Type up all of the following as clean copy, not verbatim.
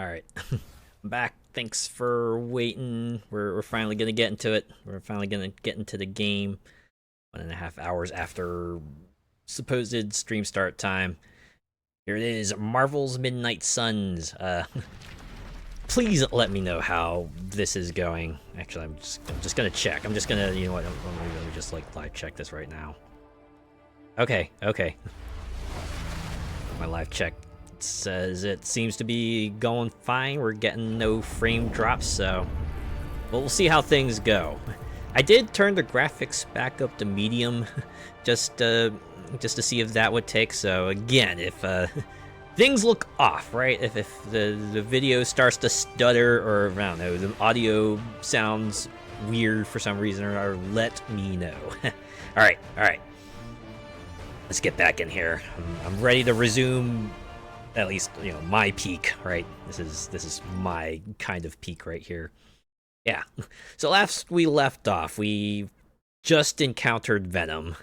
Alright. I'm back. Thanks for waiting. We're finally gonna get into it. We're finally gonna get into the game. 1.5 hours after supposed stream start time. Here it is, Marvel's Midnight Suns. Please let me know how this is going. Actually, I'm just gonna check. I'm just gonna, you know what? Let me just like live check this right now. Okay. My live check says it seems to be going fine. We're getting no frame drops, so we'll see how things go. I did turn the graphics back up to medium, just to see if that would take. So again, if things look off, right? If the video starts to stutter, or I don't know, the audio sounds weird for some reason, or let me know. All right. Let's get back in here. I'm ready to resume. At least, you know, my peak, right? This is my kind of peak right here. Yeah. So last we left off, we just encountered Venom,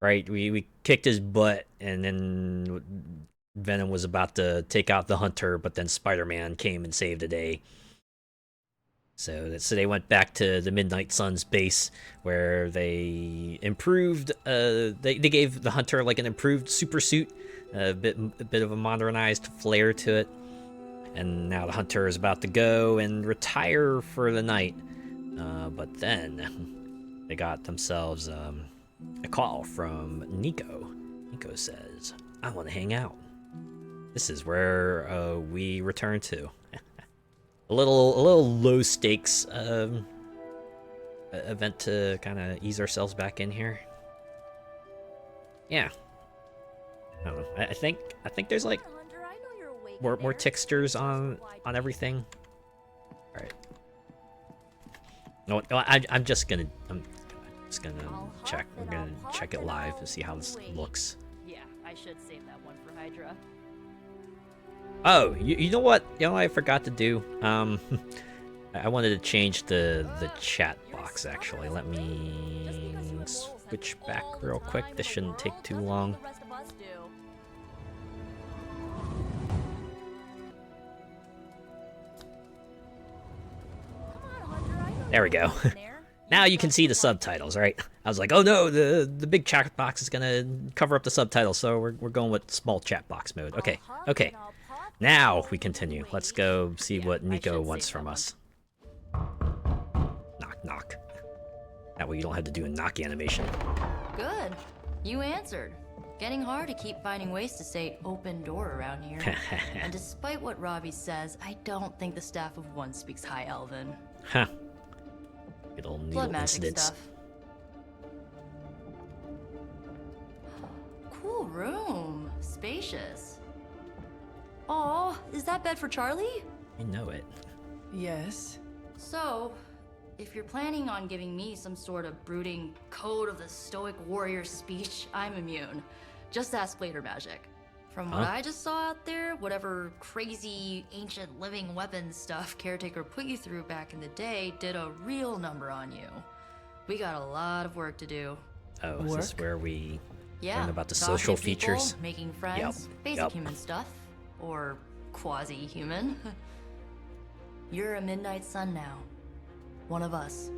right? We kicked his butt, and then Venom was about to take out the Hunter, but then Spider-Man came and saved the day. So they went back to the Midnight Suns base, where they improved. They gave the Hunter like an improved super suit. A bit of a modernized flair to it, and now the Hunter is about to go and retire for the night. But then they got themselves a call from Nico. Nico says, "I want to hang out." This is where we return to a little low stakes event to kind of ease ourselves back in here. Yeah. I don't know. I think there's like more textures on everything. All right. No, I'm just gonna check. We're gonna check it live to see how this looks. Yeah, I should save that one for Hydra. Oh, you know what? You know what I forgot to do? I wanted to change the chat box actually. Let me switch back real quick. This shouldn't take too long. There we go. Now you can see the subtitles, right? I was like, oh no, the big chat box is gonna cover up the subtitles, so we're going with small chat box mode. Okay. Now we continue. Let's go see what Nico wants from us. Knock. That way you don't have to do a knock animation. Good. You answered. Getting hard to keep finding ways to say open door around here. And despite what Robbie says, I don't think the staff of one speaks High Elven. Huh. Good old needle Blood magic incidents. stuff. Cool room. Spacious. Aw, is that bed for Charlie? I know it. Yes. So, if you're planning on giving me some sort of brooding code of the stoic warrior speech, I'm immune. Just ask later magic. From what I just saw out there, whatever crazy ancient living weapons stuff Caretaker put you through back in the day did a real number on you. We got a lot of work to do. Oh, is this where we Yeah, learn about the talking social to people, features? making friends, basic human stuff, or quasi-human. You're a Midnight Sun now. One of us.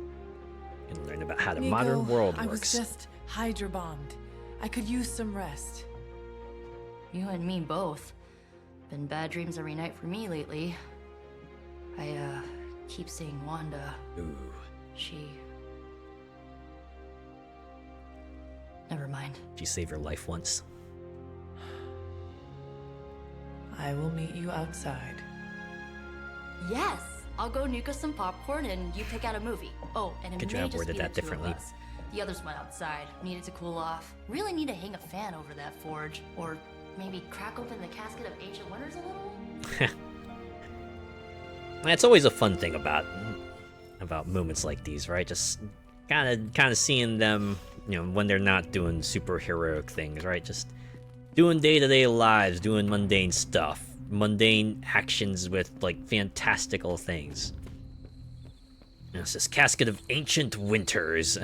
You can learn about how the Nico, modern world I was works. just Hydra bombed. I could use some rest. You and me both. Been bad dreams every night for me lately. I, keep seeing Wanda. Ooh. She... Never mind. She saved her life once. I will meet you outside. Yes! I'll go nuke us some popcorn and you pick out a movie. Oh, and it Could you may have just worded be that the two of differently? us. The others went outside, needed to cool off. Really need to hang a fan over that forge. Or maybe crack open the casket of ancient wonders a little? It's always a fun thing about moments like these, right? Just kind of seeing them, you know, when they're not doing superheroic things, right? Just doing day-to-day lives, doing mundane stuff, mundane actions with like fantastical things. You know, it's this casket of ancient winters.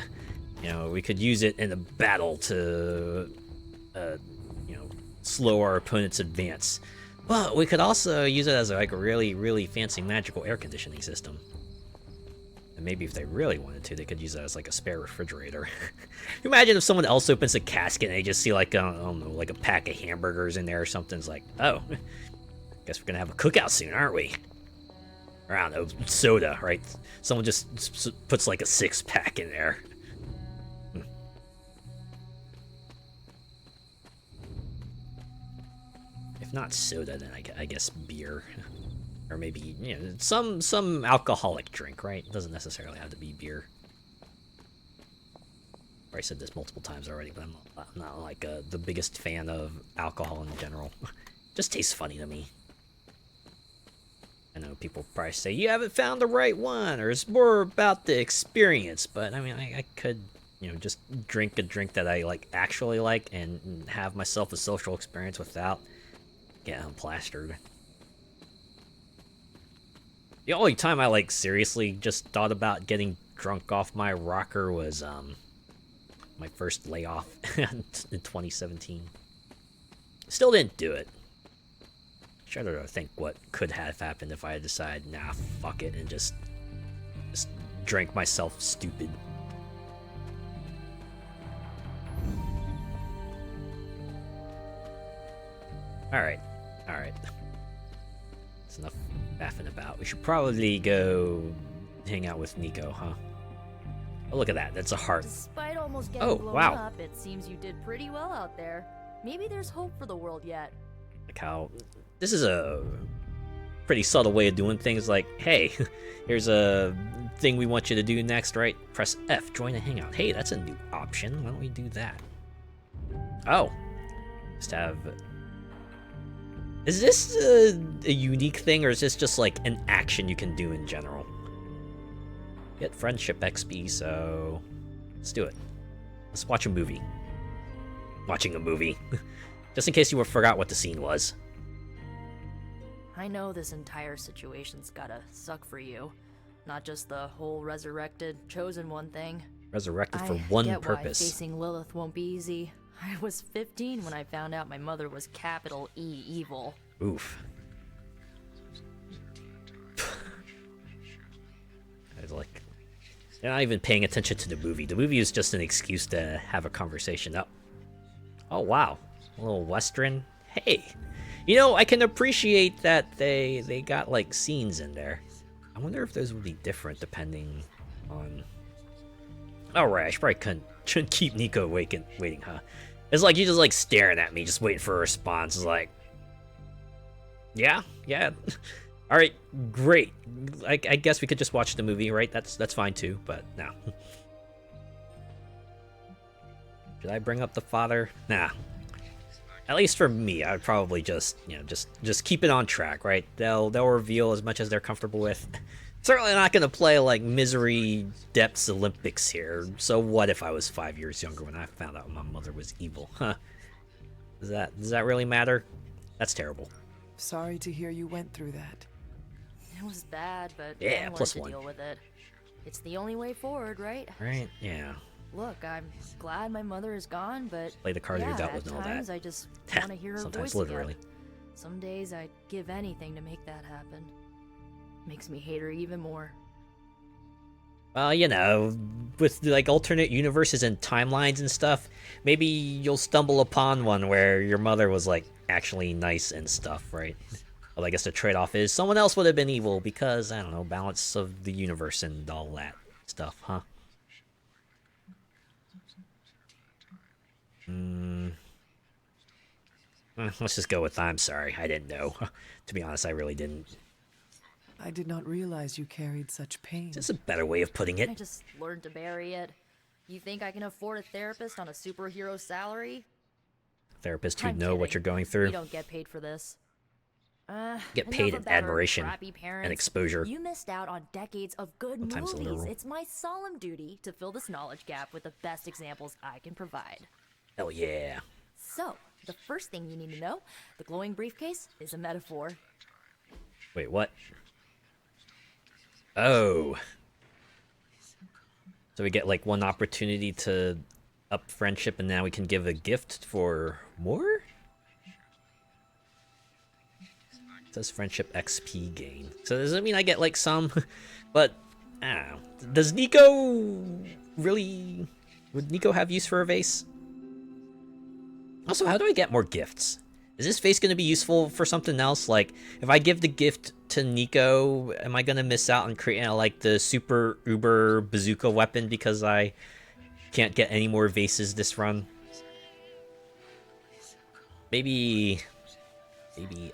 You know, we could use it in a battle to, you know, slow our opponent's advance. But we could also use it as like a really, really fancy magical air conditioning system. And maybe if they really wanted to, they could use that as like a spare refrigerator. Imagine if someone else opens a casket and they just see like, I don't know, like a pack of hamburgers in there or something. It's like, oh, guess we're gonna have a cookout soon, aren't we? Or I don't know, soda, right? Someone just puts like a 6-pack in there. If not soda, then I guess beer. Or maybe, you know, some alcoholic drink, right? It doesn't necessarily have to be beer. I said this multiple times already, but I'm not like the biggest fan of alcohol in general. Just tastes funny to me. I know people probably say, you haven't found the right one, or it's more about the experience, but I mean, I could, you know, just drink a drink that I like actually like and have myself a social experience without getting plastered. The only time I like seriously just thought about getting drunk off my rocker was my first layoff in 2017. Still didn't do it. Try to think what could have happened if I had decided, nah, fuck it, and just drank myself stupid. Alright. That's enough faffing about. We should probably go hang out with Nico, huh? Oh, look at that. That's a heart. Despite almost getting blown wow. up, it seems you did pretty well out there. Maybe there's hope for the world yet. Like how... This is a pretty subtle way of doing things, like, hey, here's a thing we want you to do next, right? Press F, join a hangout. Hey, that's a new option. Why don't we do that? Oh. Just have... Is this a unique thing, or is this just like an action you can do in general? Get friendship XP, so let's do it. Let's watch a movie. Watching a movie. Just in case you forgot what the scene was. I know this entire situation's gotta suck for you. Not just the whole resurrected, chosen one thing. Resurrected for one get purpose. Why facing Lilith won't be easy. I was 15 when I found out my mother was capital E evil. Oof. I was like, they're not even paying attention to the movie. The movie is just an excuse to have a conversation. Oh wow, a little Western. Hey, you know, I can appreciate that they got like scenes in there. I wonder if those would be different depending on. Oh right, I shouldn't keep Nico waiting, huh? It's like you just like staring at me, just waiting for a response. It's like, yeah. All right, great. I guess we could just watch the movie, right? That's fine too. But no. Should I bring up the father? Nah. At least for me, I would probably just, you know, just keep it on track, right? They'll reveal as much as they're comfortable with. Certainly not gonna play like Misery Depths Olympics here. So what if I was 5 years younger when I found out my mother was evil? Huh? Does that really matter? That's terrible. Sorry to hear you went through that. It was bad, but I Yeah, learned plus to one. deal with it. It's the only way forward, right? Right? Yeah. Look, I'm glad my mother is gone, but Play the cards you're dealt with and all at times that. I just want to hear her Sometimes voice literally. again. Some days I'd give anything to make that happen. Makes me hate her even more. Well, you know, with like alternate universes and timelines and stuff, maybe you'll stumble upon one where your mother was like actually nice and stuff, right? Well, I guess the trade-off is someone else would have been evil because, I don't know, balance of the universe and all that stuff, huh? Let's just go with I'm sorry, I didn't know. To be honest, I really didn't. I did not realize you carried such pain. Is this a better way of putting I it? just learned to bury it. You think I can afford a therapist on a superhero salary? Therapist who I'm know what kidding. you're going through. We don't get paid for this. Get enough paid in about our admiration crappy parents. and exposure. You missed out on decades of good Sometimes movies. literal. It's my solemn duty to fill this knowledge gap with the best examples I can provide. Hell yeah. So, the first thing you need to know, the glowing briefcase is a metaphor. Wait, what? Oh. So we get like one opportunity to up friendship and now we can give a gift for more? It says friendship XP gain. So does that mean I get like some? But I don't know. Does Nico really? Would Nico have use for a vase? Also, how do I get more gifts? Is this vase going to be useful for something else? Like, if I give the gift to Nico, am I going to miss out on creating like the super uber bazooka weapon because I can't get any more vases this run? Maybe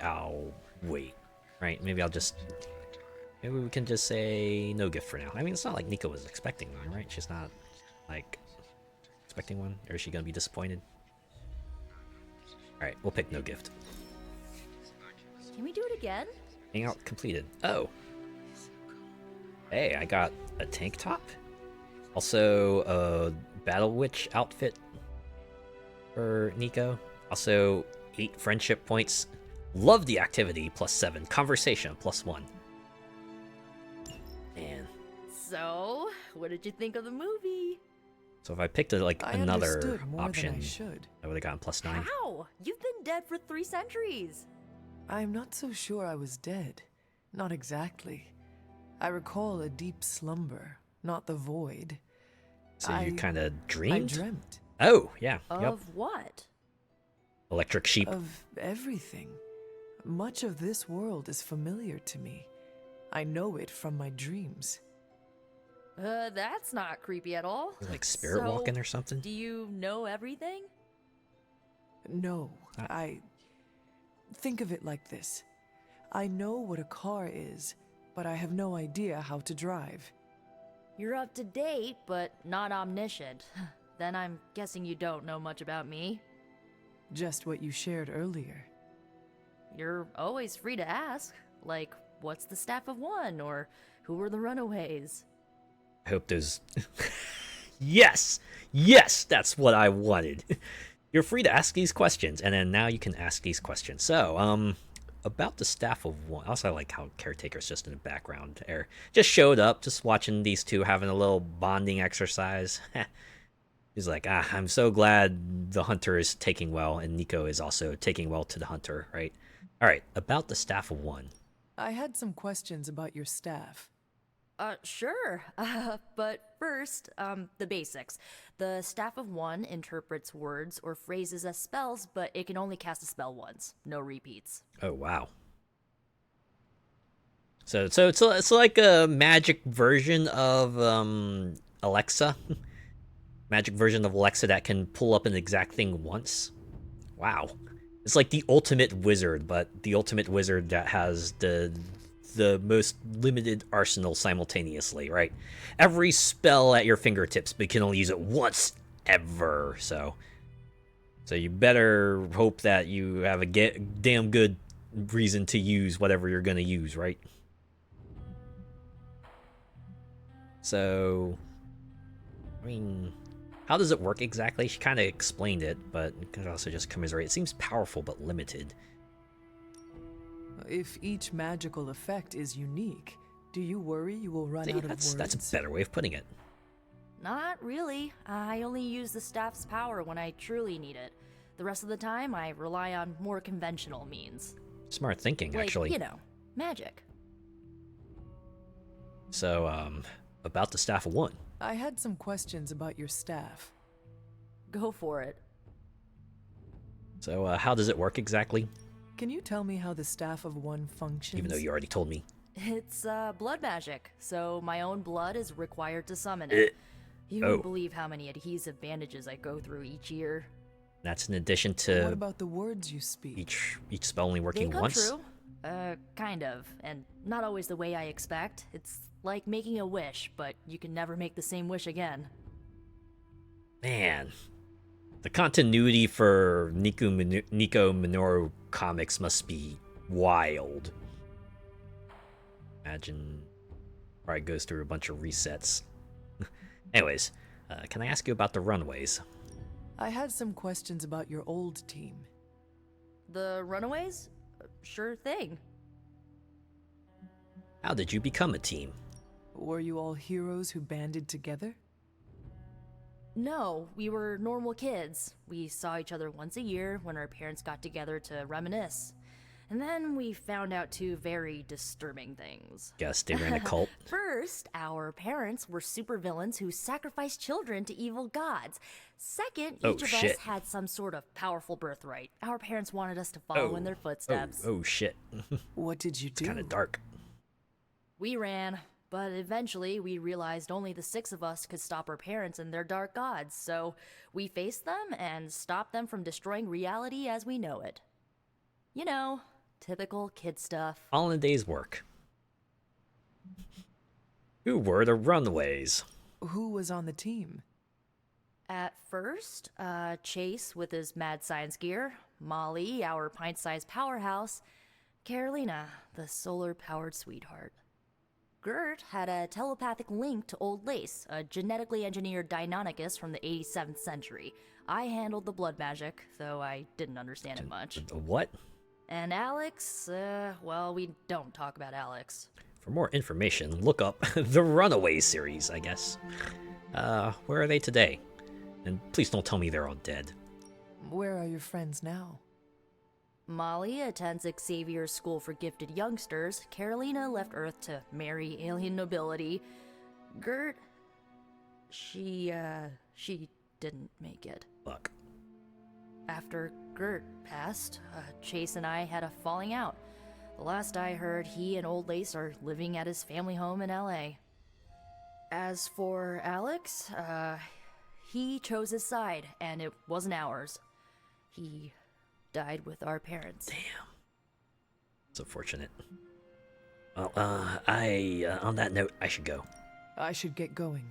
I'll wait, right? Maybe we can just say no gift for now. I mean, it's not like Nico was expecting one, right? She's not like expecting one, or is she gonna be disappointed? All right, we'll pick no gift. Can we do it again? Hangout completed. Oh, hey, I got a tank top. Also, a Battle Witch outfit for Nico. Also, 8 friendship points. Love the activity, +7. Conversation, +1. Man. So, what did you think of the movie? So if I picked another option, should. I would have gotten +9. How? You've been dead for 3 centuries. I'm not so sure I was dead. Not exactly. I recall a deep slumber, not the void. So you kind of dreamed? I dreamt. Oh, yeah. Of Yep. what? Electric sheep. Of everything. Much of this world is familiar to me. I know it from my dreams. That's not creepy at all. Like spirit So, walking or something? Do you know everything? No, I... Think of it like this. I know what a car is, but I have no idea how to drive. You're up to date, but not omniscient. Then I'm guessing you don't know much about me. Just what you shared earlier. You're always free to ask. Like, what's the Staff of One? Or who were the Runaways? I hope those... Yes! Yes! That's what I wanted. You're free to ask these questions, and then now you can ask these questions. So, about the Staff of One. Also, I like how Caretaker's just in the background there. Just showed up, just watching these two having a little bonding exercise. He's like, I'm so glad the hunter is taking well, and Nico is also taking well to the hunter, right? All right, about the Staff of One. I had some questions about your staff. Sure. But first, the basics. The Staff of One interprets words or phrases as spells, but it can only cast a spell once. No repeats. Oh, wow. So it's like a magic version of Alexa. Magic version of Alexa that can pull up an exact thing once. Wow. It's like the ultimate wizard, but the ultimate wizard that has the most limited arsenal simultaneously, right? Every spell at your fingertips, but you can only use it once ever. So you better hope that you have a damn good reason to use whatever you're gonna use, right? So, I mean, how does it work exactly? She kind of explained it, but you could also just commiserate. It seems powerful but limited. If each magical effect is unique, do you worry you will run out of words? That's a better way of putting it. Not really. I only use the staff's power when I truly need it. The rest of the time, I rely on more conventional means. Smart thinking, Like, actually. you know, magic. So, about the Staff of One. I had some questions about your staff. Go for it. So, how does it work exactly? Can you tell me how the Staff of One functions? Even though you already told me. It's blood magic, so my own blood is required to summon it. You won't believe how many adhesive bandages I go through each year. That's in addition to What about the words you speak? each spell only working They come once. true. Kind of, and not always the way I expect. It's like making a wish, but you can never make the same wish again. Man, the continuity for Nico Minoru comics must be wild. Imagine, probably goes through a bunch of resets. Anyways, can I ask you about the Runaways? I had some questions about your old team. The Runaways? Sure thing. How did you become a team? Were you all heroes who banded together? No, we were normal kids. We saw each other once a year when our parents got together to reminisce. And then we found out two very disturbing things. Guess they ran a cult. First, our parents were supervillains who sacrificed children to evil gods. Second, Oh, each of shit. us had some sort of powerful birthright. Our parents wanted us to follow in their footsteps. Oh shit. What did you do? Kind of dark. We ran, but eventually we realized only the six of us could stop our parents and their dark gods, so we faced them and stopped them from destroying reality as we know it. You know, typical kid stuff. All in a day's work. Who were the Runaways? Who was on the team? At first, Chase with his mad science gear, Molly, our pint-sized powerhouse, Carolina, the solar-powered sweetheart. Gert had a telepathic link to Old Lace, a genetically engineered Deinonychus from the 87th century. I handled the blood magic, though I didn't understand it much. What? And Alex, well, we don't talk about Alex. For more information, look up the Runaways series, I guess. Where are they today? And please don't tell me they're all dead. Where are your friends now? Molly attends Xavier's School for Gifted Youngsters. Carolina left Earth to marry alien nobility. Gert, she didn't make it. Fuck. After Gert passed, Chase and I had a falling out. The last I heard, he and Old Lace are living at his family home in LA. As for Alex, he chose his side, and it wasn't ours. He died with our parents. Damn. So fortunate. Well, on that note, I should go. I should get going.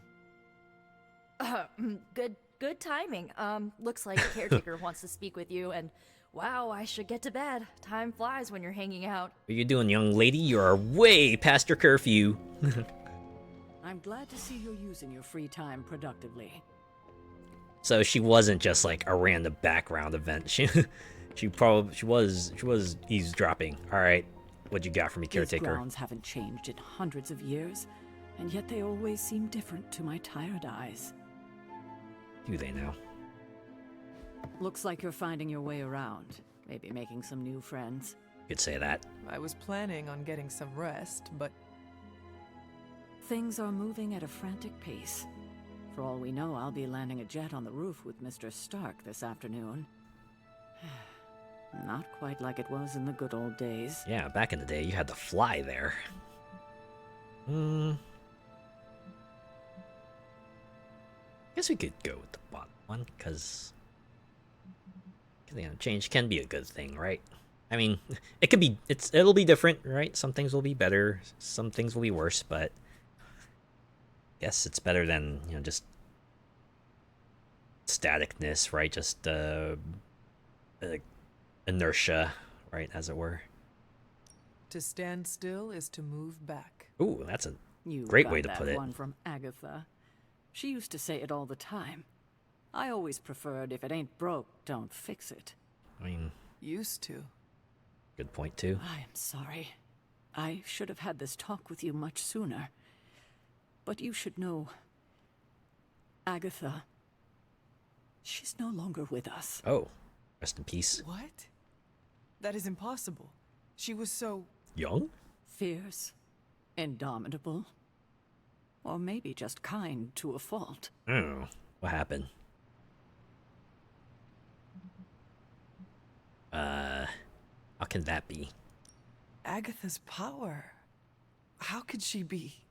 Good timing. Looks like the caretaker wants to speak with you, and wow, I should get to bed. Time flies when you're hanging out. What are you doing, young lady? You are way past your curfew. I'm glad to see you're using your free time productively. So she wasn't just like a random background event. She was eavesdropping. All right, what you got for me, These caretaker? grounds haven't changed in hundreds of years, and yet they always seem different to my tired eyes. Do they now? Looks like you're finding your way around, maybe making some new friends. You could say that. I was planning on getting some rest, but Things are moving at a frantic pace. For all we know, I'll be landing a jet on the roof with Mr. Stark this afternoon. Not quite like it was in the good old days. Yeah, back in the day, you had to fly there. Guess we could go with the bottom one, because you know, change can be a good thing, right? I mean, it'll be different, right? Some things will be better, some things will be worse, but I guess it's better than, you know, just staticness, right? Just inertia, right, as it were. to stand still is to move back. Ooh, that's a You great got way to that put it. one from Agatha. She used to say it all the time. I always preferred, if it ain't broke, don't fix it. I mean, Used to. good point too. I am sorry. I should have had this talk with you much sooner. But you should know, Agatha, she's no longer with us. Oh, rest in peace. What? That is impossible. She was so... Young? Fierce, indomitable, or maybe just kind to a fault. Oh, what happened? How can that be? Agatha's power. How could she be...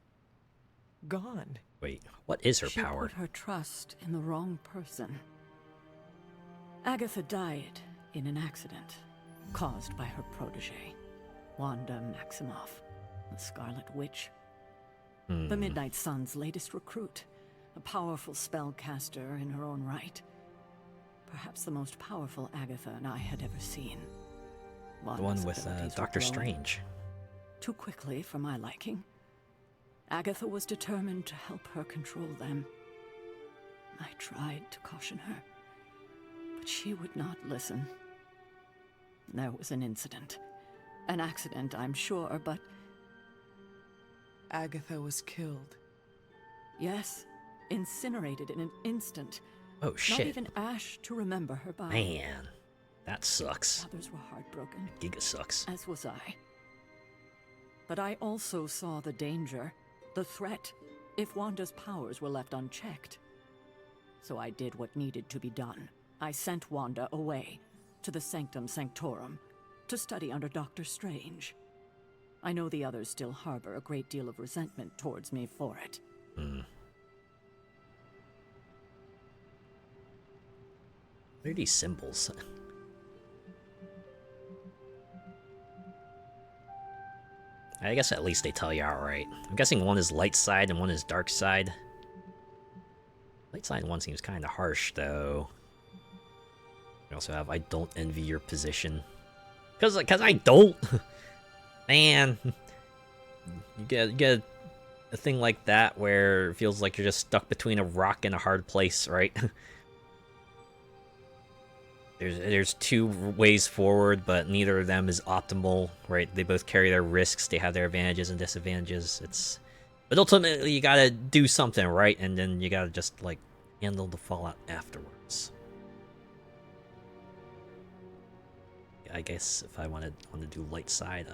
gone? Wait, what is her She power? put her trust in the wrong person. Agatha died in an accident caused by her protege, Wanda Maximoff, the Scarlet Witch. The Midnight Sun's latest recruit, a powerful spellcaster in her own right. Perhaps the most powerful Agatha and I had ever seen. The one Wanda's with abilities were Doctor growing Strange. too quickly for my liking. Agatha was determined to help her control them. I tried to caution her, but she would not listen. There was an incident. An accident, I'm sure, but Agatha was killed. yes, incinerated in an instant. Oh shit. Not even ash to remember her by. Man. That sucks. Others were heartbroken, Giga sucks. as was I. But I also saw the danger, the threat, if Wanda's powers were left unchecked. So I did what needed to be done. I sent Wanda away, to the Sanctum Sanctorum, to study under Doctor Strange. I know the others still harbor a great deal of resentment towards me for it. What are these symbols? I guess at least they tell you outright. I'm guessing one is light side and one is dark side. Light side one seems kind of harsh, though. We also have I don't envy your position. Cause I don't! Man! You get a thing like that where it feels like you're just stuck between a rock and a hard place, right? There's two ways forward, but neither of them is optimal, right? They both carry their risks, they have their advantages and disadvantages. But ultimately, you gotta do something, right? And then you gotta just, like, handle the fallout afterwards. I guess if I want to do light side,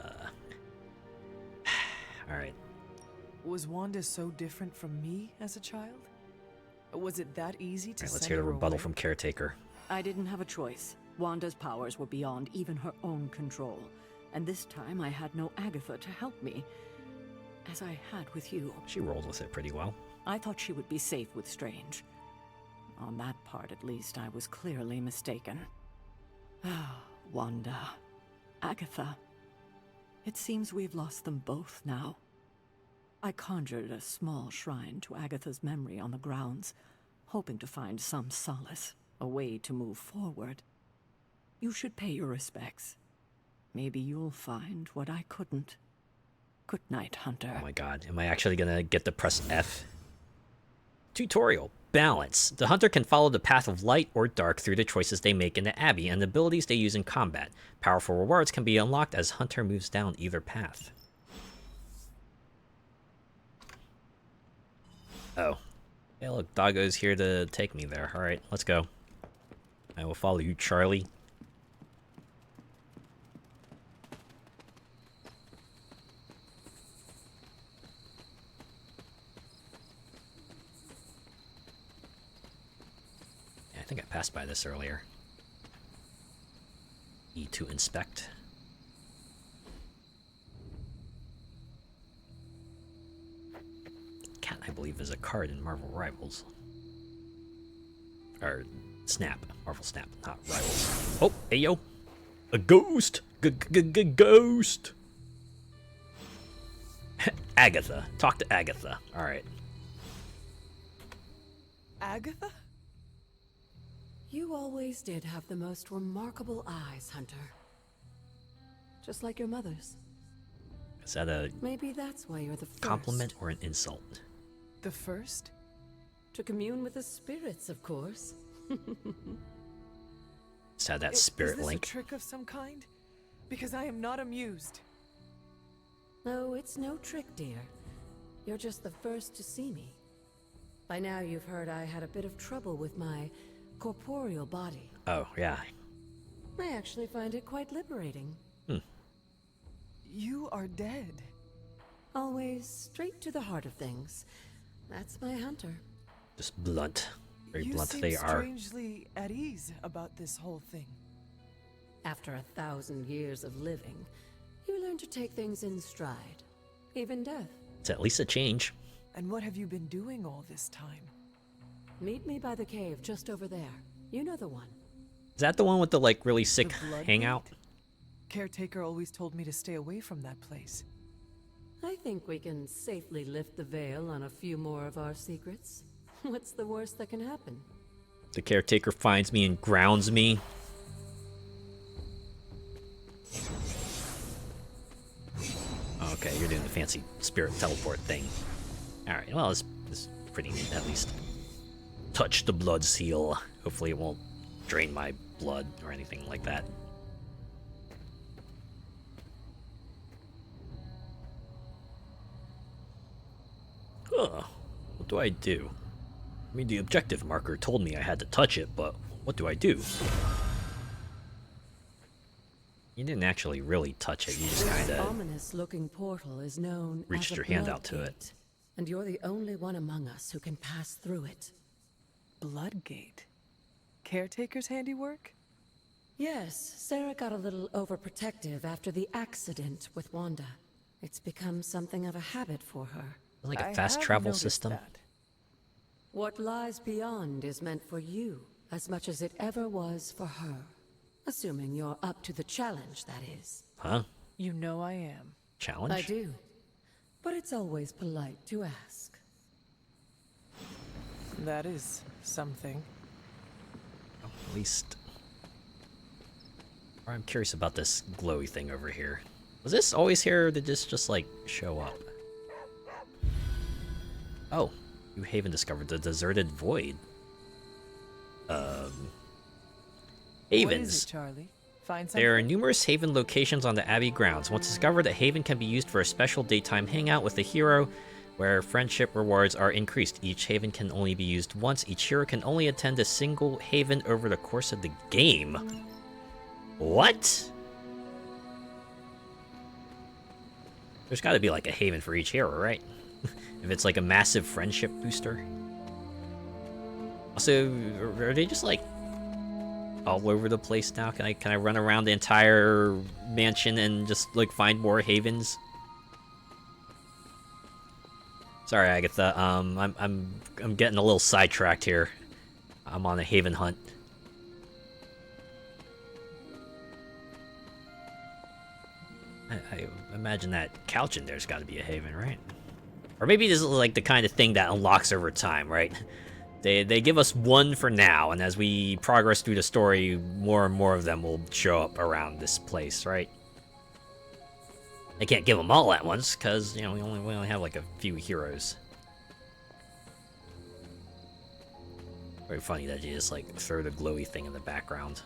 alright. Was Wanda so different from me as a child? Was it that easy to Alright, let's send hear the her rebuttal away? from Caretaker. I didn't have a choice. Wanda's powers were beyond even her own control. And this time I had no Agatha to help me, as I had with you. She rolled with it pretty well. I thought she would be safe with Strange. On that part, at least, I was clearly mistaken. Ah, Wanda. Agatha. It seems we've lost them both now. I conjured a small shrine to Agatha's memory on the grounds, hoping to find some solace, a way to move forward. You should pay your respects. Maybe you'll find what I couldn't. Good night, Hunter. Oh my god, am I actually gonna get to press F? Tutorial. Balance. The hunter can follow the path of light or dark through the choices they make in the Abbey and the abilities they use in combat. Powerful rewards can be unlocked as Hunter moves down either path. Oh. Hey look, Doggo's here to take me there. Alright, let's go. I will follow you, Charlie. I think I passed by this earlier. E to inspect. Cat, I believe, is a card in Marvel Rivals. Or Snap. Marvel Snap, not Rivals. Oh, hey yo! A ghost! Ghost! Agatha. Talk to Agatha. Alright. Agatha? You always did have the most remarkable eyes, Hunter. Just like your mother's. Is that a Maybe that's why you're the first. compliment or an insult? The first? To commune with the spirits, of course. It's had that Is spirit this link. a trick of some kind? Because I am not amused. No, it's no trick, dear. You're just the first to see me. By now you've heard I had a bit of trouble with my corporeal body. Oh, yeah. I actually find it quite liberating. You are dead. Always straight to the heart of things. That's my Hunter. Just blunt. Very You blunt seem they are. strangely at ease about this whole thing. After 1,000 years of living, you learn to take things in stride. Even death. It's at least a change. And what have you been doing all this time? Meet me by the cave just over there. You know the one. Is that the one with the, like, really sick The blood hangout? gate? Caretaker always told me to stay away from that place. I think we can safely lift the veil on a few more of our secrets. What's the worst that can happen? The caretaker finds me and grounds me. Okay, you're doing the fancy spirit teleport thing. Alright, well, it's pretty neat, at least. Touch the blood seal. Hopefully it won't drain my blood or anything like that. Huh. What do I do? I mean, the objective marker told me I had to touch it, but what do I do? You didn't actually really touch it. You just kind This of ominous-looking portal is known reached as a your hand blood out to it. gate, and you're the only one among us who can pass through it. Bloodgate. Caretaker's handiwork? Yes, Sarah got a little overprotective after the accident with Wanda. It's become something of a habit for her. like I a fast have travel noticed system. that. What lies beyond is meant for you as much as it ever was for her. Assuming you're up to the challenge, that is. Huh? You know I am. Challenge? I do. But it's always polite to ask. That is something. At least. Or I'm curious about this glowy thing over here. Was this always here, or did this just like show up? Oh, New Haven discovered the deserted void. What Havens. is it, Charlie? Find something? There are numerous Haven locations on the Abbey grounds. Once discovered, a Haven can be used for a special daytime hangout with a hero, where friendship rewards are increased. Each Haven can only be used once. Each hero can only attend a single Haven over the course of the game. What? There's got to be like a Haven for each hero, right? If it's like a massive friendship booster. Also, are they just like all over the place now? Can I run around the entire mansion and just like find more Havens? Sorry, Agatha. I'm getting a little sidetracked here. I'm on a Haven hunt. I imagine that couch in there's got to be a Haven, right? Or maybe this is like the kind of thing that unlocks over time, right? They give us one for now, and as we progress through the story, more and more of them will show up around this place, right? I can't give them all at once, because, you know, we only have like a few heroes. Very funny that you just like throw the glowy thing in the background.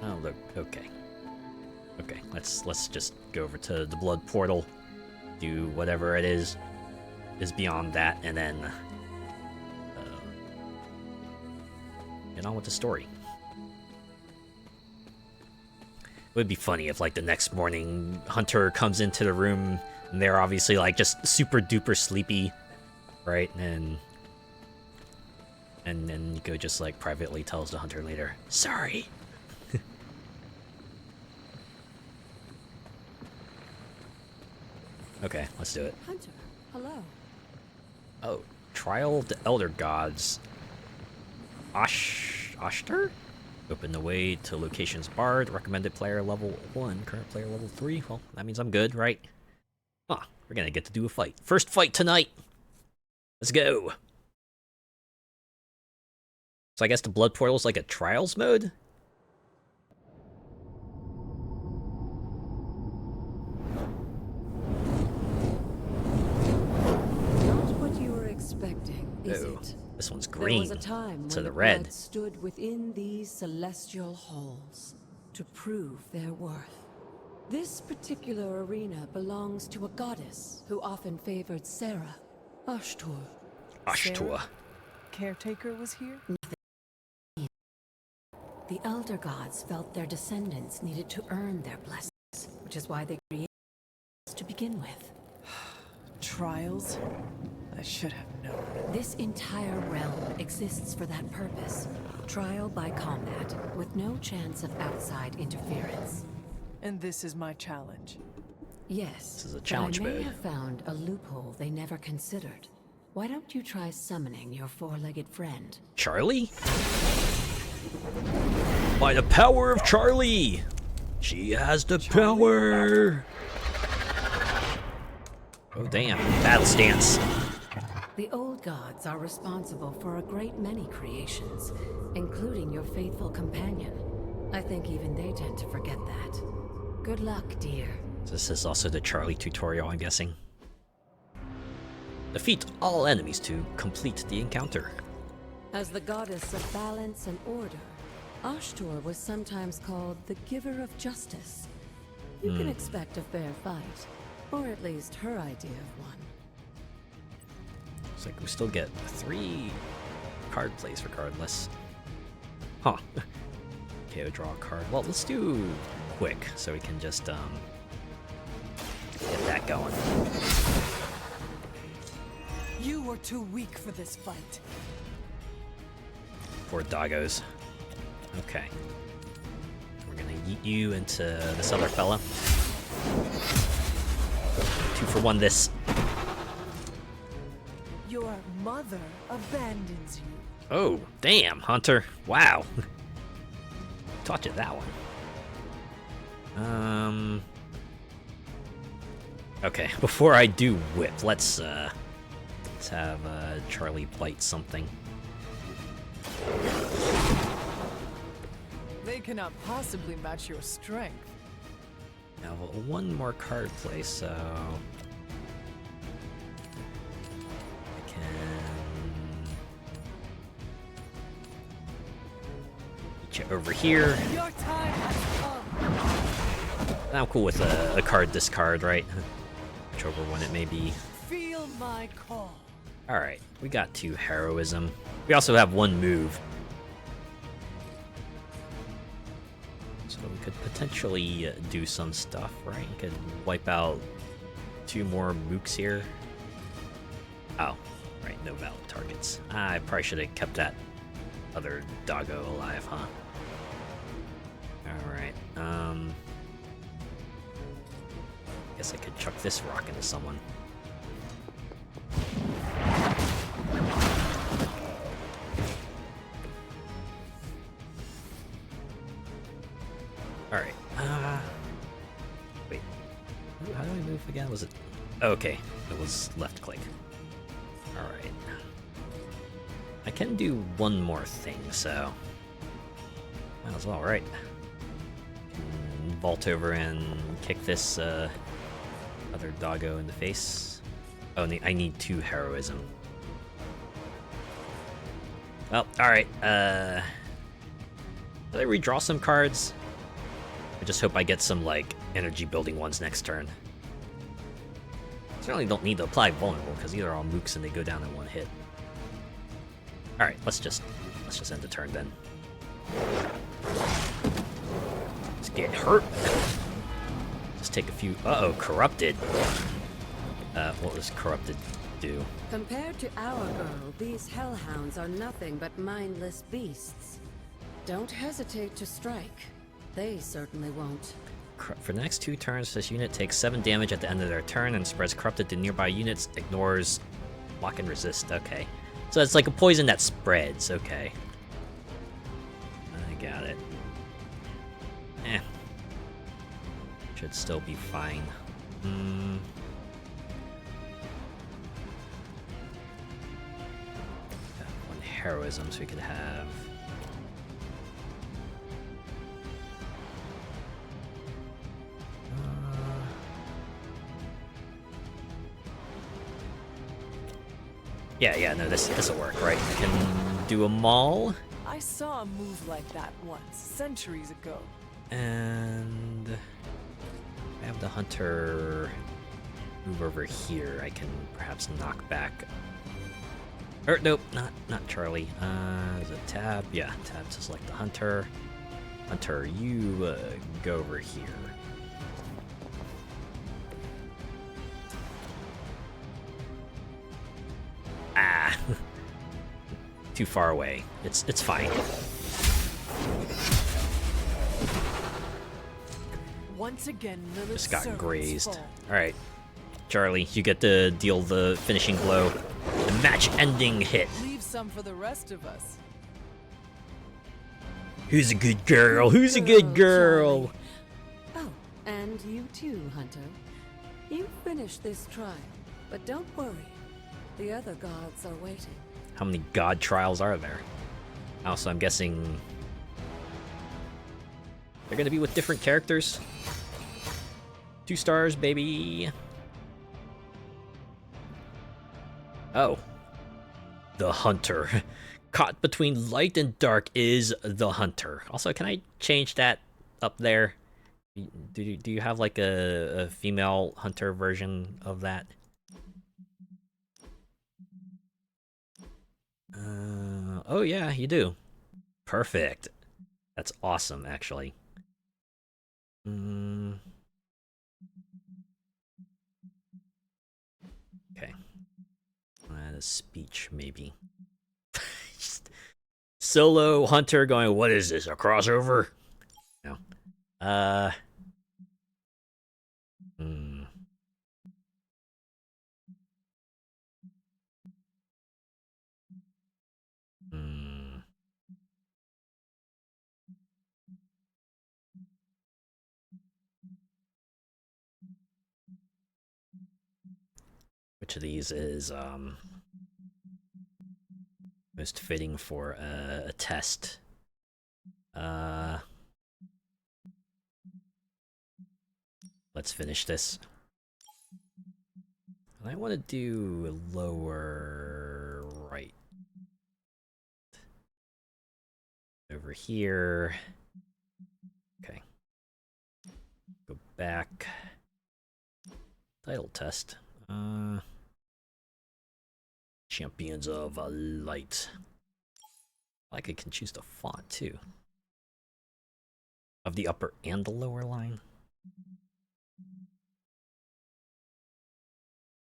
Oh, look, okay. Okay, let's just go over to the blood portal, do whatever it is beyond that, and then get on with the story. It would be funny if, like, the next morning, Hunter comes into the room, and they're obviously, like, just super duper sleepy, right? And then Nico just, like, privately tells the Hunter later, sorry. Okay, let's do it. Hunter, hello. Oh, Trial of the Elder Gods. Oshter? Open the way to locations barred. Recommended player level 1. Current player level 3. Well, that means I'm good, right? Huh, we're gonna get to do a fight. First fight tonight! Let's go! So I guess the blood portal is like a trials mode? Is Ooh, it? this one's There green was a time to when the the red. blood stood within these celestial halls to prove their worth. This particular arena belongs to a goddess who often favored Sarah, Ashtur. Ashtua. Caretaker was here? The Elder Gods felt their descendants needed to earn their blessings, which is why they created us to begin with. Trials? I should have known. This entire realm exists for that purpose. Trial by combat, with no chance of outside interference. And this is my challenge. Yes, This is a challenge but I may mode. have found a loophole they never considered. Why don't you try summoning your four-legged friend? Charlie? By the power of Charlie! She has the power! Oh damn, battle stance. The old gods are responsible for a great many creations, including your faithful companion. I think even they tend to forget that. Good luck, dear. This is also the Charlie tutorial, I'm guessing. Defeat all enemies to complete the encounter. As the goddess of balance and order, Ashtur was sometimes called the giver of justice. You can expect a fair fight, or at least her idea of one. Looks like we still get 3 card plays regardless. Huh. Okay, draw a card. Well, let's do quick so we can just get that going. You were too weak for this fight. Poor doggos. Okay. We're gonna yeet you into this other fella. 2 for 1 this. Your mother abandons you. Oh, damn, Hunter. Wow. Taught you that one. Okay, before I do whip, let's have Charlie bite something. They cannot possibly match your strength. Now, one more card play, so I can get you over here. Your time has come. I'm cool with a card discard, right? Whichever one it may be. Feel my call. Alright, we got 2 heroism. We also have 1 move. So we could potentially do some stuff, right? We could wipe out 2 more mooks here. Oh, right, no valid targets. I probably should have kept that other doggo alive, huh? Alright, guess I could chuck this rock into someone. Alright, wait. How do I move again? Was it... Okay, it was left click. Alright. I can do one more thing, so... might as well, right? Vault over and kick this, other doggo in the face. Oh, I need 2 heroism. Well, alright, did I redraw some cards? I just hope I get some, like, energy building ones next turn. Certainly don't need to apply vulnerable, because these are all mooks and they go down in 1 hit. Alright, let's just end the turn then. Let's get hurt. Just take a few... Uh-oh, corrupted. What does corrupted do? Compared to our girl, these hellhounds are nothing but mindless beasts. Don't hesitate to strike. They certainly won't. For the next 2 turns, this unit takes 7 damage at the end of their turn and spreads corrupted to nearby units, ignores block and resist. Okay. So it's like a poison that spreads. Okay. I got it. Should still be fine. Got 1 heroism, so we could have... Yeah, no, this'll work, right? I can do a maul. I saw a move like that once, centuries ago. And I have the hunter move over here. I can perhaps knock back. Or nope, not Charlie. Is it tab? Yeah, tab to select the hunter. Hunter, you go over here. Ah, too far away. It's fine. Once again, Lilith's Just got servants grazed. fall. Alright. Charlie, you get to deal the finishing blow. The match-ending hit. Leave some for the rest of us. Who's a good girl? Who's a good girl? Oh, and you too, Hunter. You finished this trial, but don't worry. The other gods are waiting. How many god trials are there? Also, I'm guessing they're gonna be with different characters. 2 stars, baby. Oh. The hunter. Caught between light and dark is the hunter. Also, can I change that up there? Do you have like a female hunter version of that? Oh yeah, you do. Perfect. That's awesome, actually. Okay. Add a speech, maybe. Just solo hunter going, what is this, a crossover? No. Hmm. Hmm. Which of these is, most fitting for a test? Let's finish this. I want to do lower right. Over here. Okay. Go back. Title test. Champions of Light. I can choose the font too. Of the upper and the lower line.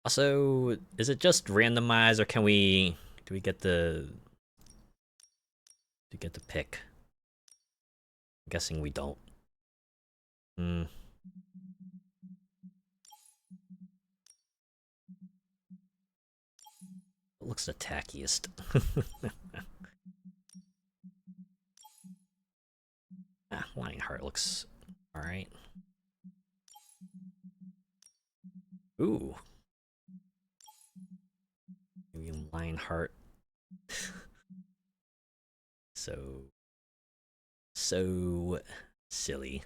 Also, is it just randomized, or can we do we get the pick? I'm guessing we don't. It looks the tackiest. Lionheart looks alright. Ooh. Maybe Lionheart. So silly.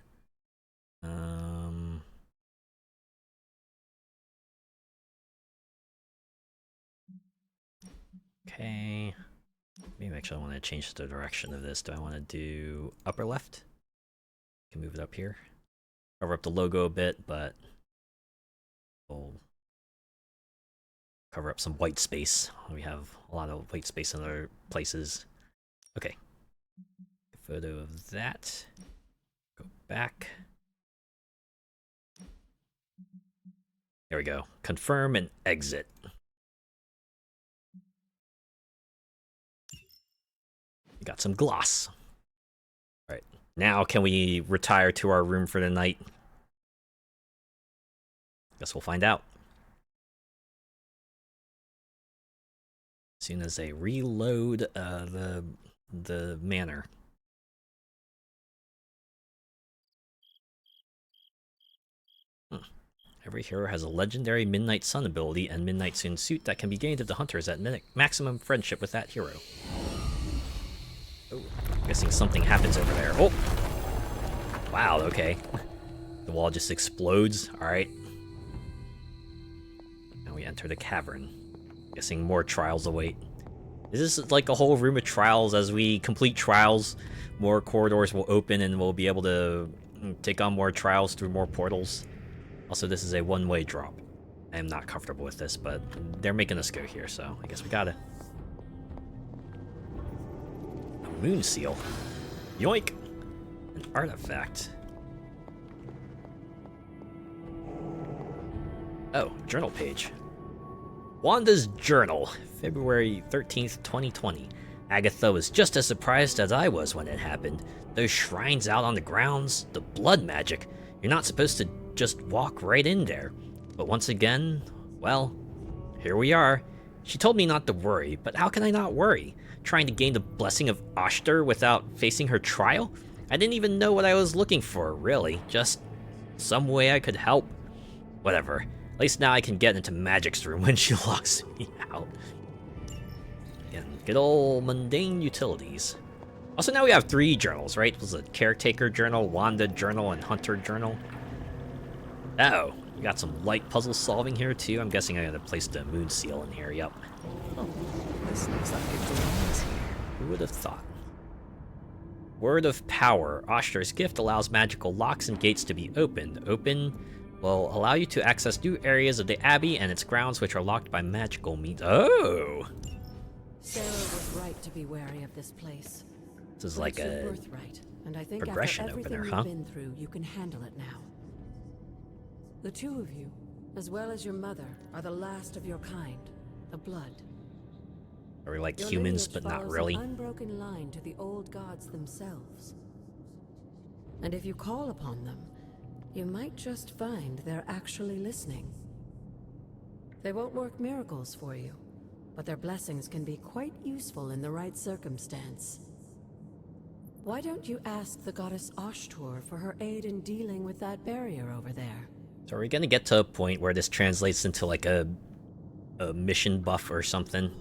Okay. Maybe actually I want to change the direction of this. Do I want to do upper left? Can move it up here. Cover up the logo a bit, but we'll cover up some white space. We have a lot of white space in other places. Okay. Photo of that. Go back. There we go. Confirm and exit. We got some gloss. All right. Now can we retire to our room for the night? Guess we'll find out. As soon as they reload the manor. Every hero has a legendary Midnight Sun ability and Midnight Sun suit that can be gained if the hunter is at maximum friendship with that hero. Oh, guessing something happens over there. Oh! Wow, okay. The wall just explodes. Alright. Now we enter the cavern. Guessing more trials await. Is this like a whole room of trials? As we complete trials, more corridors will open and we'll be able to take on more trials through more portals. Also, this is a one-way drop. I am not comfortable with this, but they're making us go here, so I guess we got it. A moon seal. Yoink! An artifact. Oh, journal page. Wanda's journal, February 13th, 2020. Agatha was just as surprised as I was when it happened. Those shrines out on the grounds, the blood magic. You're not supposed to just walk right in there. But once again, well, here we are. She told me not to worry, but how can I not worry? Trying to gain the blessing of Ashtar without facing her trial? I didn't even know what I was looking for, really. Just some way I could help. Whatever. At least now I can get into Magic's room when she locks me out. Again, good old mundane utilities. Also, now we have 3 journals, right? It was a Caretaker journal, Wanda journal, and Hunter journal. Oh, we got some light puzzle solving here, too. I'm guessing I gotta place the moon seal in here, yep. Oh, this looks like it belongs here. Who would have thought? Word of Power. Ashtar's gift allows magical locks and gates to be opened. Open will allow you to access new areas of the Abbey and its grounds which are locked by magical means. Oh! Sarah was right to be wary of this place. This is But like it's your a birthright, and I think progression after over everything there, you've huh? been through, you can handle it now. The two of you, as well as your mother, are the last of your kind, the blood. Are we like Your humans, lineage but not follows really? an unbroken line to the old gods themselves. And if you call upon them, you might just find they're actually listening. They won't work miracles for you, but their blessings can be quite useful in the right circumstance. Why don't you ask the goddess Ashtur for her aid in dealing with that barrier over there? So are we gonna get to a point where this translates into like a mission buff or something?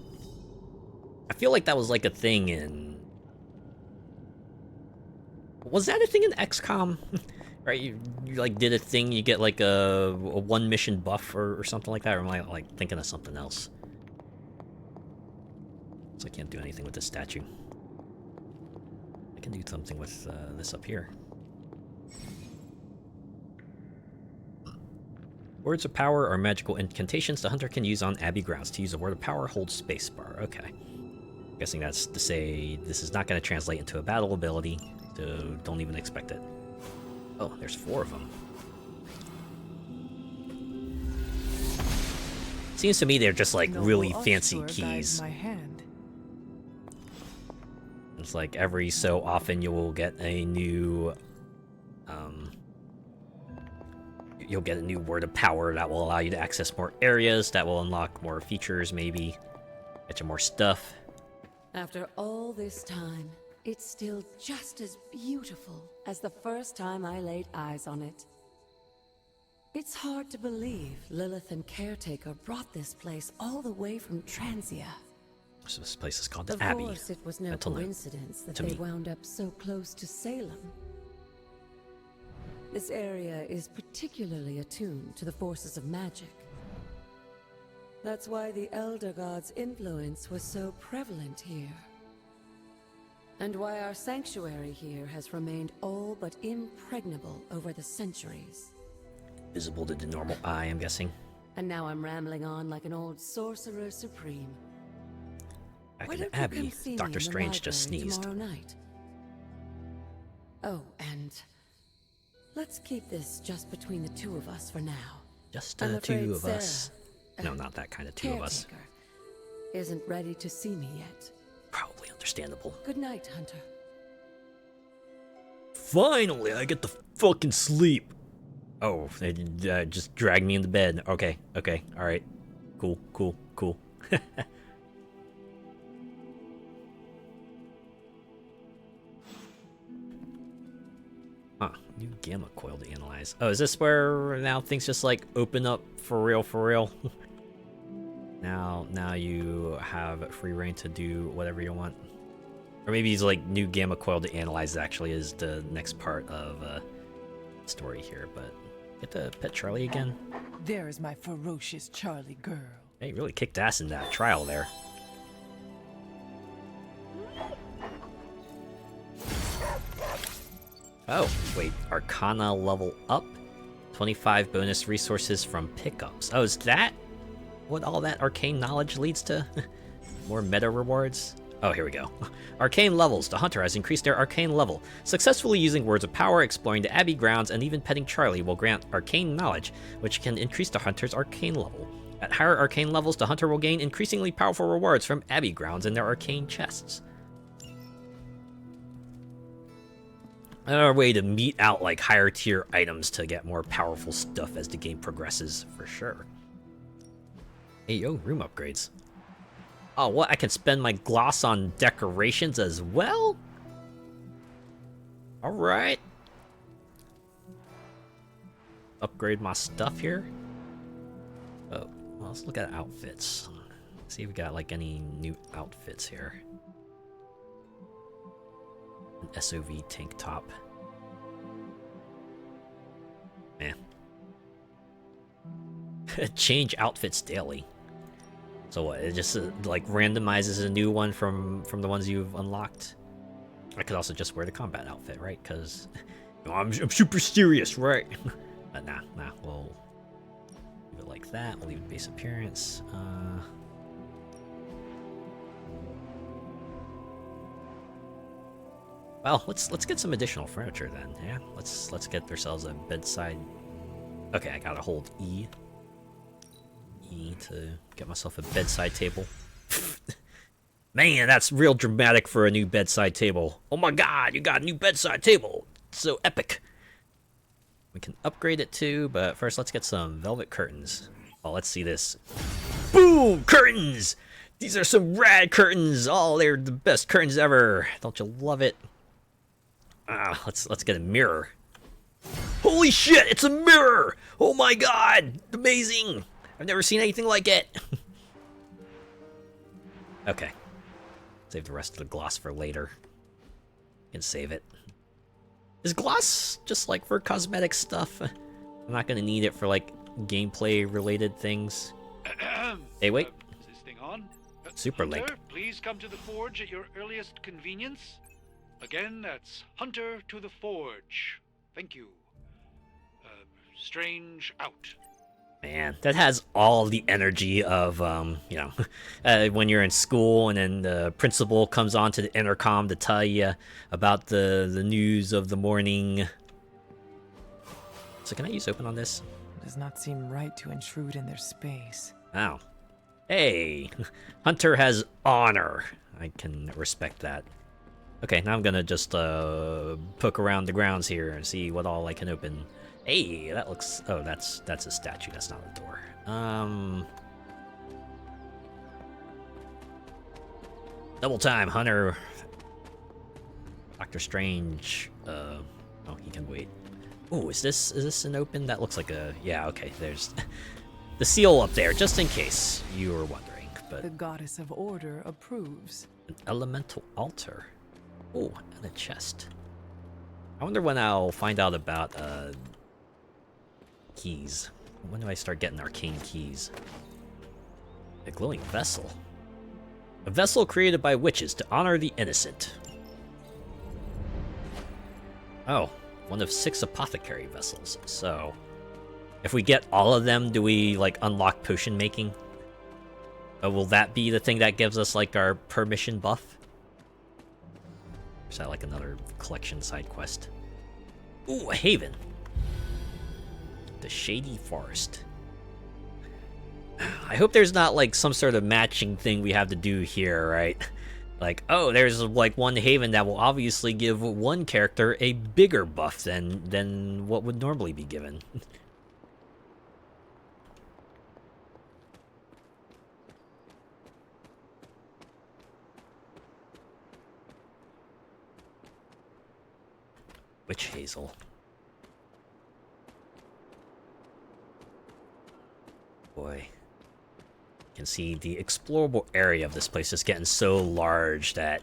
I feel like that was like a thing in... Was that a thing in XCOM? Right, you like did a thing, you get like a one mission buff or something like that, or am I like thinking of something else? So I can't do anything with this statue. I can do something with this up here. Words of power are magical incantations the hunter can use on Abbey grounds. To use a word of power, hold spacebar. Okay. Guessing that's to say this is not going to translate into a battle ability, so don't even expect it. Oh, there's 4 of them. Seems to me they're just like really fancy keys. My hand. It's like every so often you will get a new, you'll get a new word of power that will allow you to access more areas, that will unlock more features, maybe get you more stuff. After all this time, it's still just as beautiful as the first time I laid eyes on it. It's hard to believe Lilith and Caretaker brought this place all the way from Transia. So this place is called Of Abbey. course, it was no Mental note coincidence that to they me. wound up so close to Salem. This area is particularly attuned to the forces of magic. That's why the Elder God's influence was so prevalent here. And why our sanctuary here has remained all but impregnable over the centuries. Visible to the normal eye, I'm guessing. And now I'm rambling on like an old sorcerer supreme. Back Why in don't the you Abbey, come see me Dr. in the Strange just library sneezed. tomorrow night? Oh, and let's keep this just between the two of us for now. Just I'm the afraid two of us. Sarah, No, not that kind of two of us. Caretaker, isn't ready to see me yet. Probably understandable. Good night, Hunter. Finally, I get to fucking sleep. Oh, they just dragged me into bed. Okay, alright. Cool. Huh, new gamma coil to analyze. Oh, is this where now things just like open up for real? Now you have free reign to do whatever you want. Or maybe it's like new gamma coil to analyze actually is the next part of story here, but get to pet Charlie again. There is my ferocious Charlie girl. Hey, really kicked ass in that trial there. Oh, wait, Arcana level up? 25 bonus resources from pickups. Oh, is that what all that arcane knowledge leads to? More meta rewards? Oh, here we go. Arcane levels. The hunter has increased their arcane level. Successfully using words of power, exploring the Abbey grounds, and even petting Charlie will grant arcane knowledge, which can increase the hunter's arcane level. At higher arcane levels, the hunter will gain increasingly powerful rewards from Abbey grounds and their arcane chests. Another way to mete out like higher tier items to get more powerful stuff as the game progresses, for sure. Hey, yo, room upgrades. Oh, what? I can spend my gloss on decorations as well? Alright. Upgrade my stuff here. Oh, well, let's look at outfits. See if we got like any new outfits here. An SOV tank top. Man. Change outfits daily. So what, it just like randomizes a new one from the ones you've unlocked? I could also just wear the combat outfit, right? Because you know, I'm super serious, right? But nah, we'll leave it like that. We'll leave base appearance. Well, let's get some additional furniture then. Yeah, let's get ourselves a bedside. Okay, I gotta hold E to get myself a bedside table. Man, that's real dramatic for a new bedside table. Oh my god, you got a new bedside table. It's so epic. We can upgrade it too, but first let's get some velvet curtains. Oh, let's see this. Boom! Curtains! These are some rad curtains. Oh, they're the best curtains ever. Don't you love it? Ah, let's get a mirror. Holy shit, it's a mirror! Oh my god! Amazing! I've never seen anything like it. Okay. Save the rest of the gloss for later. Can save it. Is gloss just like for cosmetic stuff? I'm not gonna need it for like gameplay related things. Hey, wait. Is this thing on? Super Hunter, Link. please come to the forge at your earliest convenience. Again, that's Hunter to the forge. Thank you. Strange out. Man, that has all the energy of, you know, when you're in school and then the principal comes onto the intercom to tell you about the news of the morning. So can I use open on this? It does not seem right to intrude in their space. Oh. Hey, Hunter has honor. I can respect that. Okay, now I'm gonna just poke around the grounds here and see what all I can open. Hey, that looks... Oh, that's a statue. That's not a door. Double time, Hunter. Doctor Strange. Oh, he can wait. Oh, is this an open? That looks like a... Yeah, okay, there's the seal up there, just in case you were wondering. But The goddess of order approves. an elemental altar. Oh, and a chest. I wonder when I'll find out about keys. When do I start getting arcane keys? A glowing vessel. A vessel created by witches to honor the innocent. Oh, one of 6 apothecary vessels. So, if we get all of them, do we, like, unlock potion making? Will that be the thing that gives us, like, our permission buff? Or is that, like, another collection side quest? Ooh, a haven. The Shady Forest. I hope there's not, like, some sort of matching thing we have to do here, right? Like, oh, there's, like, one haven that will obviously give one character a bigger buff than what would normally be given. Witch Hazel. Boy. You can see the explorable area of this place is getting so large that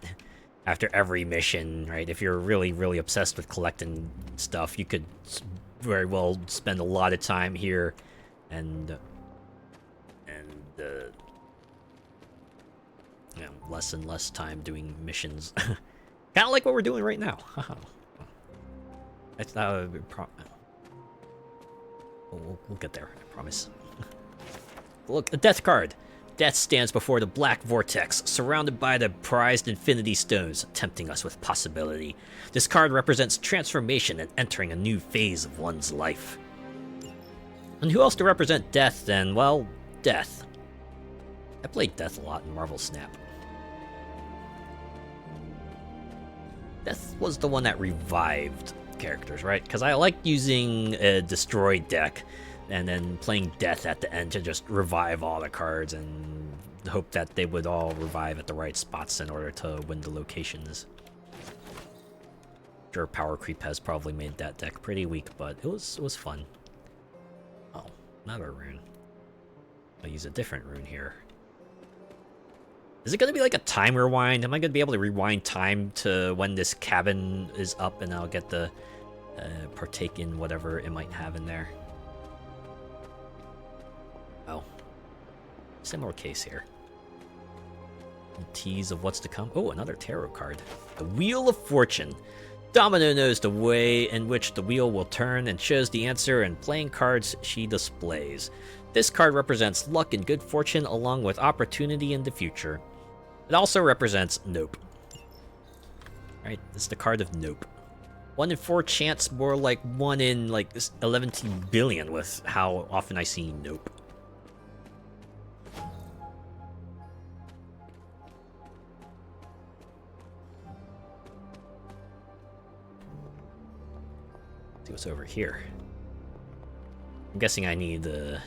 after every mission, right, if you're really, really obsessed with collecting stuff, you could very well spend a lot of time here and you know, less and less time doing missions. Kind of like what we're doing right now. We'll get there, I promise. Look, a death card. Death stands before the black vortex, surrounded by the prized infinity stones, tempting us with possibility. This card represents transformation and entering a new phase of one's life. And who else to represent death then? Well, death. I played death a lot in Marvel Snap. Death was the one that revived characters, right? Because I like using a destroyed deck and then playing death at the end to just revive all the cards and hope that they would all revive at the right spots in order to win the locations. Sure, power creep has probably made that deck pretty weak, but it was fun. Oh, another rune. I'll use a different rune here. Is it going to be like a time rewind? Am I going to be able to rewind time to when this cabin is up and I'll get the partake in whatever it might have in there? Oh. Similar case here. A tease of what's to come. Oh, another tarot card. The Wheel of Fortune. Domino knows the way in which the wheel will turn and shows the answer in playing cards she displays. This card represents luck and good fortune along with opportunity in the future. It also represents nope. Alright, this is the card of Nope. 1 in 4 chance, more like 1 in like 11 billion with how often I see Nope. See what's over here. I'm guessing I need the...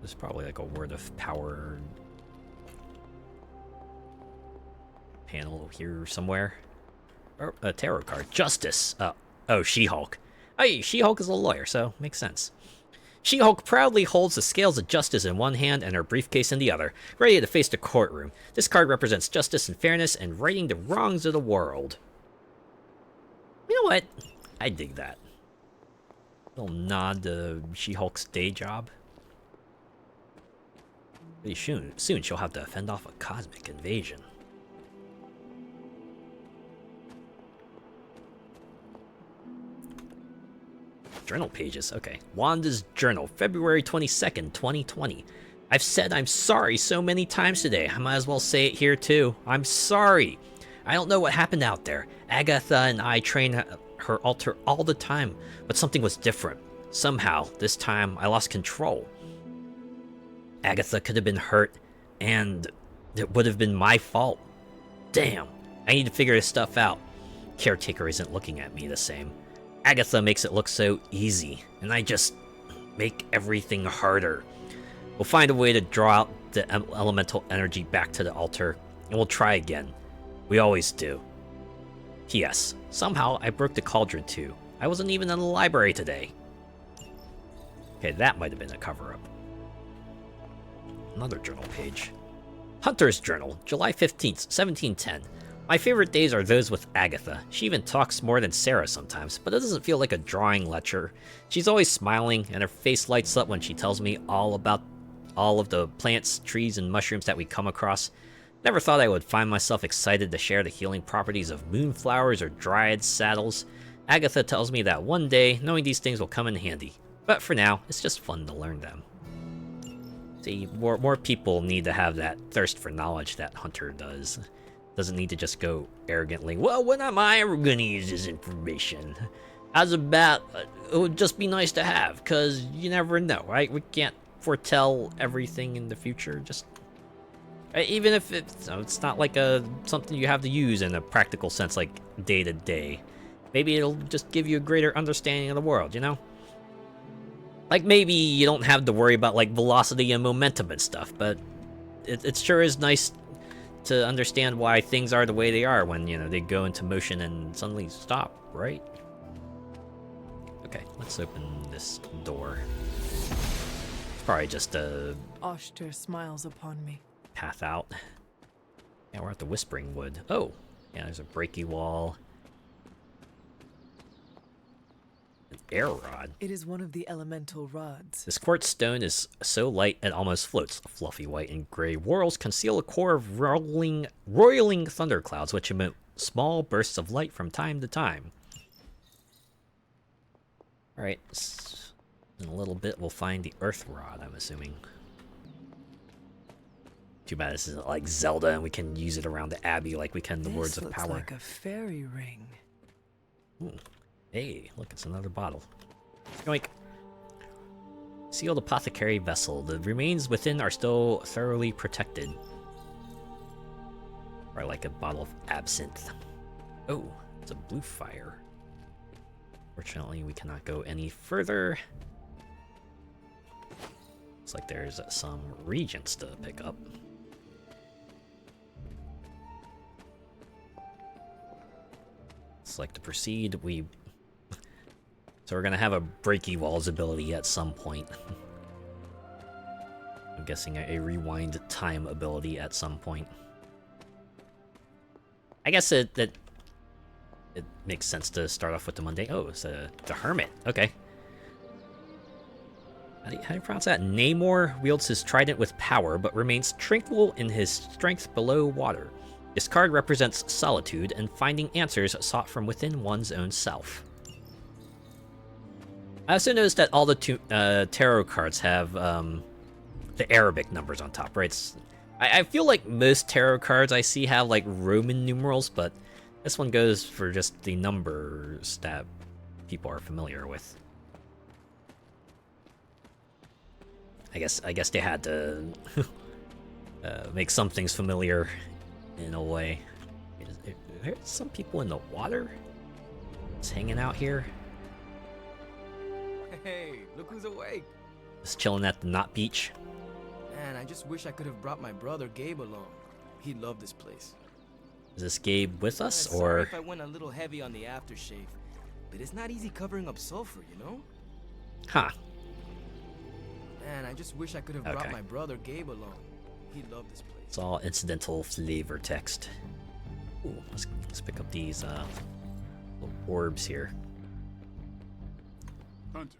There's probably like a word of power panel here somewhere. Or a tarot card. Justice. Oh, She-Hulk. Hey, She-Hulk is a lawyer, so makes sense. She-Hulk proudly holds the scales of justice in one hand and her briefcase in the other, ready to face the courtroom. This card represents justice and fairness and righting the wrongs of the world. You know what? I dig that. Little nod to She-Hulk's day job. Pretty soon she'll have to fend off a cosmic invasion. Journal pages, okay. Wanda's journal, February 22nd, 2020. I've said I'm sorry so many times today. I might as well say it here too. I'm sorry. I don't know what happened out there. Agatha and I train her altar all the time, but something was different. Somehow, this time, I lost control. Agatha could have been hurt, and it would have been my fault. Damn, I need to figure this stuff out. Caretaker isn't looking at me the same. Agatha makes it look so easy, and I just make everything harder. We'll find a way to draw out the elemental energy back to the altar, and we'll try again. We always do. P.S. Somehow, I broke the cauldron too. I wasn't even in the library today. Okay, that might have been a cover-up. Another journal page. Hunter's Journal, July 15th, 1710. My favorite days are those with Agatha. She even talks more than Sarah sometimes, but it doesn't feel like a drawing lecture. She's always smiling, and her face lights up when she tells me all about all of the plants, trees, and mushrooms that we come across. Never thought I would find myself excited to share the healing properties of moonflowers or dryad saddles. Agatha tells me that one day, knowing these things will come in handy. But for now, it's just fun to learn them. See, more people need to have that thirst for knowledge that Hunter does. Doesn't need to just go arrogantly, well, when am I ever gonna use this information? How's about, it would just be nice to have, because you never know, right? We can't foretell everything in the future, just... Even if it's not like something you have to use in a practical sense, like day to day. Maybe it'll just give you a greater understanding of the world, you know? Like, maybe you don't have to worry about, like, velocity and momentum and stuff, but it sure is nice to understand why things are the way they are when, you know, they go into motion and suddenly stop, right? Okay, let's open this door. It's probably just a... Oshter smiles upon me. Path out. Yeah, we're at the Whispering Wood. Oh, yeah, there's a breaky wall. An air rod. It is one of the elemental rods. This quartz stone is so light it almost floats. Fluffy white and gray whorls conceal a core of roiling thunderclouds, which emit small bursts of light from time to time. Alright, in a little bit we'll find the earth rod, I'm assuming. Too bad this isn't like Zelda and we can use it around the Abbey like we can the Words of Power. This looks like a fairy ring. Ooh. Hey, look, it's another bottle. Yoink. Sealed apothecary vessel. The remains within are still thoroughly protected. Or like a bottle of absinthe. Oh, it's a blue fire. Fortunately, we cannot go any further. Looks like there's some regents to pick up. It's like to proceed, so we're gonna have a breaky walls ability at some point. I'm guessing a rewind time ability at some point. I guess it makes sense to start off with the mundane. Oh, it's the hermit. Okay. How do you pronounce that? Namor wields his trident with power, but remains tranquil in his strength below water. This card represents solitude and finding answers sought from within one's own self. I also noticed that all the tarot cards have the Arabic numbers on top, right? I feel like most tarot cards I see have like Roman numerals, but This one goes for just the numbers that people are familiar with. I guess they had to make some things familiar in a way. There's some people in the water just hanging out here. Hey, look who's awake. Just chilling at the Knot Beach. Man, I just wish I could have brought my brother Gabe along. He'd love this place. Is this Gabe with us, Sorry or...? if I went a little heavy on the aftershave, but it's not easy covering up sulfur, you know? Huh. Man, I just wish I could have brought my brother Gabe along. He'd love this place. It's all incidental flavor text. Ooh, let's pick up these little orbs here. Hunter.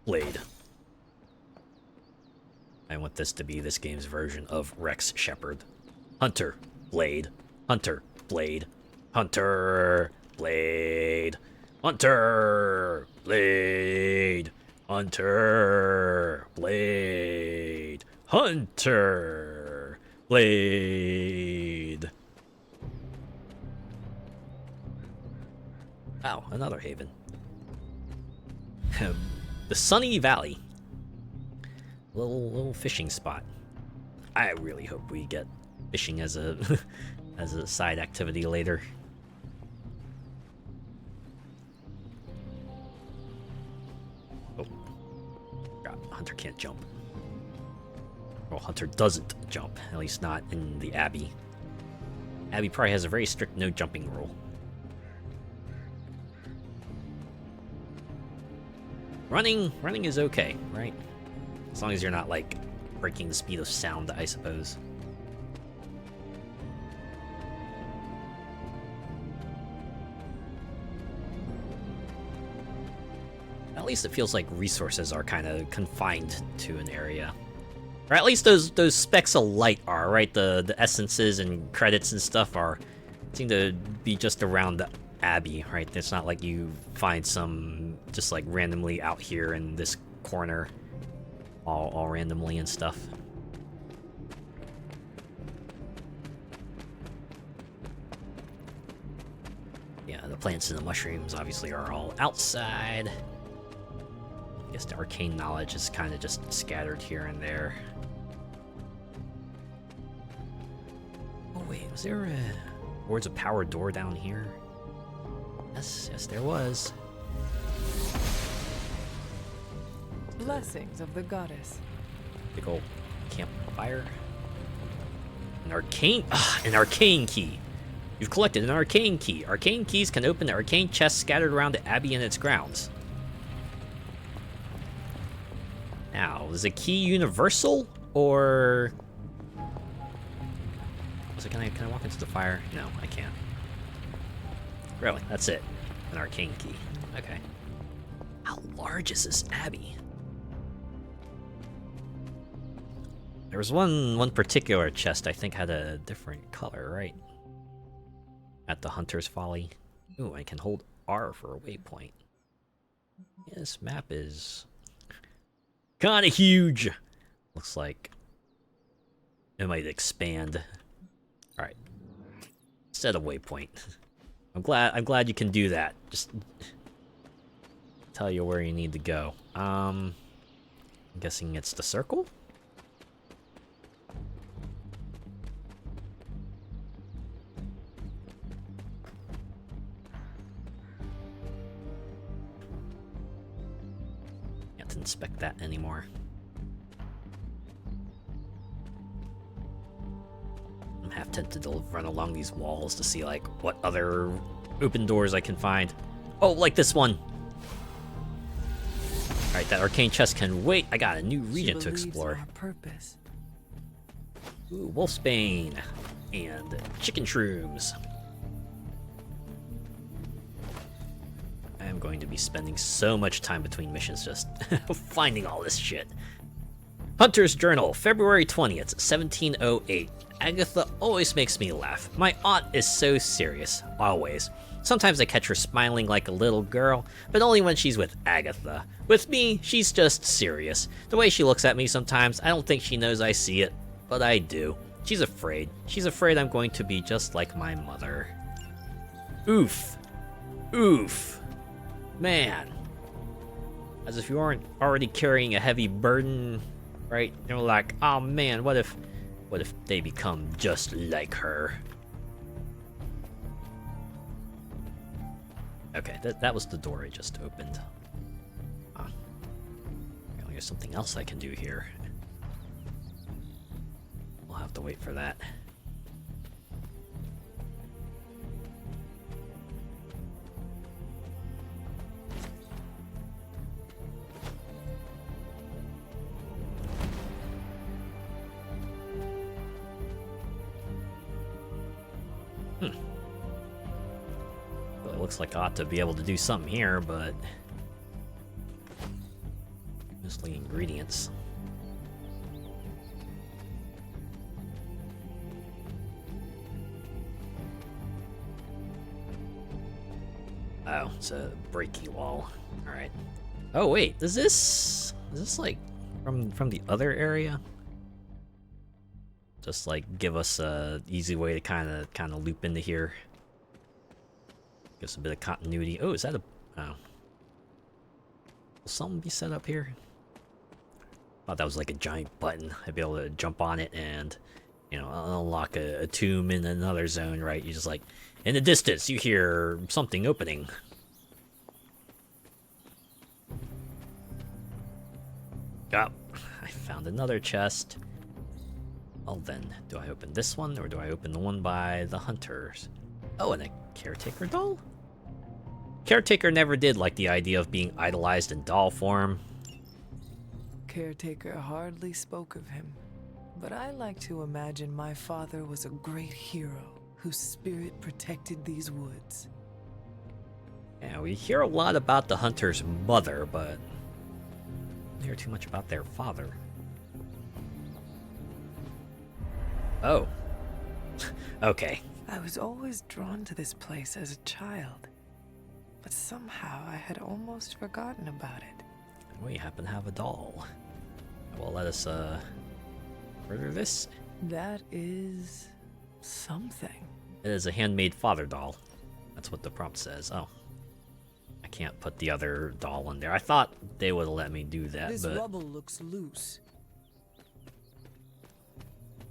Blade. I want this to be this game's version of Rex Shepard. Hunter, Blade. Hunter, Blade. Hunter, Blade. Hunter, Blade. Hunter, Blade. Hunter, Blade. Oh, another haven. The Sunny Valley. Little fishing spot. I really hope we get fishing as a as a side activity later. Oh, God, Hunter can't jump. Well, Hunter doesn't jump, at least not in the Abbey. Abbey probably has a very strict no jumping rule. Running is okay, right? As long as you're not, like, breaking the speed of sound, I suppose. At least it feels like resources are kind of confined to an area. Or at least those specks of light are, right? The essences and credits and stuff seem to be just around the Abbey, right? It's not like you find some just like randomly out here in this corner all randomly and stuff. Yeah, the plants and the mushrooms obviously are all outside. I guess the arcane knowledge is kind of just scattered here and there. Oh wait, was there a Words of Power door down here? Yes, there was. Blessings of the goddess. Big old campfire. An arcane key. You've collected an arcane key. Arcane keys can open the arcane chests scattered around the Abbey and its grounds. Now, is a key universal, or... Can I walk into the fire? No, I can't. Really, that's it. An arcane key. Okay. How large is this Abbey? There was one particular chest I think had a different color, right? At the Hunter's Folly. Ooh, I can hold R for a waypoint. Yeah, this map is kinda huge. Looks like it might expand. Alright. Set a waypoint. I'm glad you can do that. Just tell you where you need to go. I'm guessing it's the circle? Can't inspect that anymore. I'm half tempted to run along these walls to see, like, what other open doors I can find. Oh, like this one! Alright, that arcane chest can wait. I got a new region to explore. Our purpose. Ooh, Wolfsbane. And chicken shrooms. I am going to be spending so much time between missions just finding all this shit. Hunter's Journal, February 20th, 1708. Agatha always makes me laugh. My aunt is so serious, always. Sometimes I catch her smiling like a little girl, but only when she's with Agatha. With me, she's just serious. The way she looks at me sometimes, I don't think she knows I see it, but I do. She's afraid. She's afraid I'm going to be just like my mother. Oof. Oof. Man. As if you aren't already carrying a heavy burden, right? You're like, oh man, what if they become just like her? Okay, that was the door I just opened. Huh. Well, there's something else I can do here. We'll have to wait for that. Well, it looks like I ought to be able to do something here, but mostly ingredients. Oh, it's a breaky wall. All right. Oh wait, is this like from the other area? Just like give us a easy way to kind of loop into here. Give us a bit of continuity. Oh, is that a? Oh. Will something be set up here? Thought that was like a giant button. I'd be able to jump on it and, you know, unlock a tomb in another zone, right? You just like, in the distance, you hear something opening. Oh, I found another chest. Well then, do I open this one, or do I open the one by the hunters? Oh, and a caretaker doll? Caretaker never did like the idea of being idolized in doll form. Caretaker hardly spoke of him, but I like to imagine my father was a great hero whose spirit protected these woods. Yeah, we hear a lot about the hunter's mother, but we hear too much about their father. Oh. Okay. I was always drawn to this place as a child, but somehow I had almost forgotten about it. We happen to have a doll. Well, let us, further this. That is something. It is a handmade father doll. That's what the prompt says. Oh. I can't put the other doll in there. I thought they would have let me do that, This but... rubble looks loose.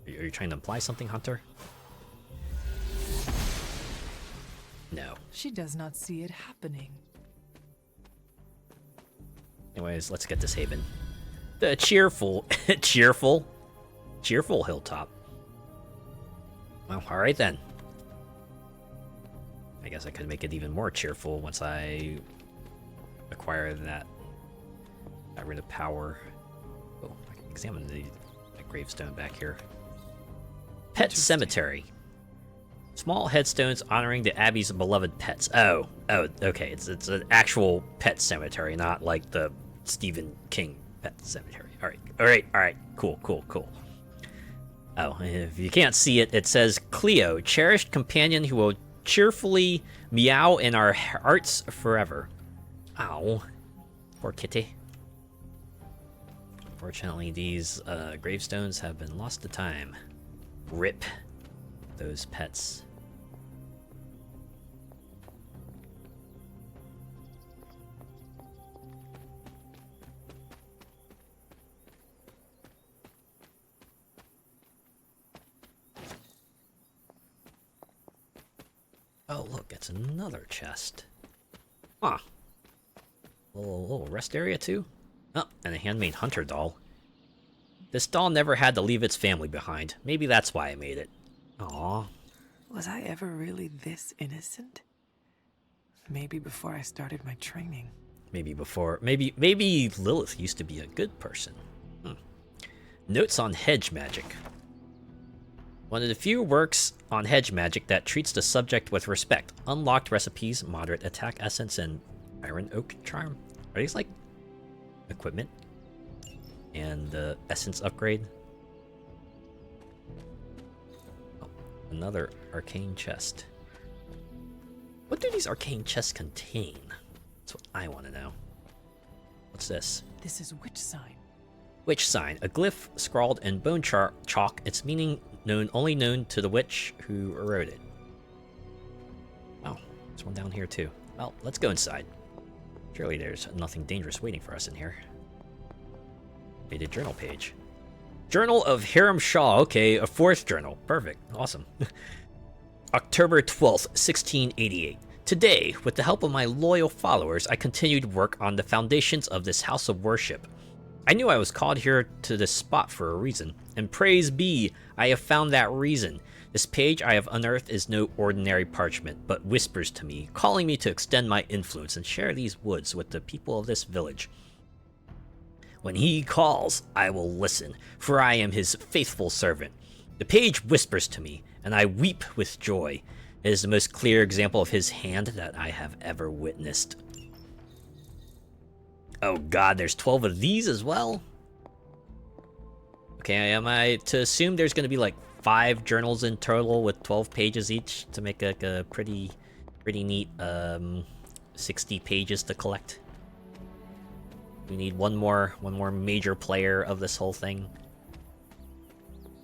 Are you trying to imply something, Hunter? No. She does not see it happening. Anyways, let's get this haven. The cheerful hilltop. Well, alright then. I guess I could make it even more cheerful once I acquire that. Got rid of power. Oh, I can examine the gravestone back here. Pet Cemetery. Small headstones honoring the Abbey's beloved pets. Oh, okay. It's an actual pet cemetery, not like the Stephen King pet cemetery. All right. Cool. Oh, if you can't see it, it says Cleo, cherished companion who will cheerfully meow in our hearts forever. Ow, poor kitty. Unfortunately, these gravestones have been lost to time. Rip those pets. Oh, look, it's another chest. Huh. Little rest area, too? Oh, and a handmade hunter doll. This doll never had to leave its family behind. Maybe that's why I made it. Aww. Was I ever really this innocent? Maybe before I started my training. Maybe Lilith used to be a good person. Notes on hedge magic. One of the few works on hedge magic that treats the subject with respect. Unlocked recipes, moderate attack essence, and iron oak charm. Are these like equipment? And the essence upgrade. Oh, another arcane chest. What do these arcane chests contain? That's what I want to know. What's this? This is witch sign. Witch sign, a glyph scrawled in bone chalk. Its meaning only known to the witch who wrote it. Oh, one down here too. Well, let's go inside. Surely there's nothing dangerous waiting for us in here. Made a journal page. Journal of Hiram Shaw. Okay, a fourth journal. Perfect. Awesome. October 12th, 1688. Today, with the help of my loyal followers, I continued work on the foundations of this house of worship. I knew I was called here to this spot for a reason, and praise be, I have found that reason. This page I have unearthed is no ordinary parchment, but whispers to me, calling me to extend my influence and share these woods with the people of this village. When he calls, I will listen, for I am his faithful servant. The page whispers to me, and I weep with joy. It is the most clear example of his hand that I have ever witnessed. Oh god, there's 12 of these as well? Okay, am I to assume there's going to be like 5 journals in total with 12 pages each to make like a pretty neat 60 pages to collect? We need one more major player of this whole thing.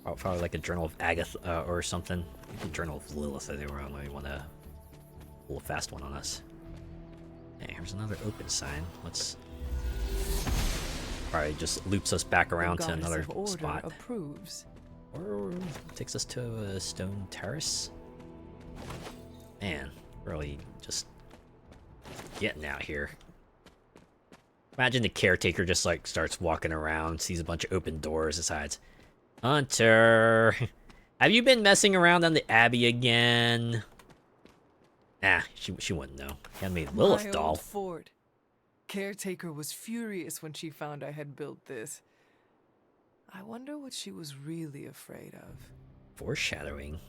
Probably like a Journal of Agatha or something. Maybe Journal of Lilith. I think we only want to pull a fast one on us. Hey, here's another open sign. Let's probably just loops us back around to another spot. Approves. Or takes us to a stone terrace. Man, really just getting out here. Imagine the caretaker just like starts walking around, sees a bunch of open doors, decides, Hunter, have you been messing around on the Abbey again? Nah, she wouldn't know. Had made Lilith My doll. old fort. Caretaker was furious when she found I had built this. I wonder what she was really afraid of. Foreshadowing.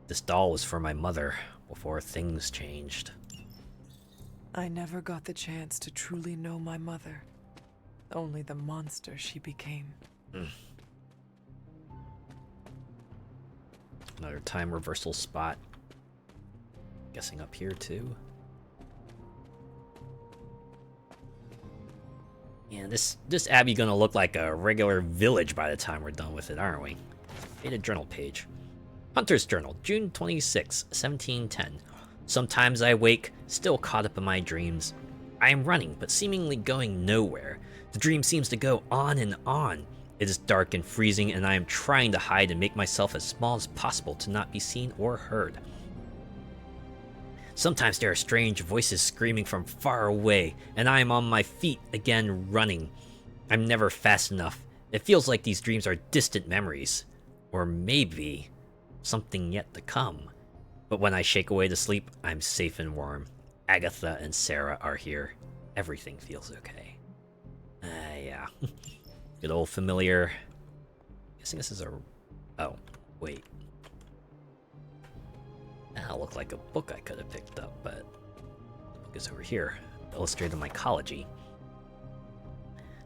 This doll was for my mother before things changed. I never got the chance to truly know my mother. Only the monster she became. Another time reversal spot. Guessing up here too. Yeah, this abbey gonna look like a regular village by the time we're done with it, aren't we? Made a journal page. Hunter's Journal, June 26, 1710. Sometimes I wake, still caught up in my dreams. I am running, but seemingly going nowhere. The dream seems to go on and on. It is dark and freezing, and I am trying to hide and make myself as small as possible to not be seen or heard. Sometimes there are strange voices screaming from far away, and I am on my feet again running. I'm never fast enough. It feels like these dreams are distant memories. Or maybe something yet to come. But when I shake away the sleep, I'm safe and warm. Agatha and Sarah are here. Everything feels okay. Yeah. Good old familiar. Guessing this is a... Oh, wait. That'll look like a book I could have picked up, but the book is over here. Illustrated Mycology.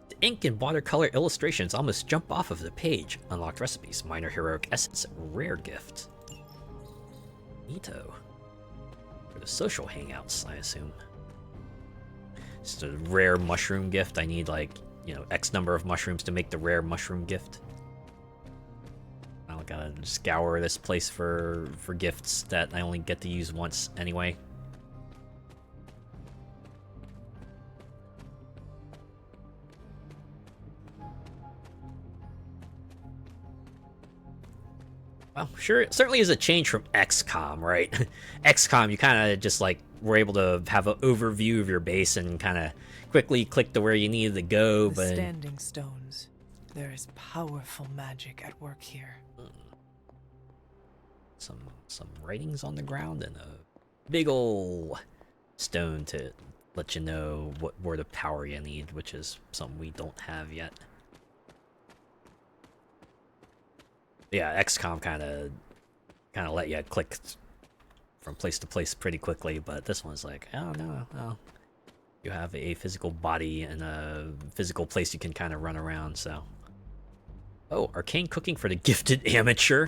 The ink and watercolor illustrations almost jump off of the page. Unlocked recipes, minor heroic essence, rare gift. Neato. For the social hangouts, I assume. It's a rare mushroom gift. I need like, you know, X number of mushrooms to make the rare mushroom gift. I gotta scour this place for gifts that I only get to use once anyway. Well, sure, it certainly is a change from XCOM, right? XCOM, you kind of just like were able to have an overview of your base and kind of quickly click to where you needed to go. The standing stones. There is powerful magic at work here. Some writings on the ground and a big ol' stone to let you know what word of power you need, which is something we don't have yet. Yeah, XCOM kind of let you click from place to place pretty quickly, but this one's like, oh no, you have a physical body and a physical place you can kind of run around. So, oh, arcane cooking for the gifted amateur.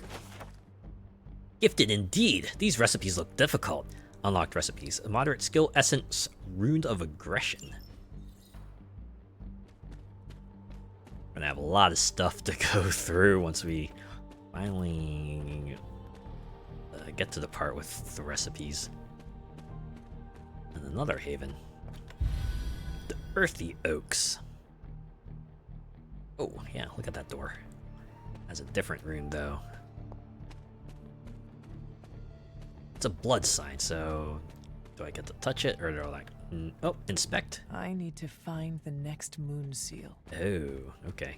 Gifted indeed. These recipes look difficult. Unlocked recipes. A moderate skill essence, Rune of Aggression. We're gonna have a lot of stuff to go through once we finally get to the part with the recipes. And another haven. The Earthy Oaks. Oh, yeah, look at that door. Has a different room, though. It's a blood sign, so... Do I get to touch it, or do I like... Oh, inspect? I need to find the next moon seal. Oh, okay.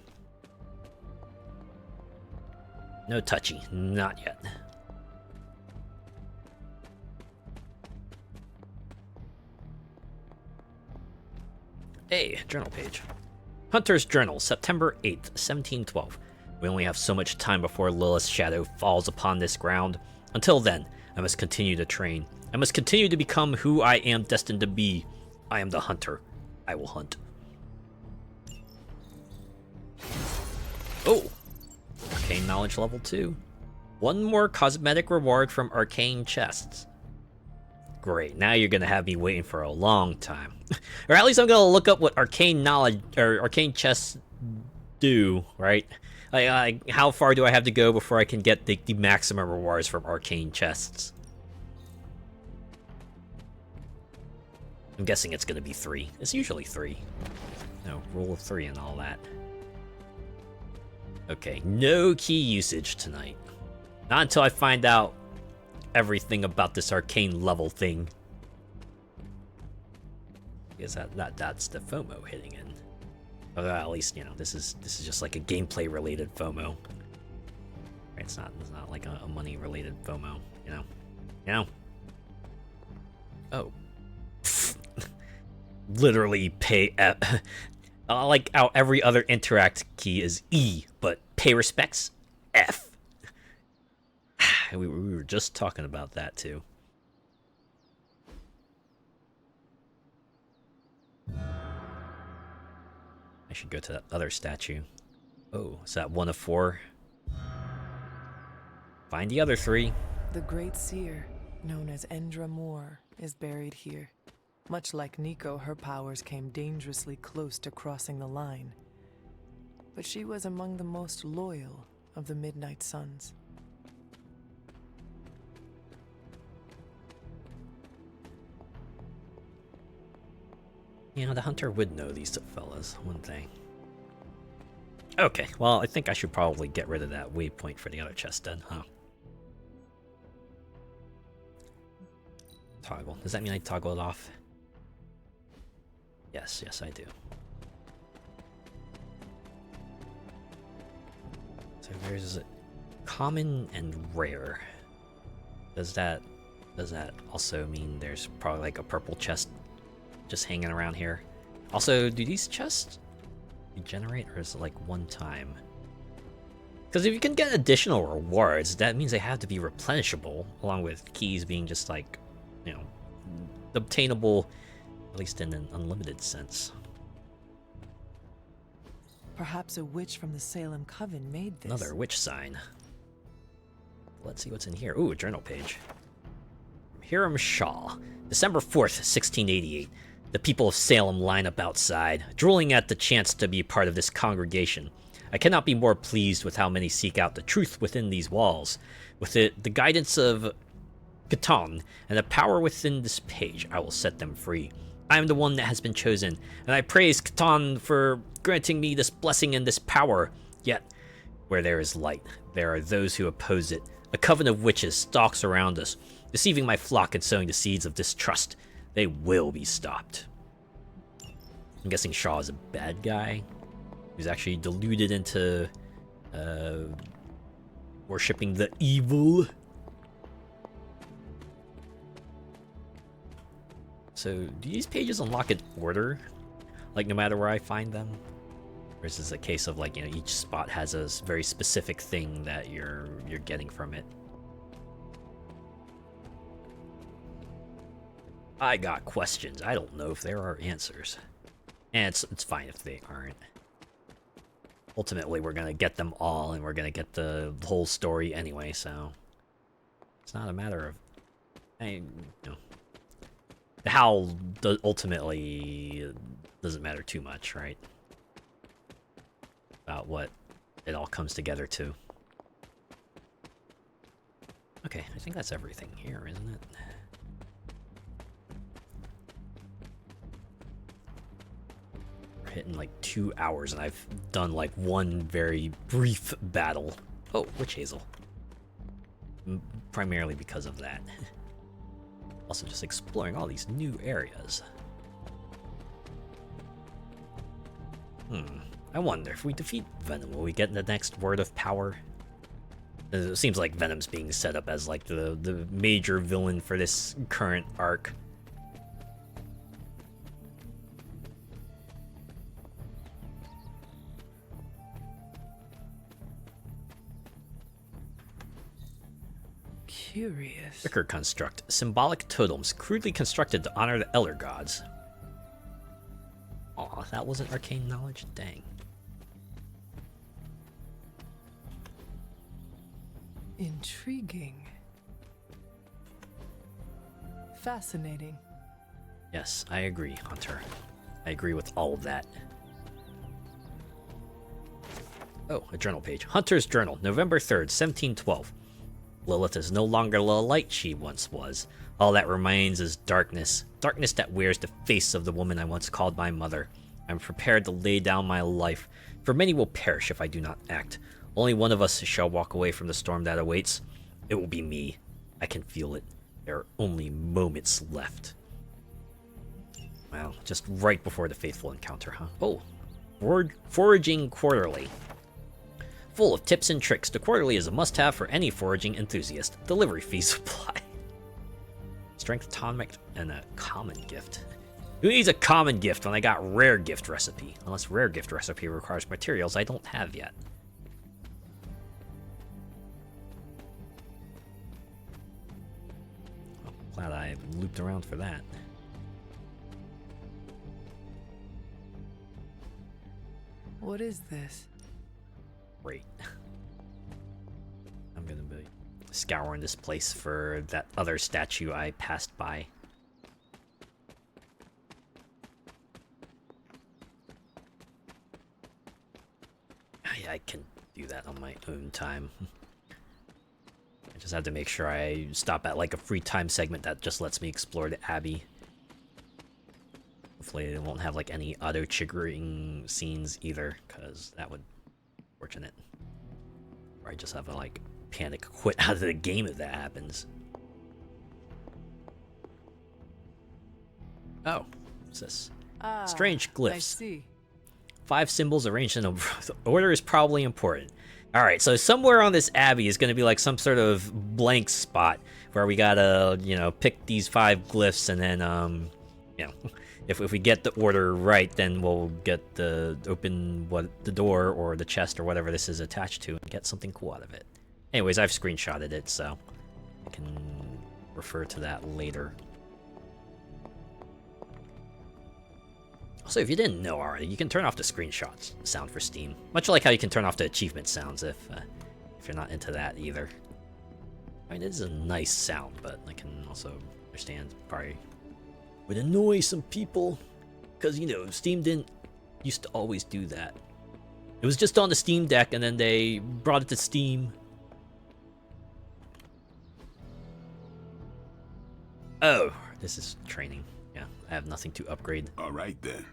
No touchy, not yet. Hey, journal page. Hunter's Journal, September 8th, 1712. We only have so much time before Lilith's shadow falls upon this ground. Until then, I must continue to train. I must continue to become who I am destined to be. I am the hunter. I will hunt. Oh! Arcane Knowledge level 2. One more cosmetic reward from Arcane Chests. Great, now you're gonna have me waiting for a long time. Or at least I'm gonna look up what Arcane Knowledge, or Arcane Chests do, right? Like, how far do I have to go before I can get the maximum rewards from Arcane Chests? I'm guessing it's gonna be 3. It's usually 3. No, rule of 3 and all that. Okay, no key usage tonight. Not until I find out everything about this arcane level thing. Because that's the FOMO hitting in. Or at least, you know, this is just like a gameplay related FOMO. Right, it's not like a money related FOMO, you know. You know? Oh. Literally pay like how every other interact key is E, but pay respects F. We were just talking about that too. I should go to that other statue. Oh, is that 1 of 4? Find the other 3. The Great Seer, known as Endra Moore, is buried here. Much like Nico, her powers came dangerously close to crossing the line. But she was among the most loyal of the Midnight Suns. You know, the hunter would know these fellas, wouldn't they? Okay, well, I think I should probably get rid of that waypoint for the other chest then, huh? Toggle. Does that mean I toggle it off? Yes, I do. So there's common and rare. Does that also mean there's probably like a purple chest just hanging around here? Also, do these chests regenerate, or is it like one time? Because if you can get additional rewards, that means they have to be replenishable, along with keys being just like, you know, obtainable, at least in an unlimited sense. Perhaps a witch from the Salem Coven made this. Another witch sign. Let's see what's in here. Ooh, a journal page. Hiram Shaw, December 4th, 1688. The people of Salem line up outside, drooling at the chance to be part of this congregation. I cannot be more pleased with how many seek out the truth within these walls. With it, the guidance of Catan and the power within this page, I will set them free. I am the one that has been chosen, and I praise Catan for granting me this blessing and this power. Yet, where there is light, there are those who oppose it. A coven of witches stalks around us, deceiving my flock and sowing the seeds of distrust. They will be stopped. I'm guessing Shaw is a bad guy who's actually deluded into worshipping the evil. So, do these pages unlock in order? Like, no matter where I find them? Or is this a case of, like, you know, each spot has a very specific thing that you're getting from it? I got questions. I don't know if there are answers. And it's fine if they aren't. Ultimately, we're gonna get them all, and we're gonna get the whole story anyway, so... It's not a matter of... you know... How ultimately doesn't matter too much, right? About what it all comes together to. Okay, I think that's everything here, isn't it? hitting like 2 hours, and I've done like one very brief battle. Oh, witch hazel. Primarily because of that. Also, just exploring all these new areas. I wonder if we defeat Venom, will we get the next word of power? It seems like Venom's being set up as like the major villain for this current arc. Curious. Wicker construct. Symbolic totems crudely constructed to honor the Elder Gods. Aw, that wasn't arcane knowledge? Dang. Intriguing. Fascinating. Yes, I agree, Hunter. I agree with all of that. Oh, a journal page. Hunter's Journal, November 3rd, 1712. Lilith is no longer the light she once was. All that remains is darkness. Darkness that wears the face of the woman I once called my mother. I'm prepared to lay down my life, for many will perish if I do not act. Only one of us shall walk away from the storm that awaits. It will be me. I can feel it. There are only moments left. Well, just right before the fateful encounter, huh? Oh, Foraging Quarterly. Full of tips and tricks, the Quarterly is a must-have for any foraging enthusiast. Delivery fees apply. Strength tonic and a common gift. Who needs a common gift when I got rare gift recipe? Unless rare gift recipe requires materials I don't have yet. Well, glad I looped around for that. What is this? Great. I'm gonna be scouring this place for that other statue I passed by. I can do that on my own time. I just have to make sure I stop at like a free time segment that just lets me explore the Abbey. Hopefully they won't have like any auto-triggering scenes either, because that would be fortunate. Or I just have to like panic quit out of the game if that happens. Oh, what's this? Strange glyphs. I see. 5 symbols arranged in a order is probably important. Alright, so somewhere on this Abbey is going to be like some sort of blank spot where we gotta, you know, pick these 5 glyphs, and then, you know, if we get the order right, then we'll get the the door or the chest or whatever this is attached to and get something cool out of it. Anyways, I've screenshotted it, so I can refer to that later. So if you didn't know already, you can turn off the screenshots sound for Steam. Much like how you can turn off the achievement sounds if you're not into that either. I mean, it is a nice sound, but I can also understand probably would annoy some people. Because, you know, Steam didn't used to always do that. It was just on the Steam Deck, and then they brought it to Steam. Oh, this is training. Yeah, I have nothing to upgrade. All right, then.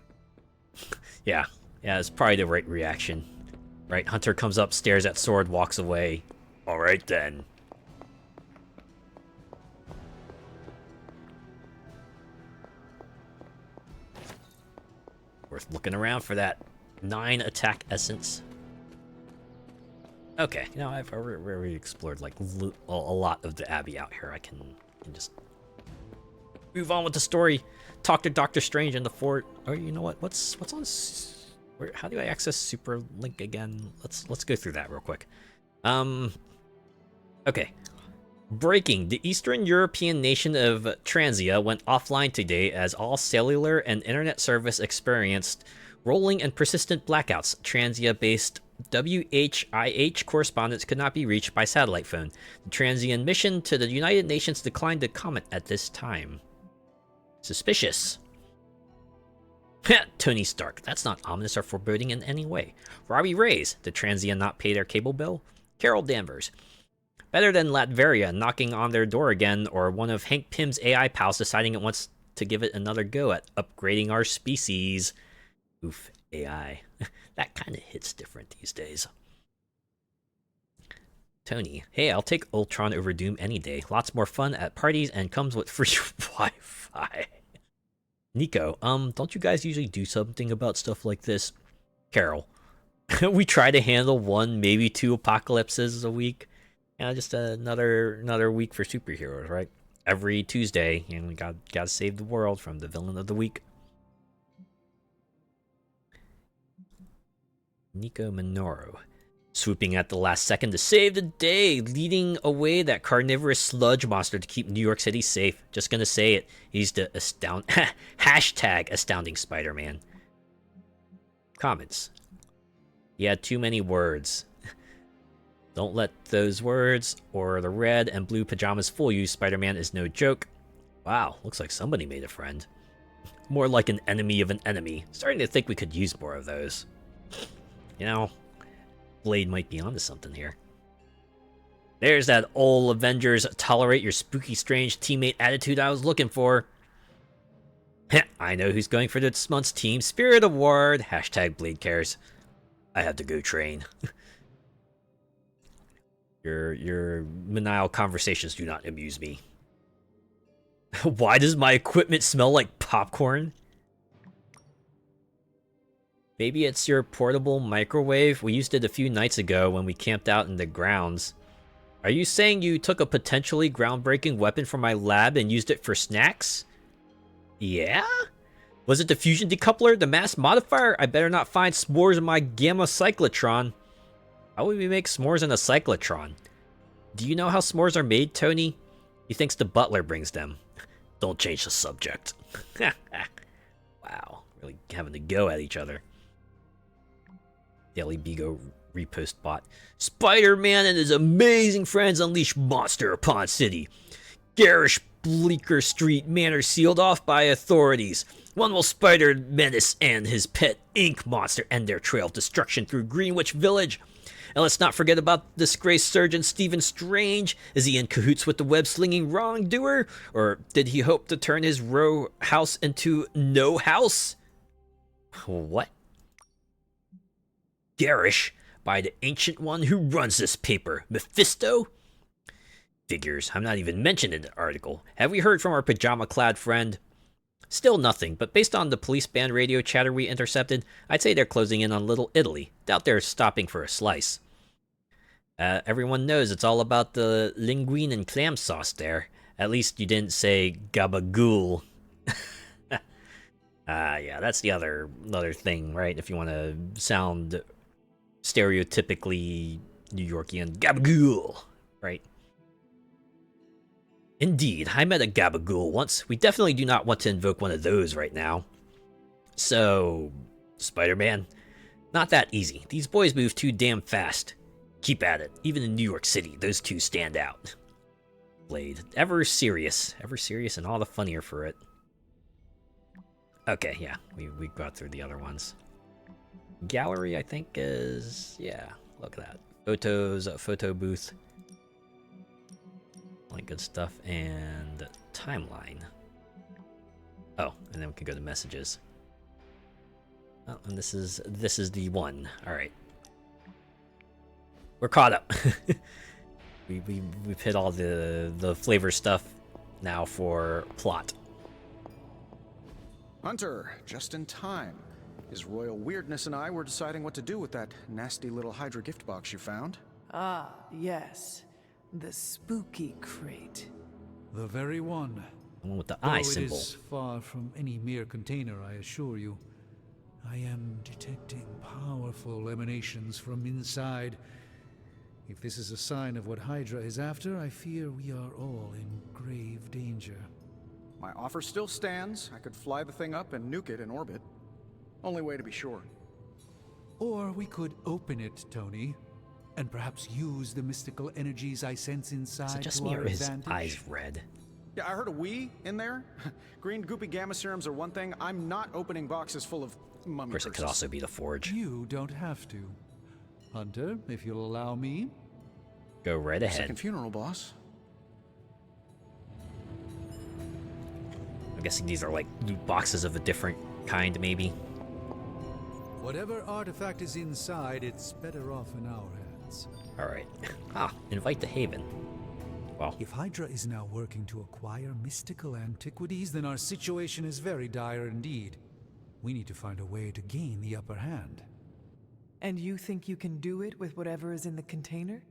Yeah, it's probably the right reaction. Right, Hunter comes up, stares at sword, walks away. All right, then. Worth looking around for that 9 attack essence. Okay, you know, I've already explored like a lot of the Abbey out here. I can just move on with the story. Talk to Doctor Strange in the fort. Or you know what? What's on? How do I access Super Link again? Let's go through that real quick. Okay. Breaking: the Eastern European nation of Transia went offline today as all cellular and internet service experienced rolling and persistent blackouts. Transia-based WHIH correspondents could not be reached by satellite phone. The Transian mission to the United Nations declined to comment at this time. Suspicious. Tony Stark. That's not ominous or foreboding in any way. Robbie Reyes. Did Transia not pay their cable bill? Carol Danvers. Better than Latveria knocking on their door again, or one of Hank Pym's AI pals deciding it wants to give it another go at upgrading our species. Oof. AI. That kind of hits different these days. Tony, hey, I'll take Ultron over Doom any day. Lots more fun at parties and comes with free Wi-Fi. Nico, don't you guys usually do something about stuff like this? Carol, we try to handle 1, maybe 2 apocalypses a week. Just another week for superheroes, right? Every Tuesday, and we gotta save the world from the villain of the week. Nico Minoru, swooping at the last second to save the day, leading away that carnivorous sludge monster to keep New York City safe. Just gonna say it. He's the hashtag astounding Spider-Man. Comments. He had too many words. Don't let those words or the red and blue pajamas fool you. Spider-Man is no joke. Wow, looks like somebody made a friend. More like an enemy of an enemy. Starting to think we could use more of those. You know, Blade might be onto something here. There's that old Avengers tolerate your spooky strange teammate attitude I was looking for. I know who's going for this month's Team Spirit Award. Hashtag Blade cares. I have to go train. Your maniacal conversations do not amuse me. Why does my equipment smell like popcorn? Maybe it's your portable microwave. We used it a few nights ago when we camped out in the grounds. Are you saying you took a potentially groundbreaking weapon from my lab and used it for snacks? Yeah? Was it the fusion decoupler, the mass modifier? I better not find s'mores in my gamma cyclotron. How would we make s'mores in a cyclotron? Do you know how s'mores are made, Tony? He thinks the butler brings them. Don't change the subject. Wow, really having to go at each other. Daily Bigo repost bot. Spider-Man and his amazing friends unleash monster upon city. Garish Bleecker Street Manor sealed off by authorities. One will Spider Menace and his pet Ink Monster end their trail of destruction through Greenwich Village. And let's not forget about disgraced surgeon Stephen Strange. Is he in cahoots with the web-slinging wrongdoer? Or did he hope to turn his row house into no house? What? Garish, by the ancient one who runs this paper, Mephisto? Figures, I'm not even mentioned in the article. Have we heard from our pajama-clad friend? Still nothing, but based on the police band radio chatter we intercepted, I'd say they're closing in on Little Italy. Doubt they're stopping for a slice. Everyone knows it's all about the linguine and clam sauce there. At least you didn't say gabagool. Yeah, that's the other thing, right? If you want to sound stereotypically New Yorkian, gabagool, right? Indeed, I met a gabagool once. We definitely do not want to invoke one of those right now. So, Spider-Man, not that easy. These boys move too damn fast. Keep at it. Even in New York City, those two stand out. Blade, ever serious and all the funnier for it. Okay, yeah, we got through the other ones. Gallery, I think, is... yeah, look at that. Photos, photo booth. Like good stuff, and timeline. Oh, and then we can go to messages. Oh, and this is the one. All right, we're caught up. We've hit all the flavor stuff now for plot. Hunter, just in time. His royal weirdness and I were deciding what to do with that nasty little Hydra gift box you found. Ah, yes. The spooky crate. The very one. The one with the Though eye it symbol. is far from any mere container, I assure you. I am detecting powerful emanations from inside. If this is a sign of what Hydra is after, I fear we are all in grave danger. My offer still stands. I could fly the thing up and nuke it in orbit. Only way to be sure. Or we could open it, Tony, and perhaps use the mystical energies I sense inside Is it just to me our or his advantage. eyes red? Yeah, I heard a "we" in there. Green goopy gamma serums are one thing. I'm not opening boxes full of mummy Of course, it could purses. also be the Forge. You don't have to. Hunter, if you'll allow me. Go right ahead. Second funeral, boss. I'm guessing these are like loot boxes of a different kind, maybe. Whatever artifact is inside, it's better off in our hands. Alright. Invite to Haven. Well, If Hydra is now working to acquire mystical antiquities, then our situation is very dire indeed. We need to find a way to gain the upper hand. And you think you can do it with whatever is in the container?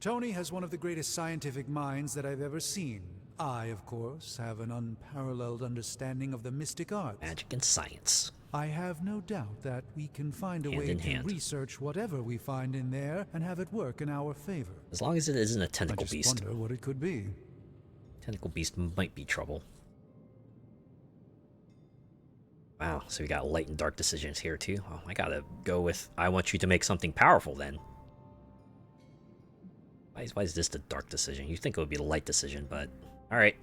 Tony has one of the greatest scientific minds that I've ever seen. I, of course, have an unparalleled understanding of the mystic arts. magic and science. I have no doubt that we can find a Hand way in to hand. research whatever we find in there and have it work in our favor. As long as it isn't a I tentacle just beast. wonder what it could be. Tentacle beast might be trouble. Wow, so we got light and dark decisions here too. Oh, I gotta go with, I want you to make something powerful then. Why is this the dark decision? You'd think it would be the light decision, but alright.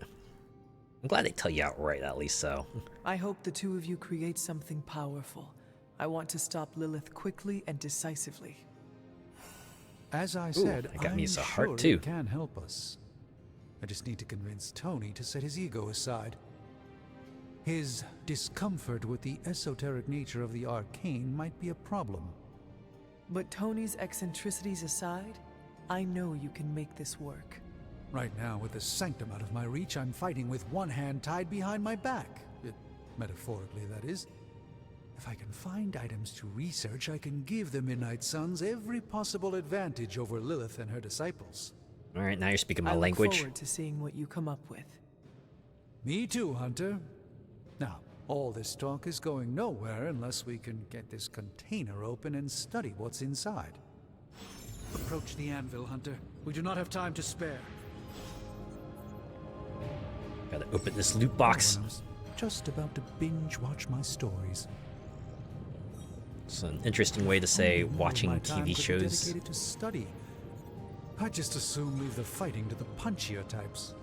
I'm glad they tell you outright, at least so. I hope the two of you create something powerful. I want to stop Lilith quickly and decisively. As I said, that got me I'm so sure hard, too. it can help us. I just need to convince Tony to set his ego aside. His discomfort with the esoteric nature of the arcane might be a problem. But Tony's eccentricities aside, I know you can make this work. Right now, with the sanctum out of my reach, I'm fighting with one hand tied behind my back. Metaphorically, that is. If I can find items to research, I can give the Midnight Suns every possible advantage over Lilith and her disciples. Alright, now you're speaking my I look language. forward to seeing what you come up with. Me too, Hunter. Now, all this talk is going nowhere unless we can get this container open and study what's inside. Approach the anvil, Hunter. We do not have time to spare. Gotta open this loot box. I was just about to binge watch my stories. It's an interesting way to say Only more of watching my time TV could be shows. dedicated to study. I just assume leave the fighting to the punchier types.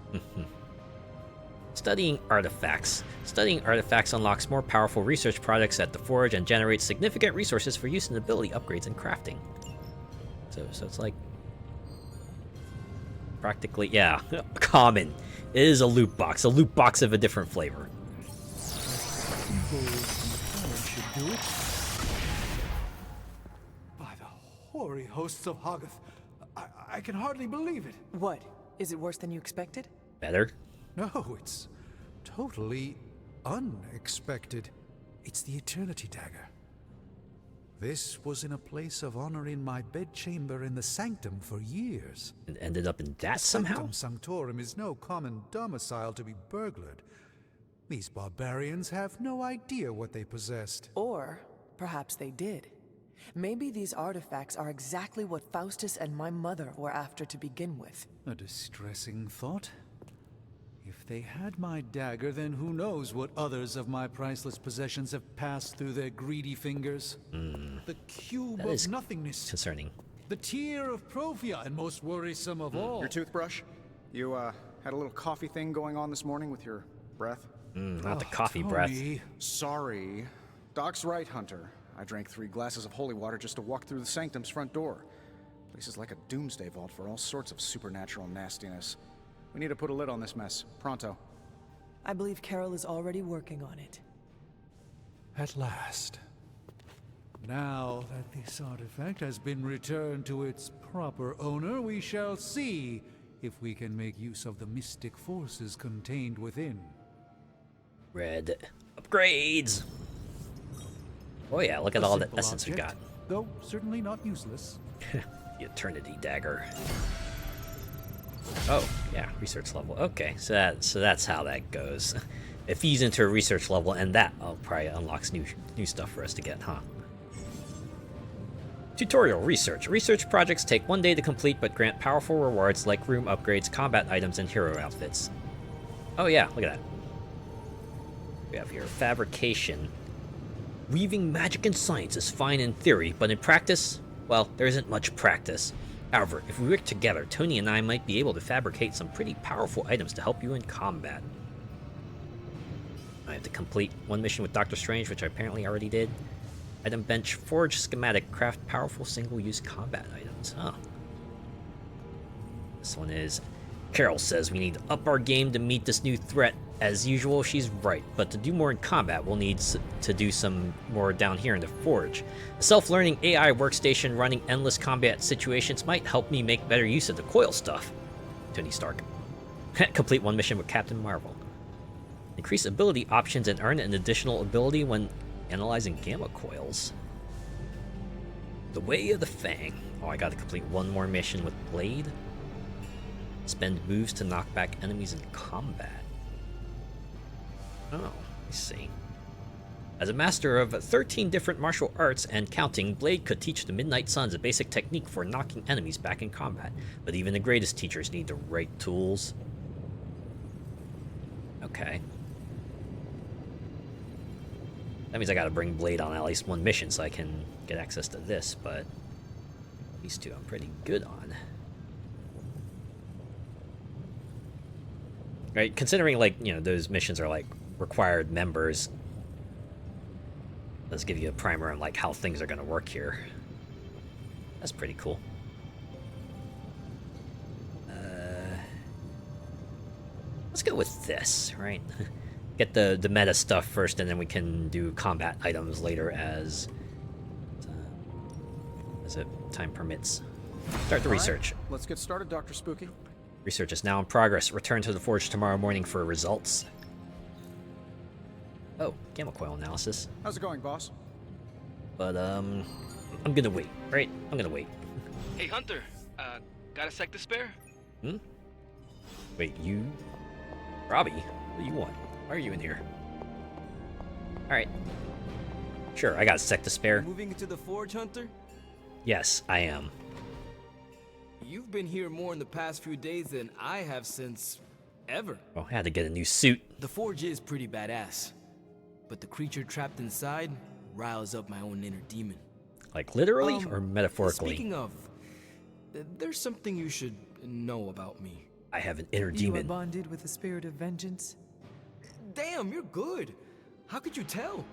Studying artifacts. Studying artifacts unlocks more powerful research products at the Forge and generates significant resources for use in ability upgrades and crafting. So it's like practically, yeah, common. It is a loot box of a different flavor. Should do it. By the hoary hosts of Hoggoth, I can hardly believe it. What? Is it worse than you expected? Better? No, it's totally unexpected. It's the Eternity Dagger. This was in a place of honor in my bedchamber in the Sanctum for years. And ended up in that somehow? Sanctum Sanctorum is no common domicile to be burglared. These barbarians have no idea what they possessed. Or perhaps they did. Maybe these artifacts are exactly what Faustus and my mother were after to begin with. A distressing thought. If they had my dagger, then who knows what others of my priceless possessions have passed through their greedy fingers. The cube That of is nothingness. concerning. The tear of Profia, and most worrisome of all. Your toothbrush? You, had a little coffee thing going on this morning with your breath? Not the coffee breath. Tony. Sorry. Doc's right, Hunter. I drank 3 glasses of holy water just to walk through the Sanctum's front door. Place is like a doomsday vault for all sorts of supernatural nastiness. We need to put a lid on this mess. Pronto. I believe Carol is already working on it. At last. Now that this artifact has been returned to its proper owner, we shall see if we can make use of the mystic forces contained within. Red upgrades. Oh yeah, look at all the Simple essence we object, got. though certainly not useless. The Eternity Dagger. Oh, yeah, research level. Okay, so that's how that goes. It feeds into a research level, and that probably unlocks new stuff for us to get, huh? Tutorial research. Research projects take 1 day to complete, but grant powerful rewards like room upgrades, combat items, and hero outfits. Oh yeah, look at that. We have here fabrication. Weaving magic and science is fine in theory, but in practice, well, there isn't much practice. However, if we work together, Tony and I might be able to fabricate some pretty powerful items to help you in combat. I have to complete 1 mission with Doctor Strange, which I apparently already did. Item bench, forge schematic, craft powerful single-use combat items. Huh. This one is... Carol says we need to up our game to meet this new threat. As usual, she's right, but to do more in combat, we'll need to do some more down here in the Forge. A self-learning AI workstation running endless combat situations might help me make better use of the coil stuff. Tony Stark. Complete one mission with Captain Marvel. Increase ability options and earn an additional ability when analyzing gamma coils. The Way of the Fang. Oh, I gotta complete one more mission with Blade. Spend moves to knock back enemies in combat. Oh, let me see. As a master of 13 different martial arts and counting, Blade could teach the Midnight Suns a basic technique for knocking enemies back in combat. But even the greatest teachers need the right tools. Okay. That means I gotta bring Blade on at least one mission so I can get access to this, but these two I'm pretty good on. Right, considering, like, you know, those missions are like required members. Let's give you a primer on like how things are gonna work here. That's pretty cool. Let's go with this, right? Get the meta stuff first, and then we can do combat items later as it time permits. Start the research. Right, let's get started, Dr. Spooky. Research is now in progress. Return to the Forge tomorrow morning for results. Oh, gamma coil analysis. How's it going, boss? But, I'm gonna wait, right? I'm gonna wait. Hey, Hunter. Got a sec to spare? Hmm? Wait, you... Robbie, what do you want? Why are you in here? Alright. Sure, I got a sec to spare. Moving into the Forge, Hunter? Yes, I am. You've been here more in the past few days than I have since... ever. Oh, I had to get a new suit. The Forge is pretty badass. But the creature trapped inside riles up my own inner demon. Like literally or metaphorically? Speaking of, there's something you should know about me. I have an inner You are demon. bonded with the spirit of vengeance? Damn, you're good. How could you tell?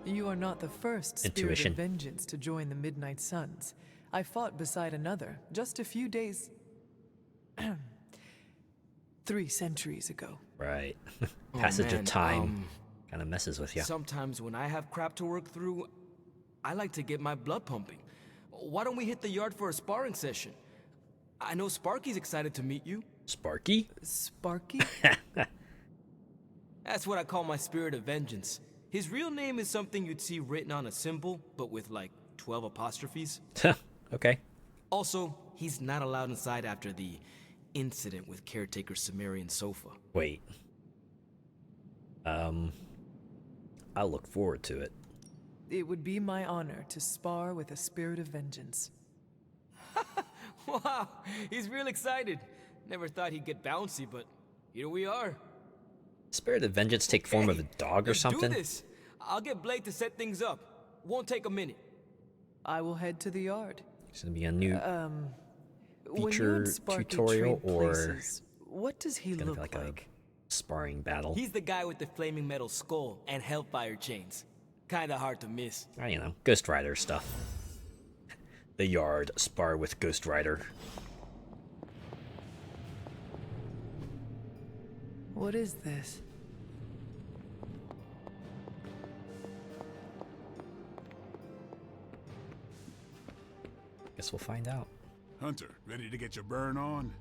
You are not the first spirit Intuition. of vengeance to join the Midnight Suns. I fought beside another just a few days... 3 centuries ago. Right. Passage of time man, kind of messes with you. Sometimes when I have crap to work through, I like to get my blood pumping. Why don't we hit the yard for a sparring session? I know Sparky's excited to meet you. Sparky? Sparky? That's what I call my spirit of vengeance. His real name is something you'd see written on a symbol, but with like 12 apostrophes. Okay. Also, he's not allowed inside after the incident with caretaker Sumerian Sofa. Wait. I'll look forward to it. It would be my honor to spar with a spirit of vengeance. Wow, he's real excited. Never thought he'd get bouncy, but here we are. Spirit of vengeance take form of a dog or Let's something? do this. I'll get Blade to set things up. Won't take a minute. I will head to the yard. It's gonna be a new When you feature and Sparky tutorial, trade or places, what does he it's gonna look be like like? a sparring battle. He's the guy with the flaming metal skull and hellfire chains. Kinda hard to miss. You know, Ghost Rider stuff. The yard, spar with Ghost Rider. What is this? Guess we'll find out. Hunter, ready to get your burn on?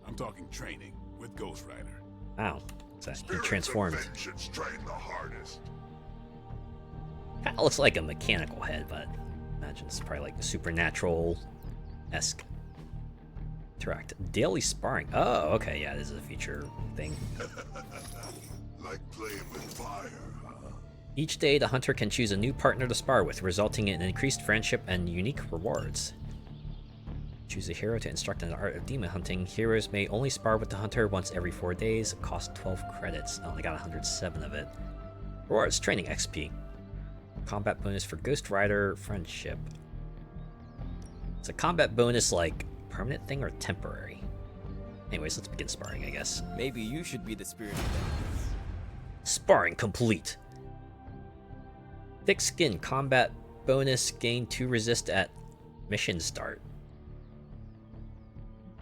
I'm talking training with Ghost Rider. Wow. So he transformed. Vengeance train the hardest. Kinda looks like a mechanical head, but I imagine it's probably like a supernatural-esque. Interact. Daily sparring. Oh, okay, yeah, this is a feature thing. Like playing with fire, huh? Each day, the hunter can choose a new partner to spar with, resulting in increased friendship and unique rewards. Choose a hero to instruct in the art of demon hunting. Heroes may only spar with the hunter once every 4 days. Cost 12 credits. I only got 107 of it. Rewards. Training XP. Combat bonus for Ghost Rider friendship. Is a combat bonus like permanent thing or temporary? Anyways, let's begin sparring, I guess. Maybe you should be the spirit of vengeance. Sparring complete. Thick skin combat bonus gain 2 resist at mission start.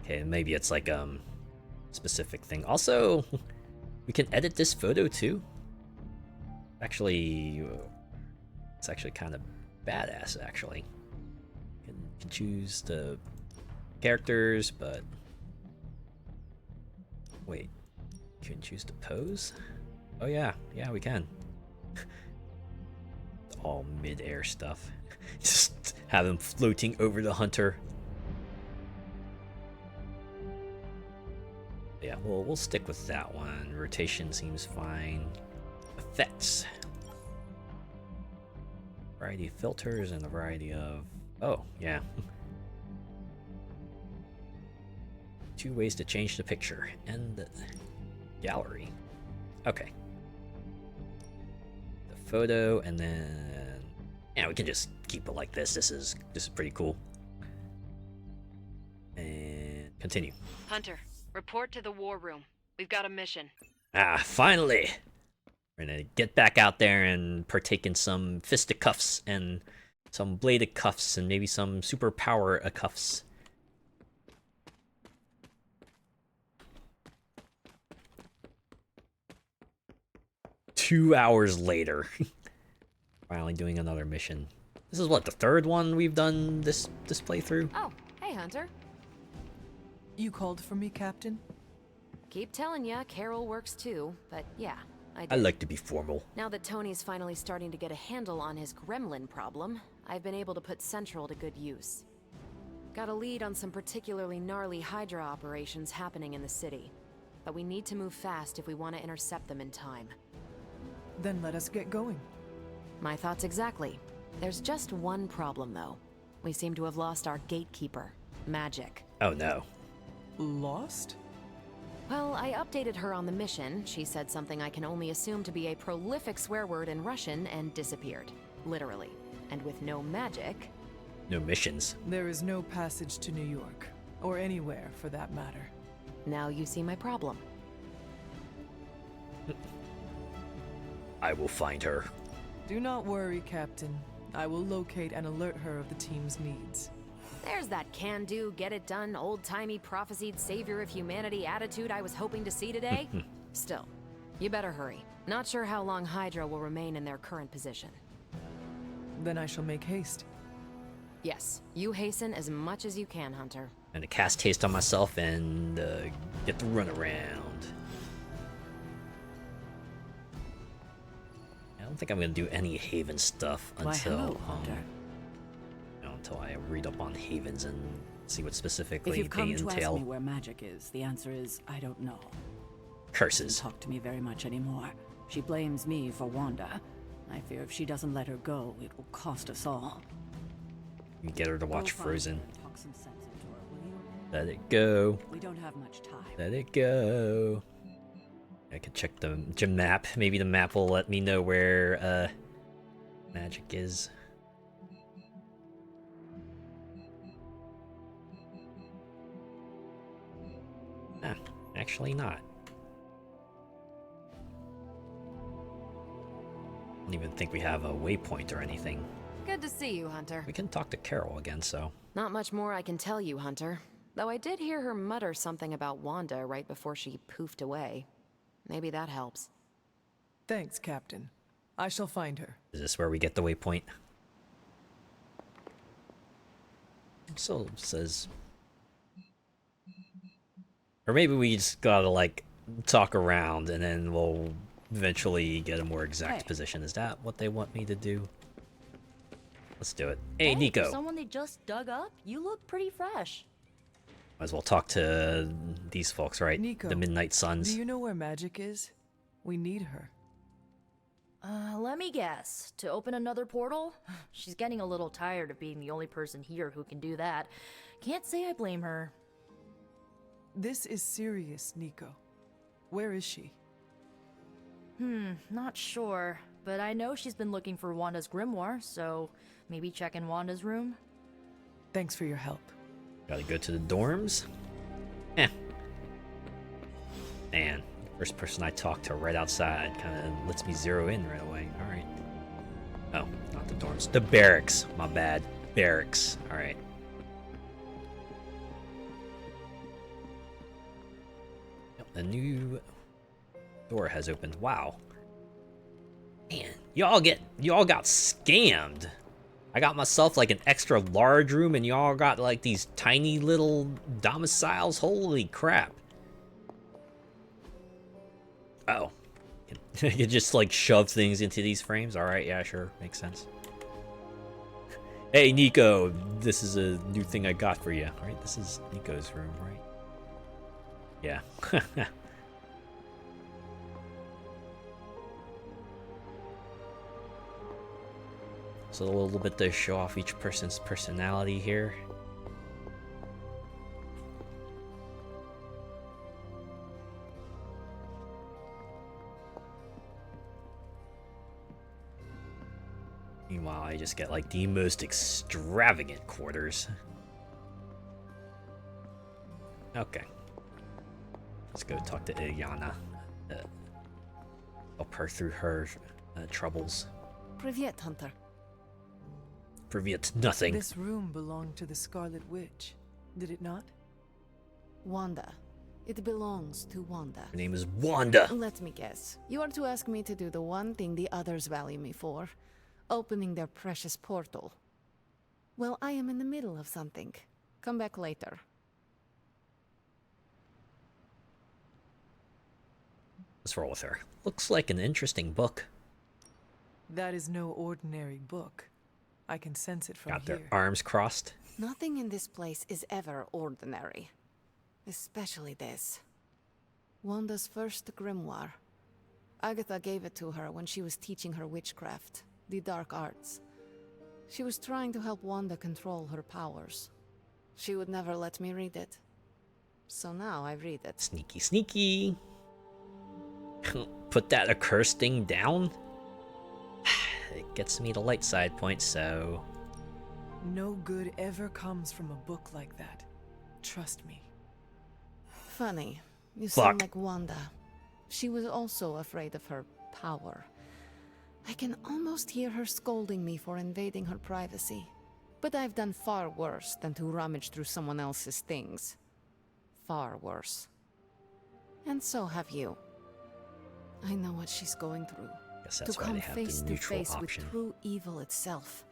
Okay, maybe it's like specific thing. Also, We can edit this photo too. Actually, it's actually kind of badass. Actually, you can choose the characters, but wait, you can choose to pose. Oh yeah, yeah, we can. All mid-air stuff. Just have him floating over the hunter. Yeah, we'll stick with that one. Rotation seems fine. Effects. Variety of filters and a variety of... Oh, yeah. 2 ways to change the picture. And the gallery. Okay. The photo, and then... Yeah, we can just keep it like this. This is pretty cool. And continue. Hunter, report to the war room. We've got a mission. Ah, finally! We're gonna get back out there and partake in some fisticuffs and some bladed cuffs and maybe some superpower cuffs. Two hours later. Finally doing another mission. This is what, the third one we've done this playthrough? Oh, hey Hunter. You called for me, Captain? Keep telling ya, Carol works too, but yeah, I did. I like to be formal. Now that Tony's finally starting to get a handle on his gremlin problem, I've been able to put Central to good use. Got a lead on some particularly gnarly Hydra operations happening in the city. But we need to move fast if we want to intercept them in time. Then let us get going. My thoughts exactly. There's just one problem though. We seem to have lost our gatekeeper, Magic. Oh no. Lost? Well, I updated her on the mission. She said something I can only assume to be a prolific swear word in Russian and disappeared. Literally. And with no magic... No missions. There is no passage to New York. Or anywhere, for that matter. Now you see my problem. I will find her. Do not worry, Captain. I will locate and alert her of the team's needs. There's that can-do, get-it-done, old-timey prophesied savior of humanity attitude I was hoping to see today. Still, you better hurry. Not sure how long Hydra will remain in their current position. Then I shall make haste. Yes, you hasten as much as you can, Hunter. And to cast haste on myself and get the runaround. I don't think I'm gonna do any Haven stuff until until I read up on Havens and see what specifically If you've come they to entail. ask me where Magic is, the answer is I don't know. Curses. Doesn't talk to me very much anymore. She blames me for Wanda. I fear if she doesn't let her go, it will cost us all. You get her to watch Go find Frozen. her and talk some sense into her, will you? Let it go. We don't have much time. Let it go. I can check the map. Maybe the map will let me know where Magic is. Ah, actually not. I don't even think we have a waypoint or anything. Good to see you, Hunter. We can talk to Carol again, so. Not much more I can tell you, Hunter. Though I did hear her mutter something about Wanda right before she poofed away. Maybe that helps. Thanks, Captain. I shall find her. Is this where we get the waypoint? So it says. Or maybe we just gotta, like, talk around and then we'll eventually get a more exact position. Is that what they want me to do? Let's do it. Hey, Nico. For someone they just dug up, you look pretty fresh. Might as well talk to these folks, right? Nico, the Midnight Suns. Do you know where Magic is? We need her. Let me guess. To open another portal? She's getting a little tired of being the only person here who can do that. Can't say I blame her. This is serious, Nico. Where is she? Not sure. But I know she's been looking for Wanda's grimoire, so maybe check in Wanda's room? Thanks for your help. Gotta go to the dorms? Eh. Man, first person I talked to right outside kinda lets me zero in right away. Alright. Oh, not the dorms. The barracks. My bad. Barracks. Alright. A new Door has opened. Wow. Man, y'all got scammed. I got myself like an extra large room and y'all got like these tiny little domiciles. Holy crap. Oh. You just like shove things into these frames. All right, yeah, sure. Makes sense. Hey, Nico, this is a new thing I got for you. Right? This is Nico's room, right? Yeah. So a little bit to show off each person's personality here. Meanwhile, I just get like the most extravagant quarters. Okay. Let's go talk to Ilyana. Help her through her troubles. Privyet, Hunter. Privyet, nothing. This room belonged to the Scarlet Witch, did it not? Wanda. It belongs to Wanda. Her name is Wanda. Let me guess. You are to ask me to do the one thing the others value me for. Opening their precious portal. Well, I am in the middle of something. Come back later. Let's roll with her. Looks like an interesting book. That is no ordinary book. I can sense it from Got here. their arms crossed. Nothing in this place is ever ordinary. Especially this. Wanda's first grimoire. Agatha gave it to her when she was teaching her witchcraft, the dark arts. She was trying to help Wanda control her powers. She would never let me read it. So now I read it. Sneaky, sneaky. Put that accursed thing down. It gets me to light side points, so... No good ever comes from a book like that. Trust me. Funny. You sound like Wanda. She was also afraid of her power. I can almost hear her scolding me for invading her privacy. But I've done far worse than to rummage through someone else's things. Far worse. And so have you. I know what she's going through. Guess that's to why come they have face the to neutral face option. with true evil itself.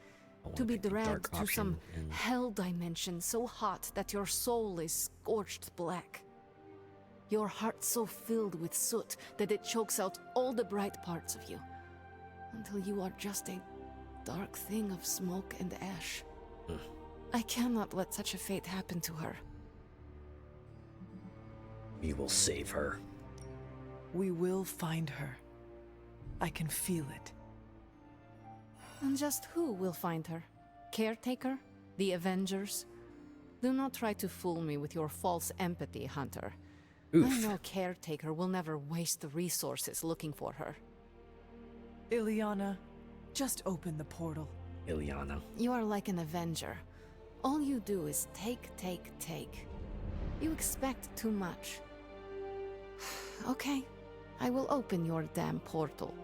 I wanna To be pick the dragged dark to some option and- hell dimension so hot that your soul is scorched black. Your heart so filled with soot that it chokes out all the bright parts of you. Until you are just a dark thing of smoke and ash. I cannot let such a fate happen to her. We will save her. We will find her. I can feel it. And just who will find her? Caretaker? The Avengers? Do not try to fool me with your false empathy, Hunter. Oof. I know Caretaker will never waste the resources looking for her. Ilyana, just open the portal. Ilyana. You are like an Avenger. All you do is take, take, take. You expect too much. Okay, I will open your damn portal.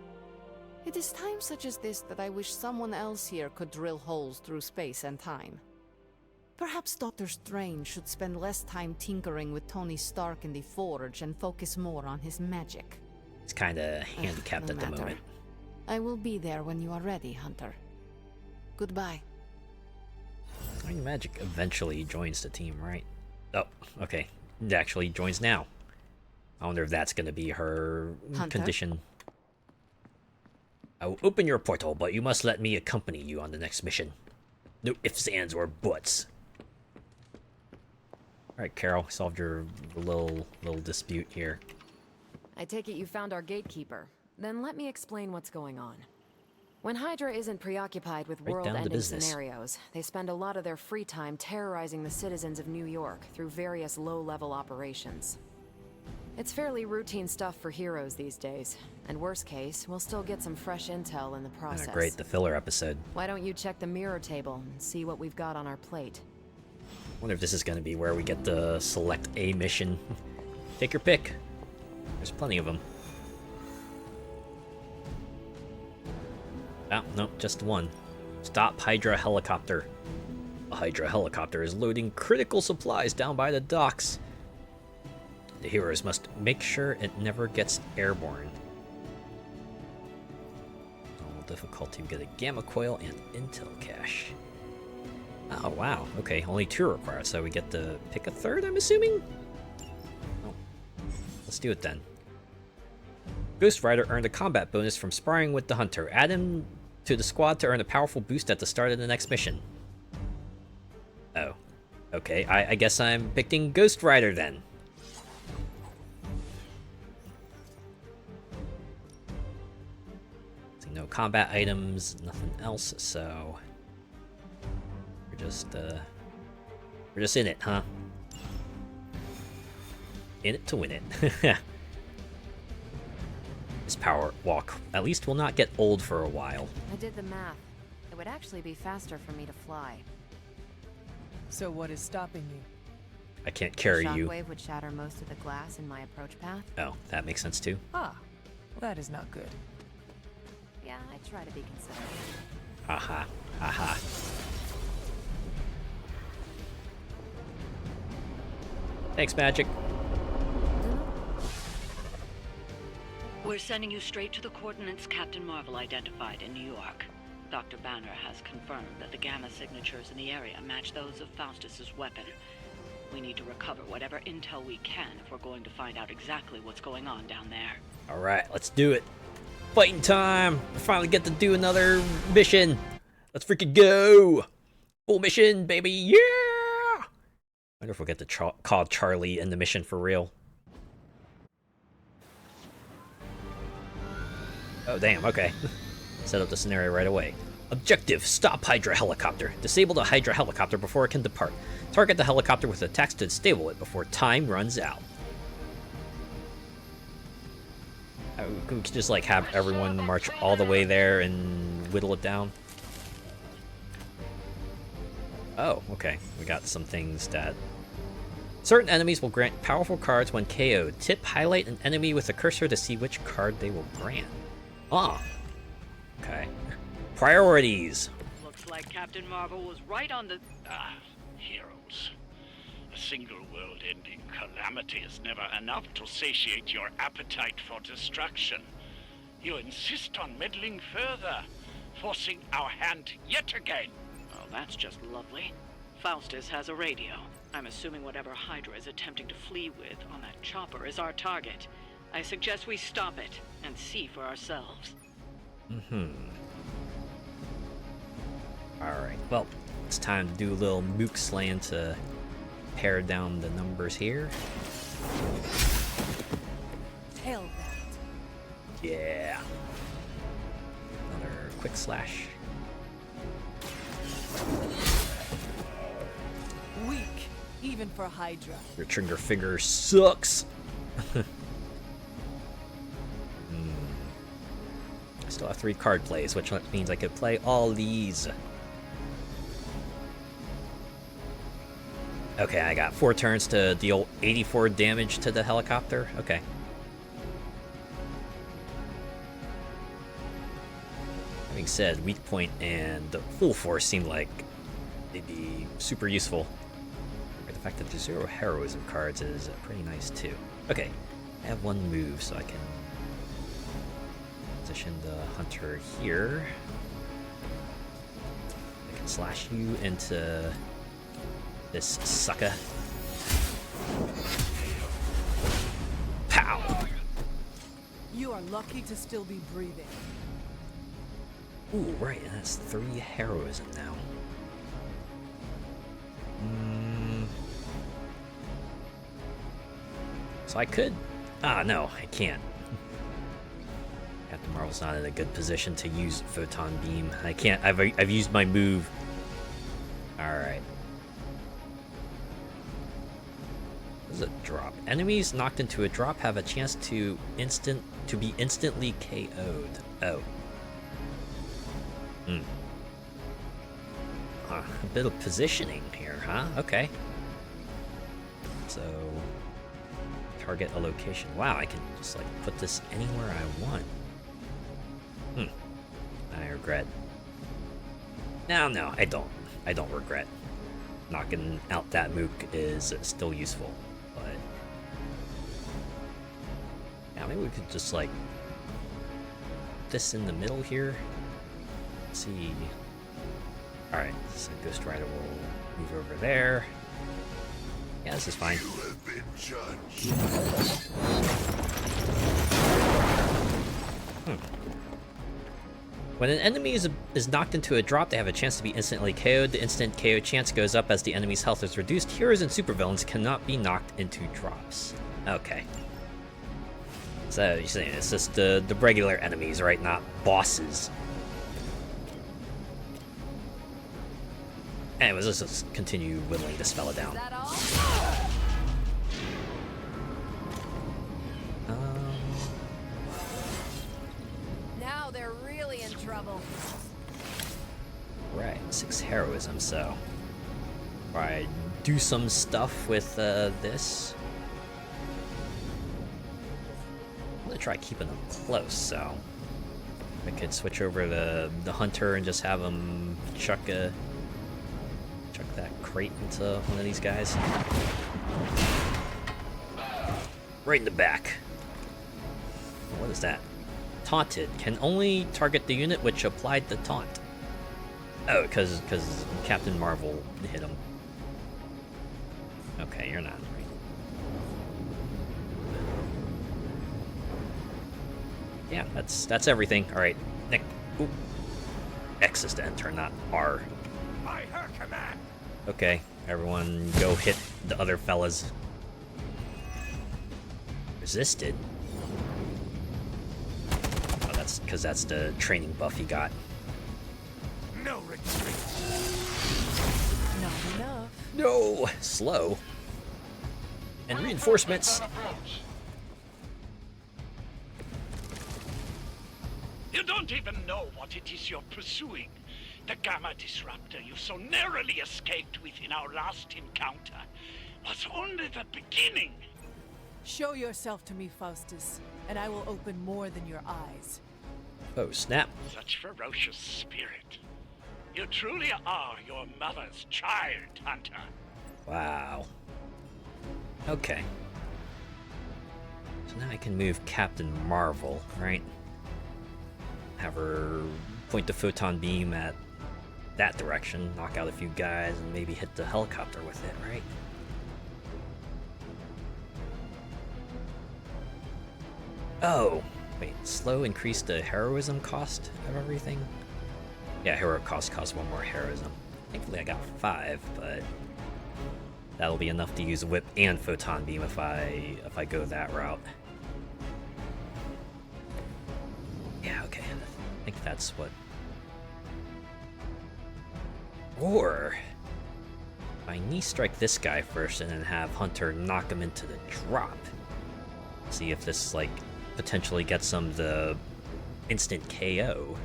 It is times such as this that I wish someone else here could drill holes through space and time. Perhaps Doctor Strange should spend less time tinkering with Tony Stark in the Forge and focus more on his magic. He's kinda handicapped No at the matter. moment. I will be there when you are ready, Hunter. Goodbye. I think Magic eventually joins the team, right? Oh, okay. It actually joins now. I wonder if that's gonna be her Hunter? condition. I will open your portal, but you must let me accompany you on the next mission. No ifs, ands, or buts. Alright, Carol, solved your little dispute here. I take it you found our gatekeeper. Then let me explain what's going on. When Hydra isn't preoccupied with Right down to world-ending business. scenarios, they spend a lot of their free time terrorizing the citizens of New York through various low-level operations. It's fairly routine stuff for heroes these days, and worst case, we'll still get some fresh intel in the process. Great, the filler episode. Why don't you check the mirror table and see what we've got on our plate? Wonder if this is gonna be where we get the select a mission. Take your pick. There's plenty of them. Oh, no, just one. Stop Hydra helicopter. A Hydra helicopter is loading critical supplies down by the docks. The heroes must make sure it never gets airborne. Normal difficulty, we get a gamma coil and intel cache. Oh, wow. Okay, only 2 required, so we get to pick a third, I'm assuming? Oh. Let's do it then. Ghost Rider earned a combat bonus from sparring with the Hunter. Add him to the squad to earn a powerful boost at the start of the next mission. Oh. Okay, I guess I'm picking Ghost Rider then. So no combat items, nothing else, so... We're just in it, huh? In it to win it. This power walk at least will not get old for a while. I did the math. It would actually be faster for me to fly. So what is stopping you? I can't carry you. Shockwave would shatter most of the glass in my approach path. Oh, that makes sense too. Ah, that is not good. Yeah, I try to be considerate. Haha, haha. Thanks, Magic. We're sending you straight to the coordinates Captain Marvel identified in New York. Dr. Banner has confirmed that the gamma signatures in the area match those of Faustus's weapon. We need to recover whatever intel we can if we're going to find out exactly what's going on down there. Alright, let's do it. Fighting time! We finally get to do another mission. Let's freaking go! Full mission, baby! Yeah! I wonder if we'll get to call Charlie in the mission for real. Oh, damn, okay. Set up the scenario right away. Objective, stop Hydra helicopter. Disable the Hydra helicopter before it can depart. Target the helicopter with attacks to disable it before time runs out. We could just like have everyone march all the way there and whittle it down. Oh, okay. We got some things that... Certain enemies will grant powerful cards when KO'd. Tip, highlight an enemy with a cursor to see which card they will grant. Ah. Okay. Priorities. Looks like Captain Marvel was right on the... Heroes. A single world-ending calamity is never enough to satiate your appetite for destruction. You insist on meddling further, forcing our hand yet again. Oh, that's just lovely. Faustus has a radio. I'm assuming whatever Hydra is attempting to flee with on that chopper is our target. I suggest we stop it and see for ourselves. Alright, well, it's time to do a little mook slaying to pare down the numbers here. Hell that. Yeah. Another quick slash. Weak, even for Hydra. Your trigger finger sucks. I still have 3 card plays, which means I could play all these. Okay, I got 4 turns to deal 84 damage to the helicopter. Okay. Having said, weak point and full force seemed like they'd be super useful. The fact that there's 0 heroism cards is pretty nice too. Okay, I have 1 move, so I can position the hunter here. I can slash you into this sucker. Pow! You are lucky to still be breathing. Ooh, right, and that's 3 heroism now. So I could... Ah, no, I can't. Captain Marvel's not in a good position to use Photon Beam. I can't... I've used my move. Alright. What does it drop? Enemies knocked into a drop have a chance to be instantly KO'd. Oh. A bit of positioning here, huh? Okay. So... target a location. Wow, I can just like put this anywhere I want. I regret. No, I don't. I don't regret. Knocking out that mook is still useful, but maybe we could just like this in the middle here. Let's see. All right, so Ghost Rider will move over there. Yeah, this is fine. You have been judged. When an enemy is knocked into a drop, they have a chance to be instantly KO'd. The instant KO chance goes up as the enemy's health is reduced. Heroes and supervillains cannot be knocked into drops. Okay. So you're saying it's just the regular enemies, right? Not bosses. Anyways, let's just continue whittling this fella down. Now they're really in trouble. Right, 6 heroism, so... Alright, do some stuff with this. I'm gonna try keeping them close, so... I could switch over to the hunter and just have him chuck that crate into one of these guys. Right in the back. What is that? Taunted. Can only target the unit which applied the taunt. Oh, because Captain Marvel hit him. Okay, you're not right. Yeah, that's everything. All right, Nick. Ooh. X is to enter, not R. By her command. Okay, everyone go hit the other fellas. Resisted? Oh, that's because that's the training buff he got. No retreat. Not enough. No! Slow. And reinforcements. You don't even know what it is you're pursuing. The Gamma Disruptor you so narrowly escaped with in our last encounter was only the beginning. Show yourself to me, Faustus, and I will open more than your eyes. Oh, snap. Such ferocious spirit. You truly are your mother's child, Hunter. Wow. Okay. So now I can move Captain Marvel, right? Have her point the photon beam at that direction, knock out a few guys, and maybe hit the helicopter with it, right? Oh, wait, slow increase the heroism cost of everything? Yeah, heroic cost costs 1 more heroism. Thankfully I got 5, but that'll be enough to use whip and photon beam if I go that route. Yeah, okay. I think that's what. Or I knee strike this guy first and then have Hunter knock him into the drop. See if this like potentially gets him the instant KO.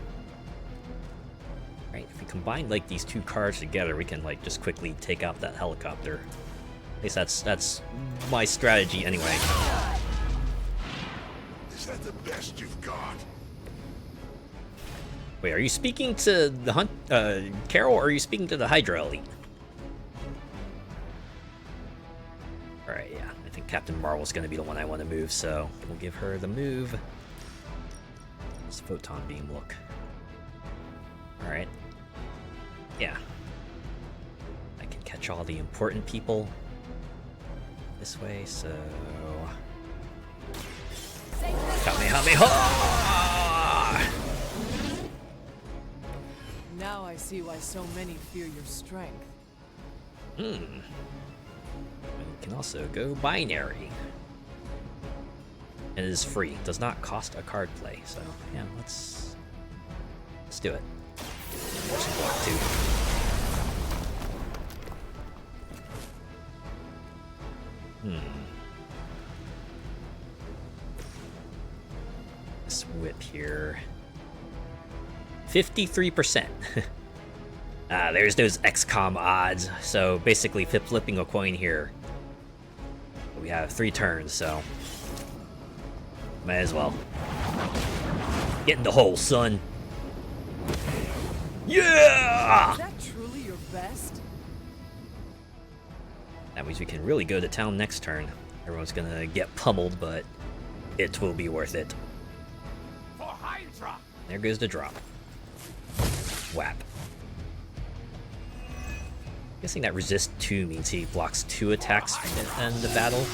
Right, if we combine like these 2 cards together, we can like just quickly take out that helicopter. At least that's my strategy anyway. Is that the best you've got? Wait, are you speaking to the Carol, or are you speaking to the Hydra Elite? Alright, yeah. I think Captain Marvel's gonna be the one I want to move, so we'll give her the move. This photon beam look. Alright. Yeah. I can catch all the important people this way, so... Kamehameha! Now I see why so many fear your strength. You can also go binary. It is free. Does not cost a card play. So yeah, let's do it. Force block 2. This whip here. 53%. There's those XCOM odds. So basically flipping a coin here. We have 3 turns, so might as well. Get in the hole, son. Yeah! Is that truly your best? That means we can really go to town next turn. Everyone's gonna get pummeled, but It will be worth it. For Hydra! There goes the drop. Whap. Guessing that resist 2 means he blocks 2 attacks in the battle.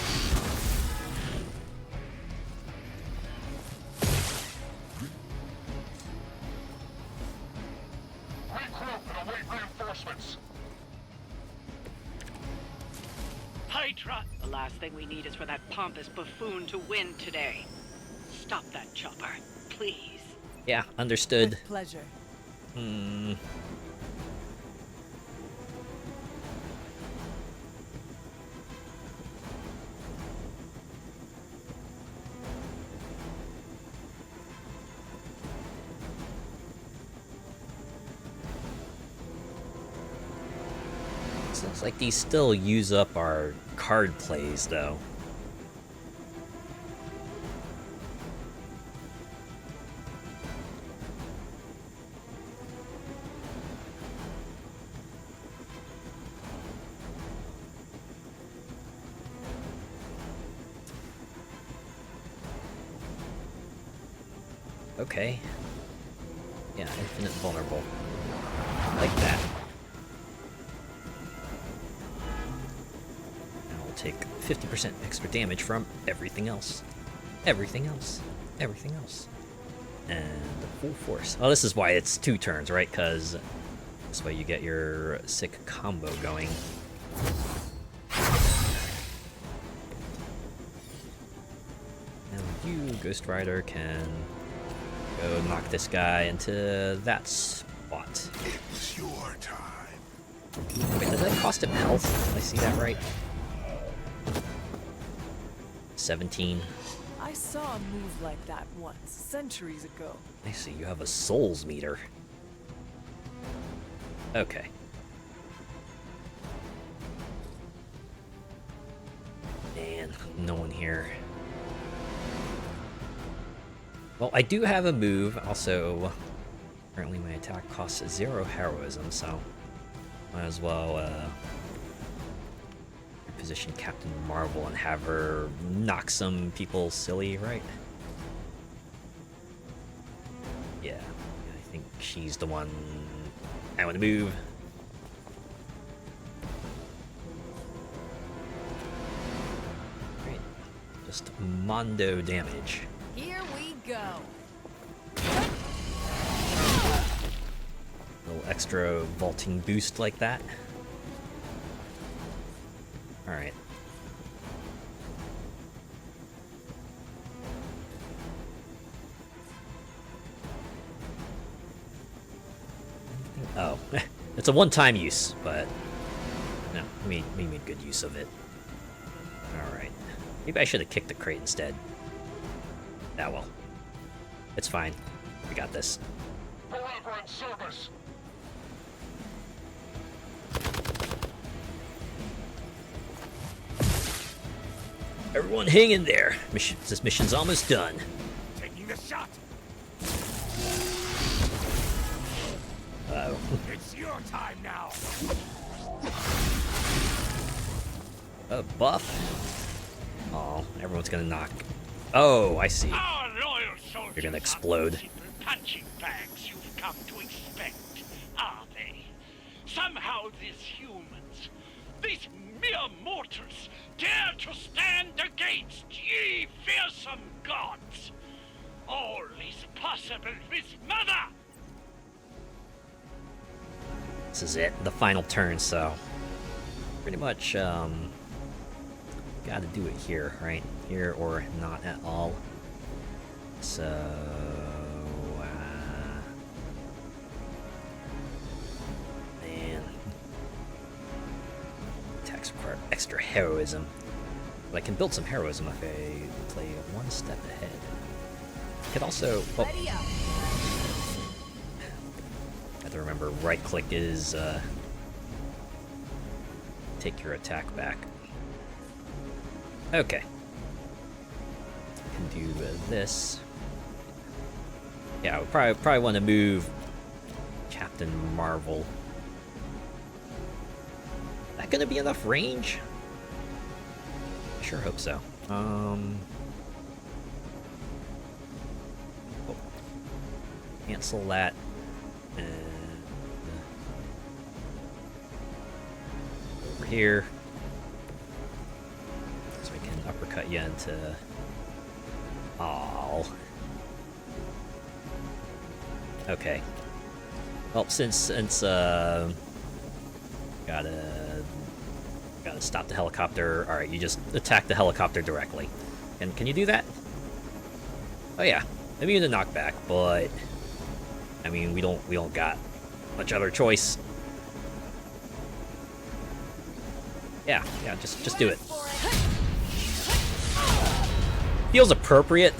Hydra! The last thing we need is for that pompous buffoon to win today. Stop that chopper, please. Yeah, understood. With pleasure. Sounds like these still use up our card plays, though. Okay. Yeah, infinite vulnerable. Like that. And we'll take 50% extra damage from everything else. Everything else. Everything else. And full force. Oh, this is why it's 2 turns, right? Because this way you get your sick combo going. Now you, Ghost Rider, can go knock this guy into that spot. It was your time. Wait, did that cost him health? Did I see that right? 17. I saw a move like that once, centuries ago. I see, you have a souls meter. Okay. Man, no one here. Well, I do have a move. Also, currently my attack costs 0 heroism, so might as well position Captain Marvel and have her knock some people silly, right? Yeah, I think she's the one I want to move. Great. Just mondo damage. Here we go. A little extra vaulting boost like that. Alright. Oh, it's a one-time use, but no, we made good use of it. Alright. Maybe I should have kicked the crate instead. Ah, well. It's fine. We got this. Forever in service! Everyone hang in there. This mission's almost done. Taking the shot! Uh-oh. It's your time now! A buff? Oh, everyone's gonna knock. Oh, I see. Our loyal soldiers You're gonna are explode. the simple punching bags you've come to expect, are they? Somehow these humans, these mere mortals, dare to stand against ye fearsome gods. All is possible with Mother! This is it, the final turn, so pretty much gotta do it here, right? Here or not at all. So man, attacks require extra heroism, but I can build some heroism if I play one step ahead. I could also have to remember right click is take your attack back. Okay. Can do this. Yeah, I would probably want to move Captain Marvel. That gonna be enough range? I sure hope so. cancel that. And over here. So we can uppercut you into... Oh. Okay. Well, since gotta stop the helicopter. All right, you just attack the helicopter directly. And can you do that? Oh yeah, immune to knockback, but I mean we don't got much other choice. Yeah, just do it. Feels appropriate.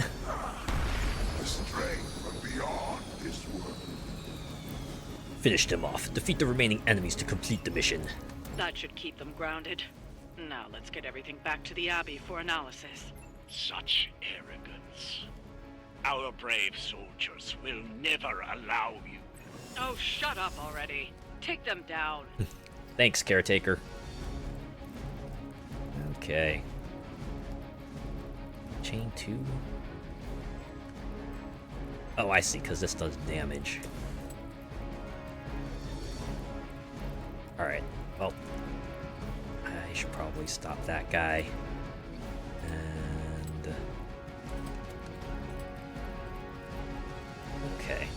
Finished him off. Defeat the remaining enemies to complete the mission. That should keep them grounded. Now let's get everything back to the Abbey for analysis. Such arrogance. Our brave soldiers will never allow you. Oh, shut up already. Take them down. Thanks, caretaker. Okay. Chain 2. Oh, I see, because this does damage. Alright, well, I should probably stop that guy. And... okay.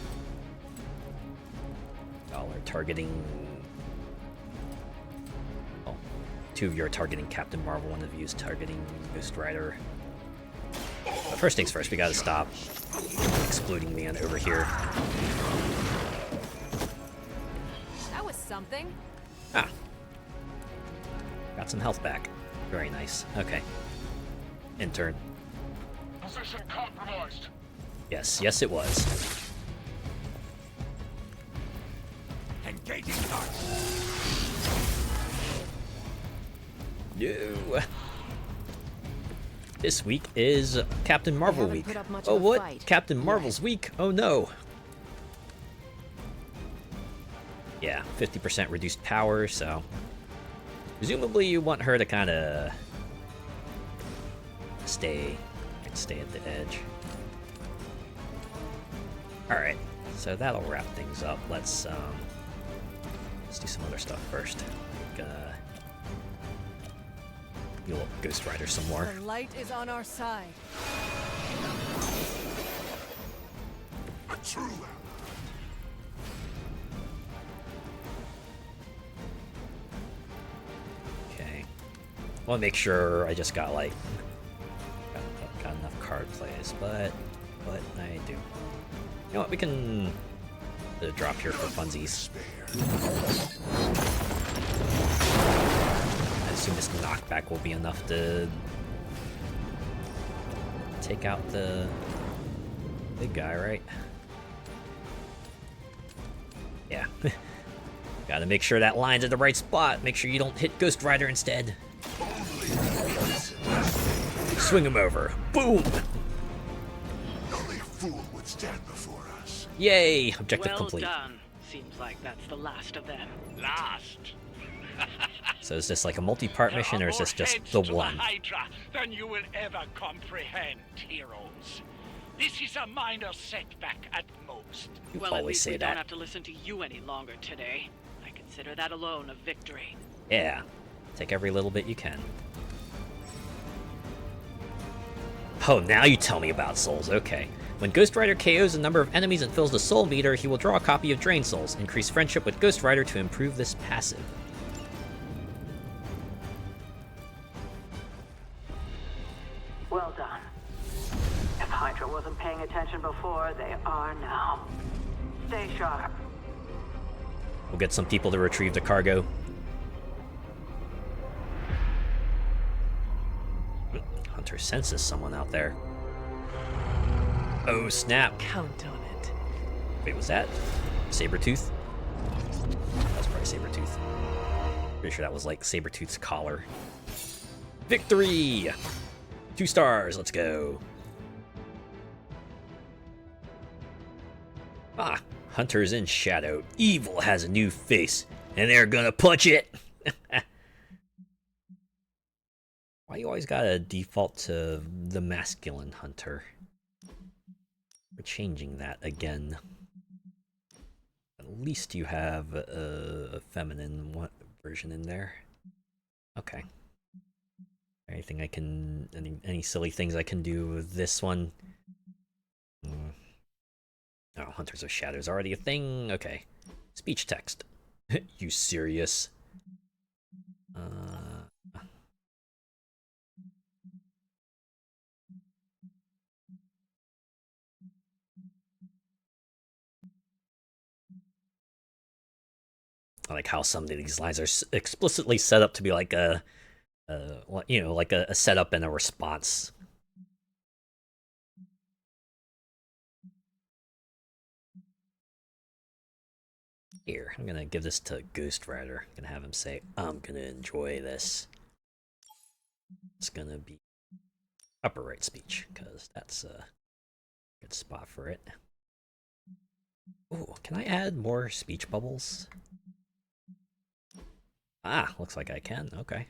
Y'all are targeting... oh, 2 of you are targeting Captain Marvel, 1 of you is targeting Ghost Rider. But first things first, we gotta stop exploding man over here. That was something. Ah. Got some health back. Very nice. Okay. Intern. Position compromised. Yes, it was. Engaging target. No. This week is Captain Marvel week. Oh, what? Fight. Captain Marvel's week? Oh no. Yeah, 50% reduced power, so presumably you want her to kind of stay at the edge. All right, so that'll wrap things up. Let's do some other stuff first. You'll Ghost Rider some more. The light is on our side. A true. Okay. I want to make sure I just got like got enough card plays, but I do. You know what? We can drop here for funsies. I assume this knockback will be enough to take out the big guy, right? Yeah. Gotta make sure that line's at the right spot. Make sure you don't hit Ghost Rider instead. Swing him over. Boom! Only a fool would stand before us. Yay! Objective Well complete. done. Seems like that's the last of them. Last. So is this like a multi-part mission, or is this just the one? The Hydra than you will ever comprehend, heroes. This is a minor setback at most. You Well, at always least say we don't that. have to listen to you any longer today. I consider that alone a victory. Yeah. Take every little bit you can. Oh, now you tell me about souls. Okay. When Ghost Rider KOs a number of enemies and fills the soul meter, he will draw a copy of Drain Souls. Increase friendship with Ghost Rider to improve this passive. Well done. If Hydra wasn't paying attention before, they are now. Stay sharp. We'll get some people to retrieve the cargo. Hunter senses someone out there. Oh, snap. Count on it. Wait, was that Sabretooth? That was probably Sabretooth. Pretty sure that was like Sabretooth's collar. Victory! 2 stars, let's go. Ah, Hunter's in shadow. Evil has a new face, and they're gonna punch it! Why you always gotta default to the masculine Hunter? We're changing that again. At least you have a feminine version in there. Okay. Anything I can, any silly things I can do with this one? Oh, Hunters of Shadows already a thing. Okay. Speech text. You serious? I like how some of these lines are explicitly set up to be like a like a setup and a response. Here, I'm gonna give this to Ghost Rider. I'm gonna have him say, I'm gonna enjoy this. It's gonna be upper right speech, because that's a good spot for it. Ooh, can I add more speech bubbles? Ah, looks like I can. Okay.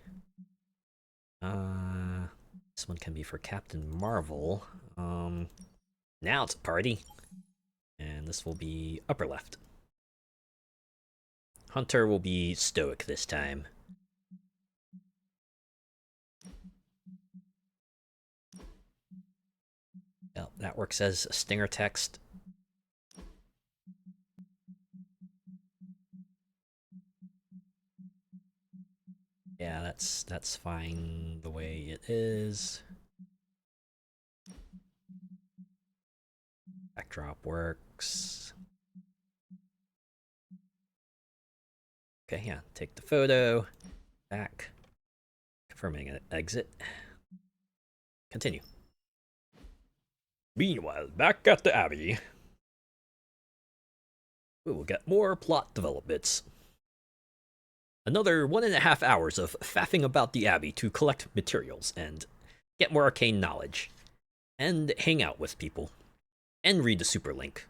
This one can be for Captain Marvel. Now it's a party. And this will be upper left. Hunter will be stoic this time. Yep, that works as a stinger text. Yeah, that's fine the way it is. Backdrop works. Okay, yeah, take the photo. Back. Confirming an exit. Continue. Meanwhile, back at the Abbey, we will get more plot developments. Another 1.5 hours of faffing about the Abbey to collect materials and get more arcane knowledge. And hang out with people. And read the super link.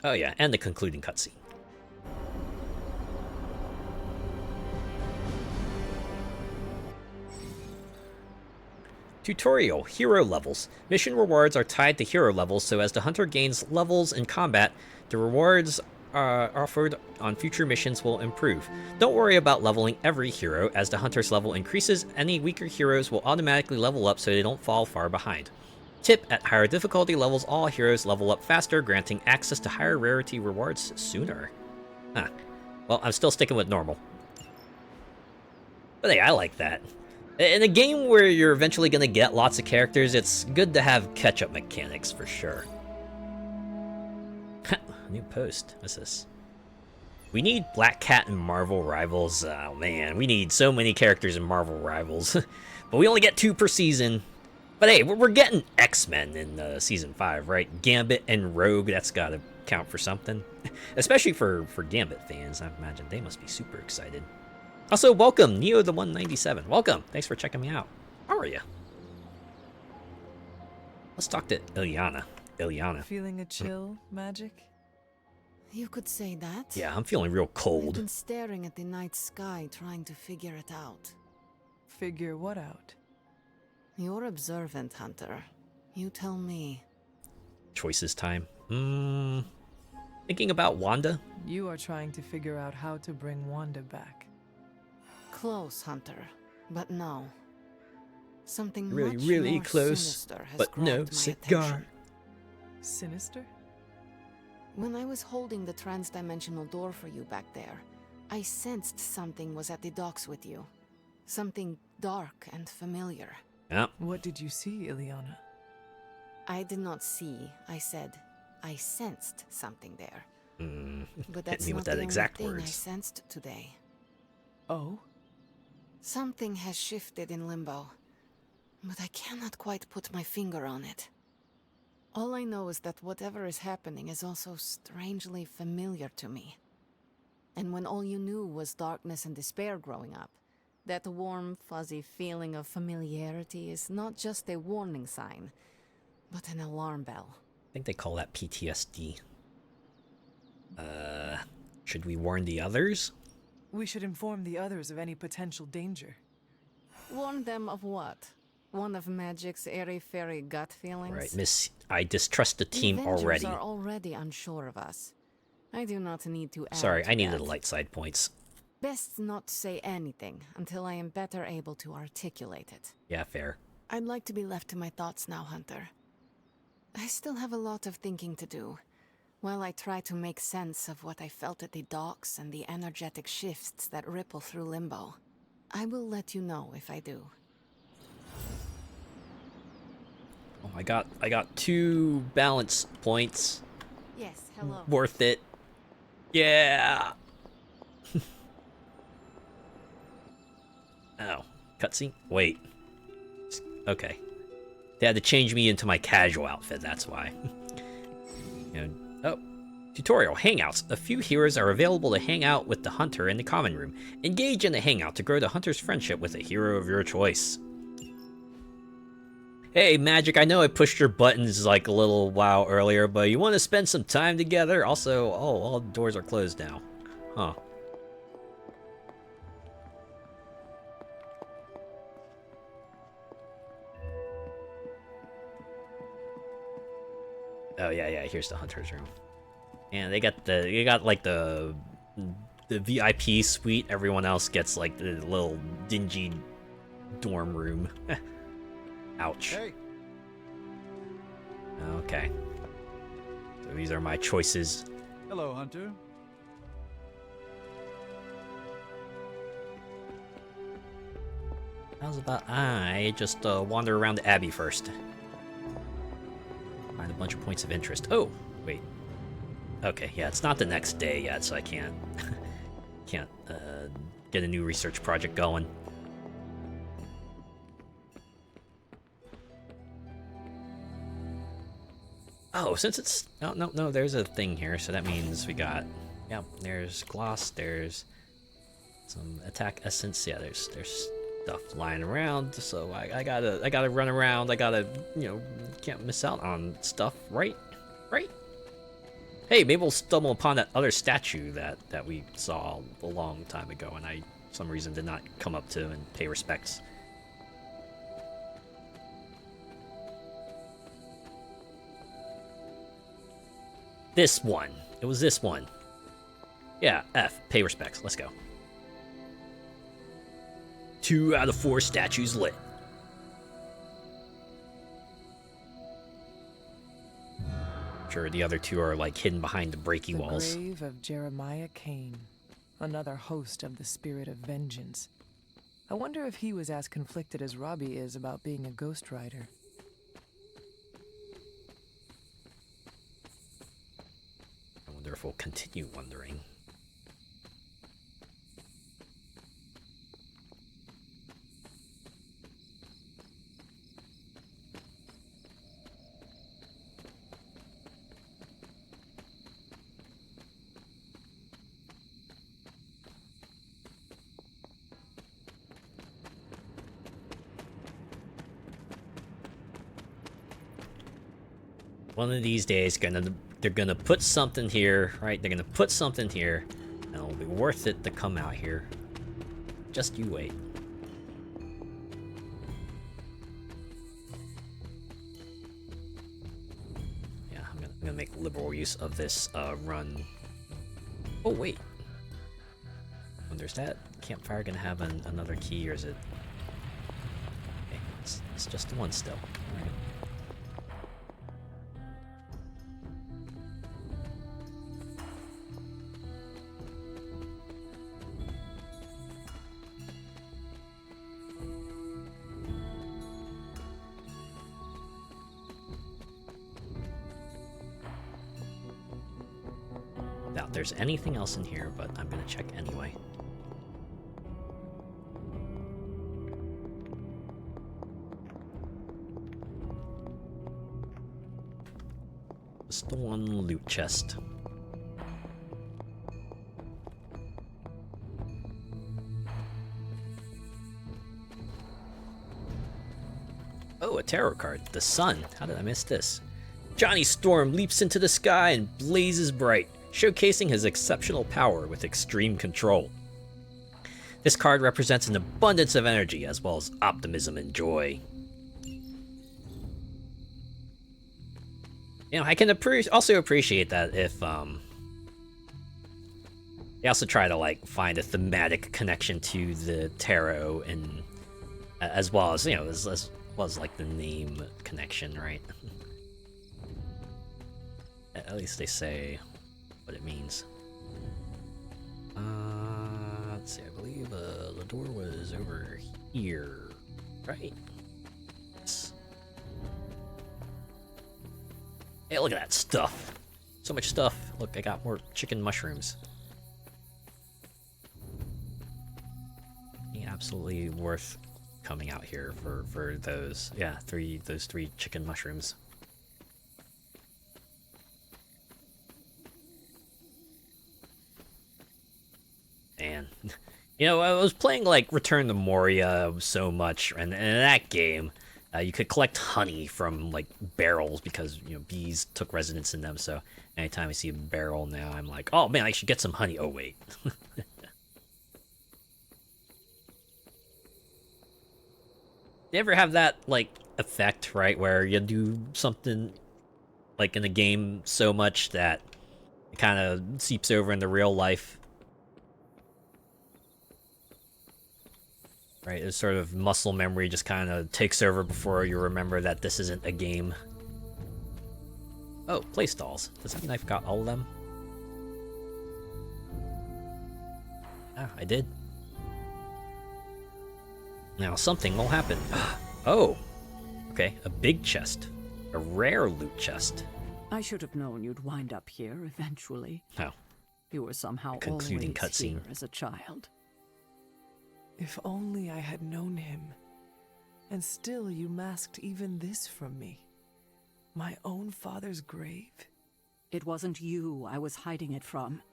Oh yeah, and the concluding cutscene. Tutorial, hero levels. Mission rewards are tied to hero levels, so as the hunter gains levels in combat, the rewards offered on future missions will improve. Don't worry about leveling every hero. As the hunter's level increases, any weaker heroes will automatically level up so they don't fall far behind. Tip, at higher difficulty levels, all heroes level up faster, granting access to higher rarity rewards sooner. Huh. Well, I'm still sticking with normal. But hey, I like that. In a game where you're eventually going to get lots of characters, it's good to have catch-up mechanics for sure. New post. What's this? We need Black Cat and Marvel Rivals. Oh man, we need so many characters in Marvel Rivals. But we only get 2 per season. But hey, we're getting X-Men in Season 5, right? Gambit and Rogue, that's gotta count for something. Especially for Gambit fans, I imagine they must be super excited. Also, welcome, Neo the 197. Welcome. Thanks for checking me out. How are you? Let's talk to Ilyana. Feeling a chill, Magic? You could say that. Yeah, I'm feeling real cold. I've been staring at the night sky, trying to figure it out. Figure what out? You're observant, Hunter. You tell me. Choices time. Thinking about Wanda? You are trying to figure out how to bring Wanda back. Close, Hunter, but no. Something really much close, more sinister has but no grabbed my cigar. attention. Sinister? When I was holding the transdimensional door for you back there, I sensed something was at the docks with you. Something dark and familiar. Yeah. What did you see, Ilyana? I did not see. I said, I sensed something there. But that's Hit me not with that the exact only thing I words. sensed today. Oh? Something has shifted in Limbo, but I cannot quite put my finger on it. All I know is that whatever is happening is also strangely familiar to me. And when all you knew was darkness and despair growing up, that warm, fuzzy feeling of familiarity is not just a warning sign, but an alarm bell. I think they call that PTSD. Should we warn the others? We should inform the others of any potential danger. Warn them of what? One of Magic's airy-fairy gut feelings? Right, Miss, I distrust the team The Avengers already. are already unsure of us. I do not need to add Sorry, to I needed that. the light side points. Best not say anything until I am better able to articulate it. Yeah, fair. I'd like to be left to my thoughts now, Hunter. I still have a lot of thinking to do, while I try to make sense of what I felt at the docks and the energetic shifts that ripple through Limbo. I will let you know if I do. Oh, I got 2 balance points. Yes, hello. Worth it. Yeah. Oh, cutscene? Wait. Okay. They had to change me into my casual outfit, that's why. Oh. Tutorial Hangouts. A few heroes are available to hang out with the hunter in the common room. Engage in the hangout to grow the hunter's friendship with a hero of your choice. Hey, Magic, I know I pushed your buttons like a little while earlier, but you want to spend some time together? Also, oh, all the doors are closed now. Huh. Oh yeah, here's the hunter's room. And they got like the VIP suite. Everyone else gets like the little dingy dorm room. Ouch. Hey. Okay. So these are my choices. Hello, Hunter. How's about I just wander around the Abbey first? Find a bunch of points of interest. Oh, wait. Okay, yeah, it's not the next day yet, so I can't get a new research project going. Oh, since it's no, there's a thing here, so that means we got, yeah, there's gloss, there's some attack essence, yeah, there's stuff lying around, so I gotta run around, I gotta, can't miss out on stuff, right? Hey, maybe we'll stumble upon that other statue that we saw a long time ago, and I, for some reason, did not come up to and pay respects. This one. It was this one. Yeah, F. Pay respects. Let's go. 2 out of 4 statues lit. Sure, the other 2 are like hidden behind the breaking walls. The grave of Jeremiah Kane, another host of the spirit of vengeance. I wonder if he was as conflicted as Robbie is about being a ghost rider. I wonder if we'll continue wondering. One of these days, they're gonna put something here, right? They're gonna put something here, and it'll be worth it to come out here. Just you wait. Yeah, I'm gonna make liberal use of this run. Oh wait, there's that campfire gonna have another key, or is it? Okay, it's just the one still. All right. Doubt there's anything else in here, but I'm gonna check anyway. Just the one loot chest. Oh, a tarot card. The sun. How did I miss this? Johnny Storm leaps into the sky and blazes bright, showcasing his exceptional power with extreme control. This card represents an abundance of energy as well as optimism and joy. You know, I can also appreciate that if they also try to like find a thematic connection to the tarot, and as well as, you know, as well as like the name connection, right? At least they say what it means. Let's see, I believe the door was over here, right? Yes. Hey, look at that stuff. So much stuff. Look, I got more chicken mushrooms. Yeah, absolutely worth coming out here for those. Yeah, those three chicken mushrooms. And you know, I was playing like Return to Moria so much, and in that game, you could collect honey from like barrels because, you know, bees took residence in them. So anytime I see a barrel now, I'm like, oh man, I should get some honey. Oh wait. You ever have that like effect, right, where you do something like in a game so much that it kind of seeps over into real life? Right, it's sort of muscle memory just kind of takes over before you remember that this isn't a game. Oh, play stalls. Does that mean I've got all of them? Ah, I did. Now something will happen. Oh, okay, a big chest. A rare loot chest. I should have known you'd wind up here eventually. Oh. You were somehow Concluding always cutscene. here as a child. If only I had known him. And still you masked even this from me. My own father's grave? It wasn't you I was hiding it from.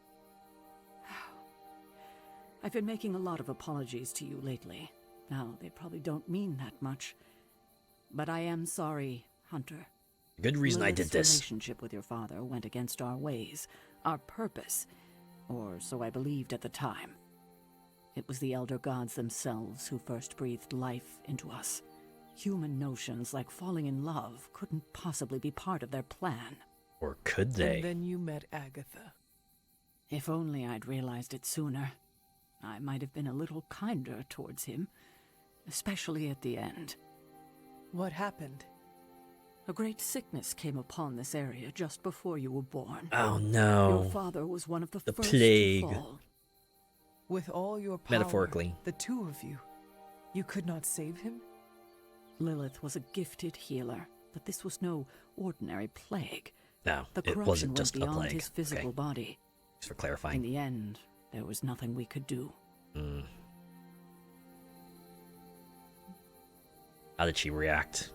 I've been making a lot of apologies to you lately. Now, they probably don't mean that much. But I am sorry, Hunter. Good reason I did this. Lilith's relationship with your father went against our ways, our purpose, or so I believed at the time. It was the Elder Gods themselves who first breathed life into us. Human notions like falling in love couldn't possibly be part of their plan. Or could they? And then you met Agatha. If only I'd realized it sooner. I might have been a little kinder towards him, especially at the end. What happened? A great sickness came upon this area just before you were born. Oh no. Your father was one of the first plague. to fall. With all your power, Metaphorically. the two of you, you could not save him? Lilith was a gifted healer, but this was no ordinary plague. No, the it corruption wasn't just went a beyond plague. his physical body. Thanks for clarifying. In the end, there was nothing we could do. How did she react?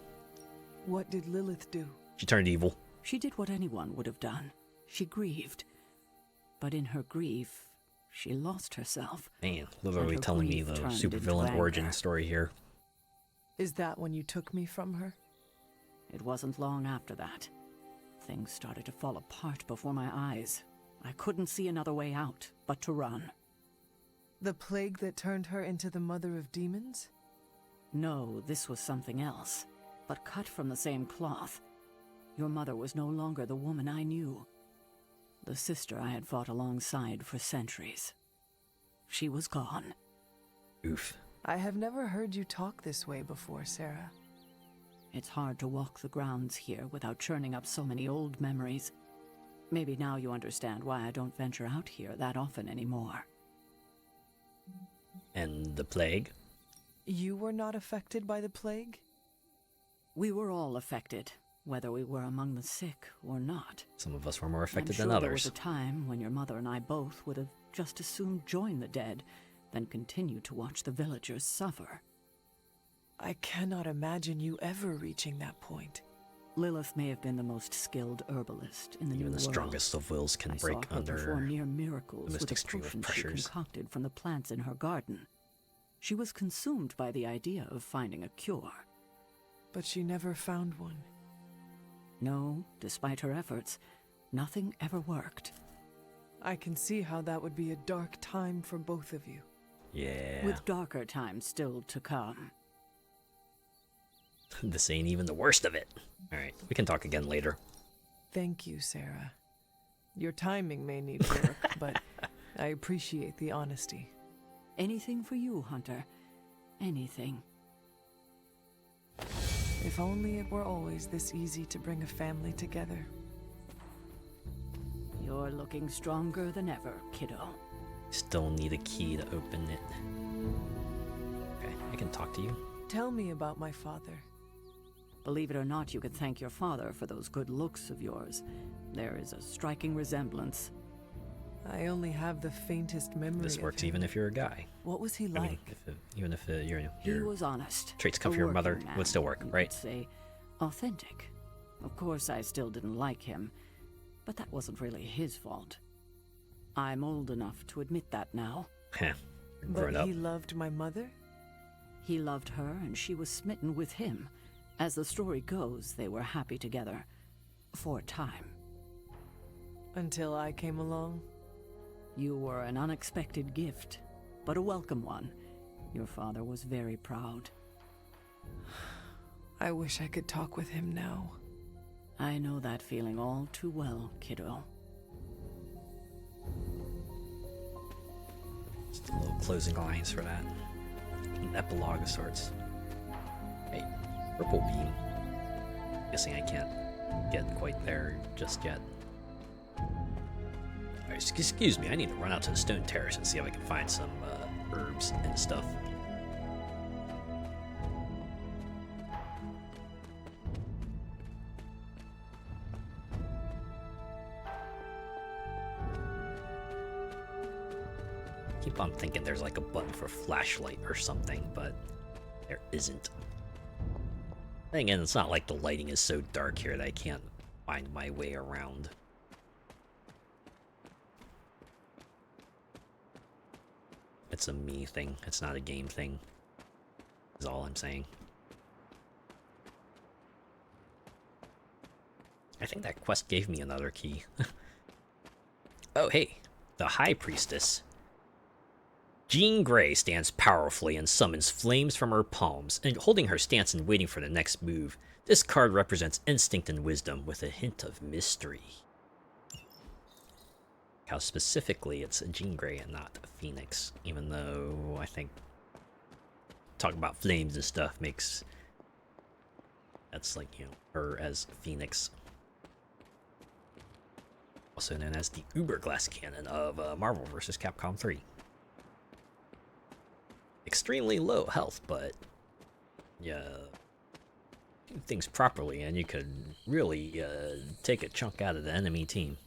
What did Lilith do? She turned evil. She did what anyone would have done. She grieved. But in her grief, she lost herself. Man, literally her telling me grief the turned supervillain into origin anger. story here. Is that when you took me from her? It wasn't long after that. Things started to fall apart before my eyes. I couldn't see another way out but to run. The plague that turned her into the mother of demons? No, this was something else, but cut from the same cloth. Your mother was no longer the woman I knew. The sister I had fought alongside for centuries. She was gone. Oof. I have never heard you talk this way before, Sarah. It's hard to walk the grounds here without churning up so many old memories. Maybe now you understand why I don't venture out here that often anymore. And the plague? You were not affected by the plague? We were all affected, whether we were among the sick or not. Some of us were more affected I'm than sure there was others. a time when your mother and I both would have just as soon joined the dead than continue to watch the villagers suffer. I cannot imagine you ever reaching that point. Lilith may have been the most skilled herbalist in the Even New the World. strongest of wills can I break saw her under perform near miracles the most with a extreme of potion she pressures. concocted from the plants in her garden. She was consumed by the idea of finding a cure. But she never found one. No, despite her efforts, nothing ever worked. I can see how that would be a dark time for both of you. Yeah. With darker times still to come. This ain't even the worst of it. Alright, we can talk again later. Thank you, Sarah. Your timing may need work, but I appreciate the honesty. Anything for you, Hunter. Anything. If only it were always this easy to bring a family together. You're looking stronger than ever, kiddo. Still need a key to open it. Okay, I can talk to you. Tell me about my father. Believe it or not, you could thank your father for those good looks of yours. There is a striking resemblance. I only have the faintest memory. This works even if you're a guy. What was he like? I mean, even if your He was honest. traits come from your mother, it would still work, right? Say authentic. Of course, I still didn't like him, but that wasn't really his fault. I'm old enough to admit that now. Heh, but he loved my mother? He loved her, and she was smitten with him. As the story goes, they were happy together. For a time. Until I came along? You were an unexpected gift, but a welcome one. Your father was very proud. I wish I could talk with him now. I know that feeling all too well, kiddo. Just a little closing lines for that. An epilogue of sorts. Hey, purple beam. Guessing I can't get quite there just yet. Alright, excuse me, I need to run out to the stone terrace and see if I can find some herbs and stuff. Keep on thinking there's like a button for flashlight or something, but there isn't. Then again, it's not like the lighting is so dark here that I can't find my way around. It's a me thing, it's not a game thing, is all I'm saying. I think that quest gave me another key. Oh hey, the High Priestess. Jean Grey stands powerfully and summons flames from her palms, and holding her stance and waiting for the next move. This card represents instinct and wisdom with a hint of mystery. How specifically it's a Jean Grey and not a Phoenix, even though I think talking about flames and stuff makes that's like, you know, her as Phoenix. Also known as the Uber Glass Cannon of Marvel vs. Capcom 3. Extremely low health, but yeah, do things properly and you could really take a chunk out of the enemy team.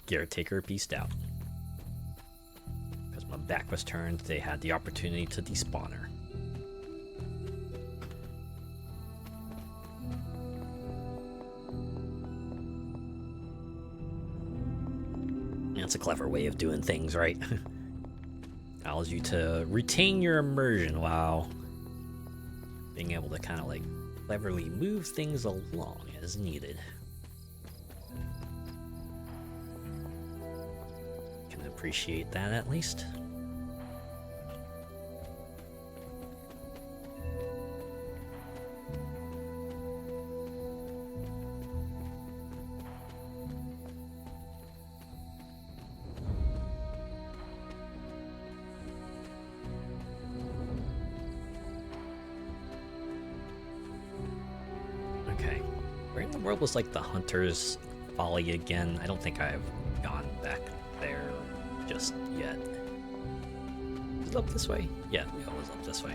Caretaker pieced out. Because my back was turned, they had the opportunity to despawn her. That's a clever way of doing things, right? Allows you to retain your immersion while being able to kind of like cleverly move things along as needed. Can appreciate that at least. Was like the Hunter's Folly again. I don't think I've gone back there just yet. Is it up this way? Yeah, it was up this way.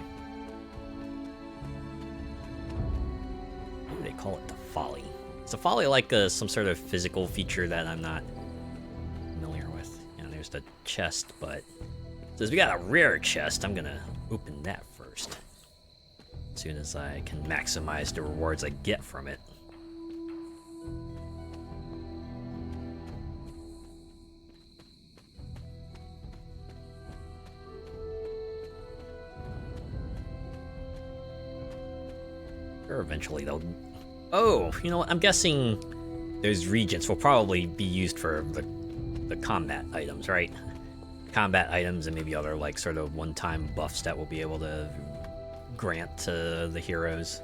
What do they call it? The Folly. Is the Folly like some sort of physical feature that I'm not familiar with? And there's the chest, but since we got a rare chest, I'm gonna open that first. As soon as I can maximize the rewards I get from it. Or eventually they'll... Oh, you know what? I'm guessing those regents will probably be used for the combat items, right? Combat items and maybe other like sort of one-time buffs that we'll be able to grant to the heroes.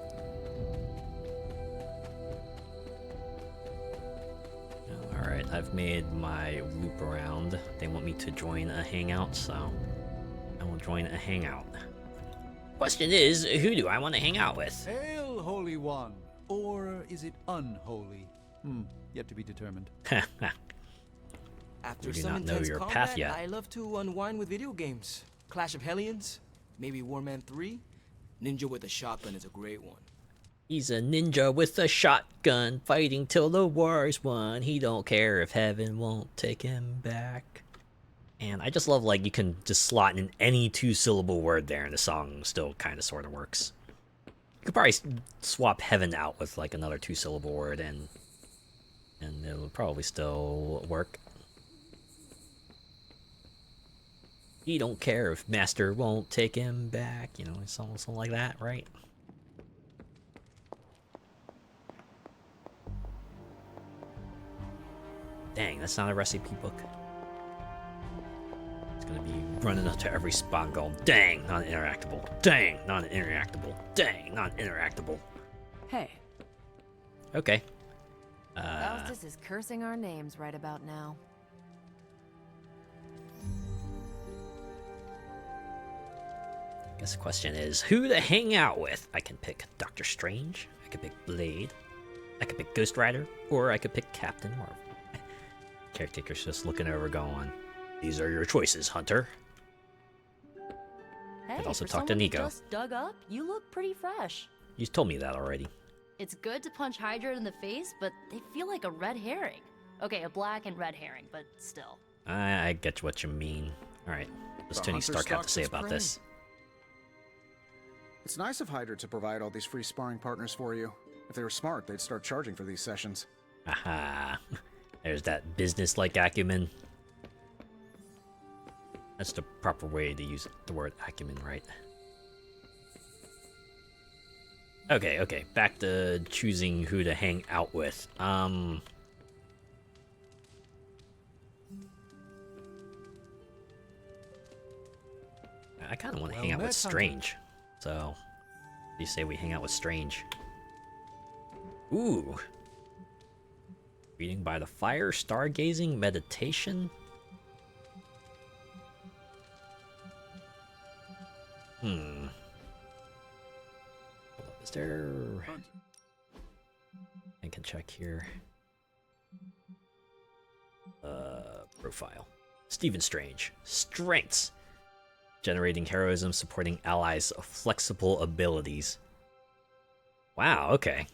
Alright, I've made my loop around. They want me to join a hangout, so I will join a hangout. Question is, who do I want to hang out with? Hail, Holy One! Or is it unholy? Yet to be determined. After We do some not know intense your combat, path yet. I love to unwind with video games. Clash of Hellions, maybe Warman 3. Ninja with a shotgun is a great one. He's a ninja with a shotgun, fighting till the war's won. He don't care if heaven won't take him back. And I just love, like, you can just slot in any 2-syllable word there, and the song still kind of sort of works. You could probably swap heaven out with, like, another 2-syllable word, and it would probably still work. He don't care if master won't take him back, you know, something like that, right? Dang, that's not a recipe book. It's gonna be running up to every spot and going, dang, not interactable. Dang, not interactable. Dang, not interactable. Hey. Okay. Faustus is cursing our names right about now. I guess the question is, who to hang out with? I can pick Doctor Strange, I can pick Blade, I can pick Ghost Rider, or I could pick Captain Marvel. Caretaker's just looking over going, these are your choices, Hunter. Hey, Could also for talk to someone who Nico. just dug up, you look pretty fresh. You told me that already. It's good to punch Hydra in the face, but they feel like a red herring. Okay, a black and red herring, but still. I get what you mean. Alright, what's The Tony Hunter Stark have to stalks say his about prey. this? It's nice of Hydra to provide all these free sparring partners for you. If they were smart, they'd start charging for these sessions. Aha. There's that business-like acumen. That's the proper way to use the word acumen, right? Okay, back to choosing who to hang out with. I kind of want to hang out with Strange. So, you say we hang out with Strange. Ooh. Reading by the fire, stargazing, meditation. Hold up, is there... I can check here. Profile. Stephen Strange. Strengths. Generating heroism, supporting allies, flexible abilities. Wow, okay.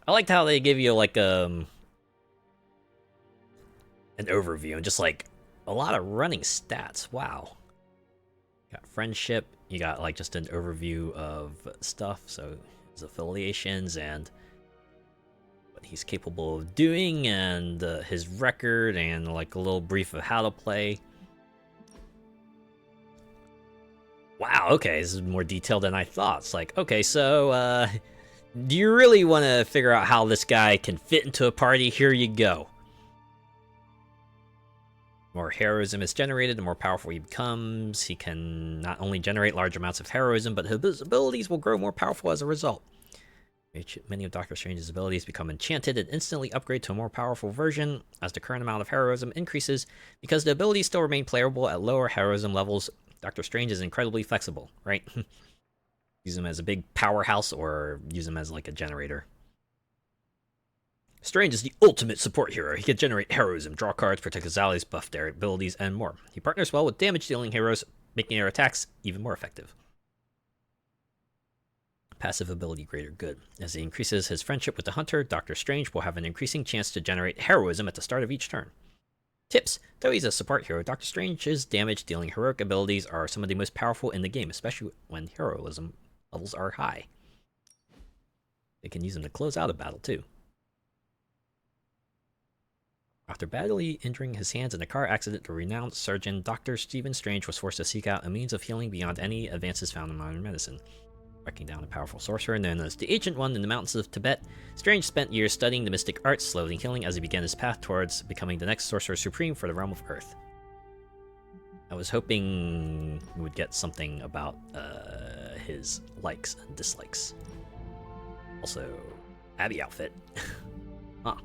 I liked how they give you, like, an overview and just, like, a lot of running stats. Wow. You got friendship, you got, like, just an overview of stuff, so his affiliations and what he's capable of doing, and his record, and, like, a little brief of how to play. Wow, okay, this is more detailed than I thought. It's like, okay, so, do you really want to figure out how this guy can fit into a party? Here you go. The more heroism is generated, the more powerful he becomes. He can not only generate large amounts of heroism, but his abilities will grow more powerful as a result. Many of Doctor Strange's abilities become enchanted and instantly upgrade to a more powerful version as the current amount of heroism increases. Because the abilities still remain playable at lower heroism levels, Doctor Strange is incredibly flexible, right? Use him as a big powerhouse or use him as like a generator. Strange is the ultimate support hero. He can generate heroism, draw cards, protect his allies, buff their abilities, and more. He partners well with damage-dealing heroes, making their attacks even more effective. Passive ability greater good. As he increases his friendship with the Hunter, Doctor Strange will have an increasing chance to generate heroism at the start of each turn. Tips. Though he's a support hero, Doctor Strange's damage-dealing heroic abilities are some of the most powerful in the game, especially when heroism levels are high. They can use them to close out a battle, too. After badly injuring his hands in a car accident, the renowned surgeon Dr. Stephen Strange was forced to seek out a means of healing beyond any advances found in modern medicine. Tracking down a powerful sorcerer known as the Ancient One in the mountains of Tibet, Strange spent years studying the mystic arts, slowly healing as he began his path towards becoming the next sorcerer supreme for the realm of Earth. I was hoping we would get something about his likes and dislikes. Also, Abby outfit. Huh.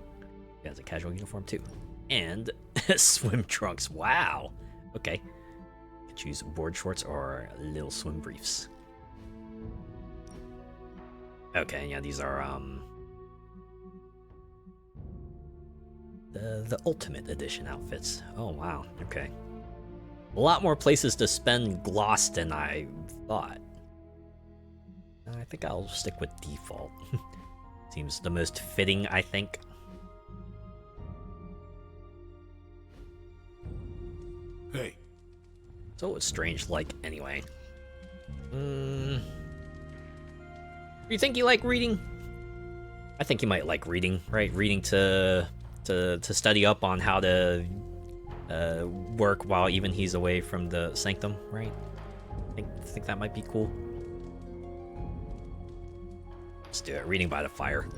He has a casual uniform too. And swim trunks. Wow. Okay. Choose board shorts or little swim briefs. Okay, yeah, these are the Ultimate Edition outfits. Oh wow, okay. A lot more places to spend gloss than I thought. I think I'll stick with default. Seems the most fitting, I think. Hey. So it's strange like anyway. Do you think you like reading? I think you might like reading, right? Reading to study up on how to work while even he's away from the sanctum, right? I think that might be cool. Let's do it. Reading by the fire.